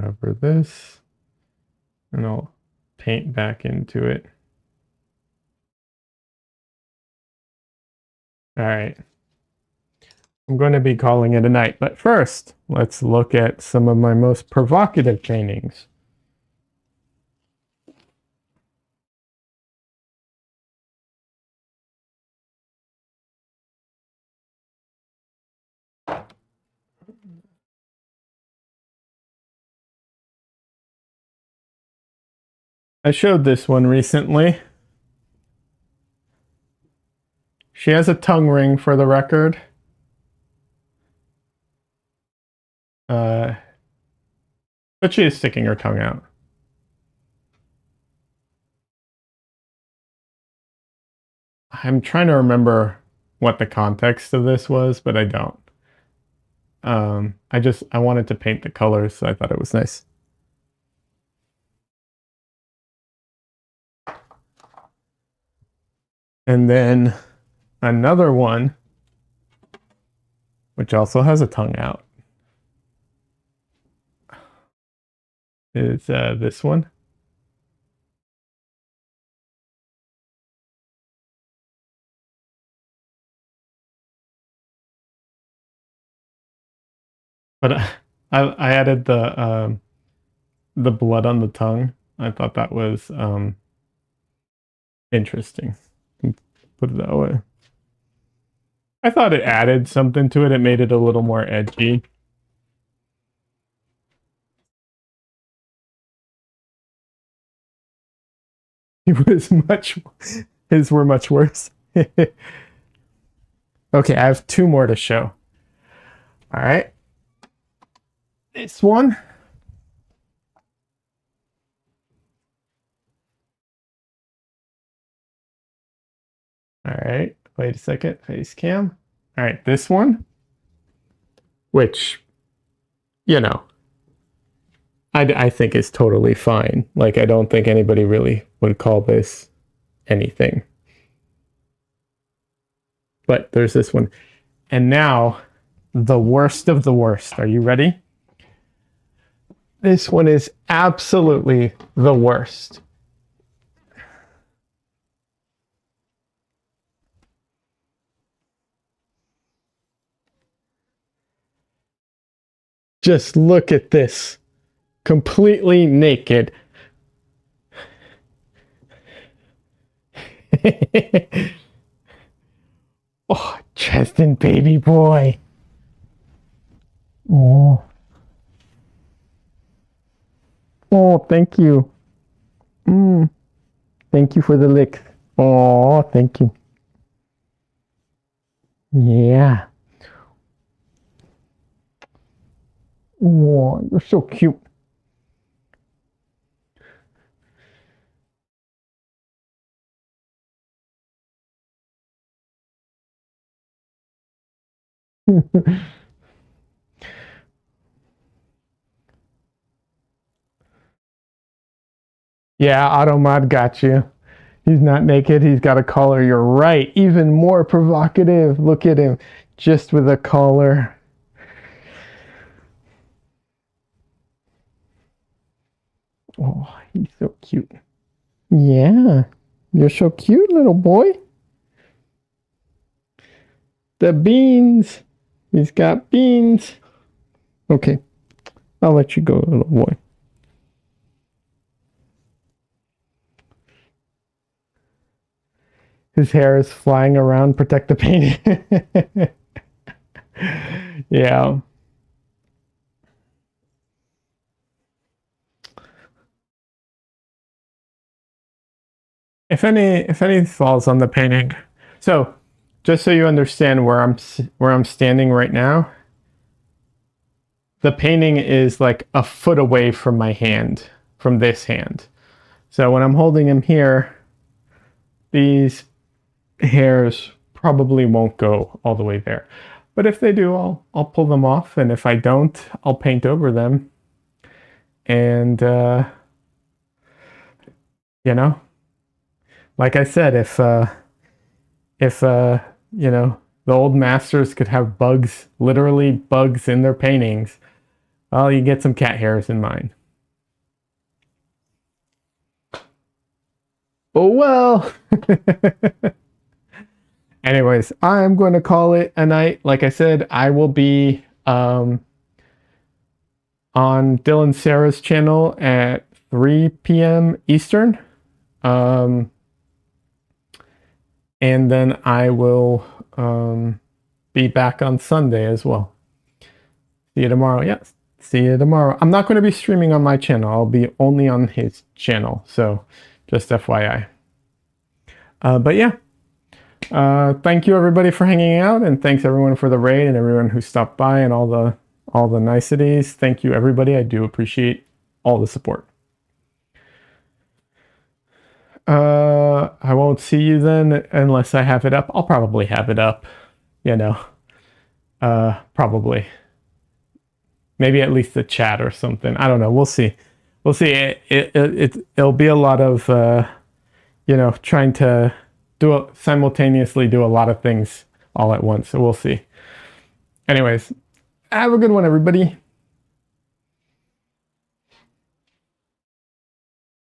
cover this and I'll paint back into it. All right. I'm going to be calling it a night, but first, let's look at some of my most provocative paintings. I showed this one recently. She has a tongue ring for the record. But she is sticking her tongue out. I'm trying to remember what the context of this was, but I don't. I wanted to paint the colors, so I thought it was nice. And then another one, which also has a tongue out, is this one. But I added the blood on the tongue. I thought that was interesting. Put it that way. I thought it added something to it. It made it a little more edgy. It was much. His were much worse. Okay, I have two more to show. All right. This one. All right. Wait a second. Face cam. All right. This one, which, you know, I think is totally fine. Like, I don't think anybody really would call this anything. But there's this one. And now, the worst of the worst. Are you ready? This one is absolutely the worst. Just look at this. Completely naked. Oh, Cheston, baby boy. Oh. Oh, thank you. Thank you for the lick. Oh, thank you. Yeah. Oh, you're so cute. Yeah, Automod got you. He's not naked. He's got a collar. You're right. Even more provocative. Look at him. Just with a collar. Oh, he's so cute. Yeah. You're so cute, little boy. The beans. He's got beans. Okay. I'll let you go, little boy. His hair is flying around. Protect the painting. Yeah. If any falls on the painting. So, just so you understand where I'm standing right now, the painting is like a foot away from my hand, from this hand. So when I'm holding him here, these hairs probably won't go all the way there. But if they do, I'll pull them off, and if I don't, I'll paint over them. And you know, like I said, if you know, the old masters could have bugs, literally bugs in their paintings. Well, you get some cat hairs in mine. Oh well. Anyways, I'm going to call it a night. Like I said, I will be on Dylan Sarah's channel at 3 p.m. Eastern. And then I will be back on Sunday as well. See you tomorrow. Yes, see you tomorrow. I'm not going to be streaming on my channel. I'll be only on his channel. So just FYI. But yeah, thank you everybody for hanging out, and thanks everyone for the raid and everyone who stopped by and all the niceties. Thank you everybody. I do appreciate all the support. I won't see you then unless I have it up. I'll probably have it up, you know. Probably. Maybe at least the chat or something. I don't know. We'll see. We'll see. It'll be a lot of you know, trying to simultaneously do a lot of things all at once. So we'll see. Anyways, have a good one, everybody.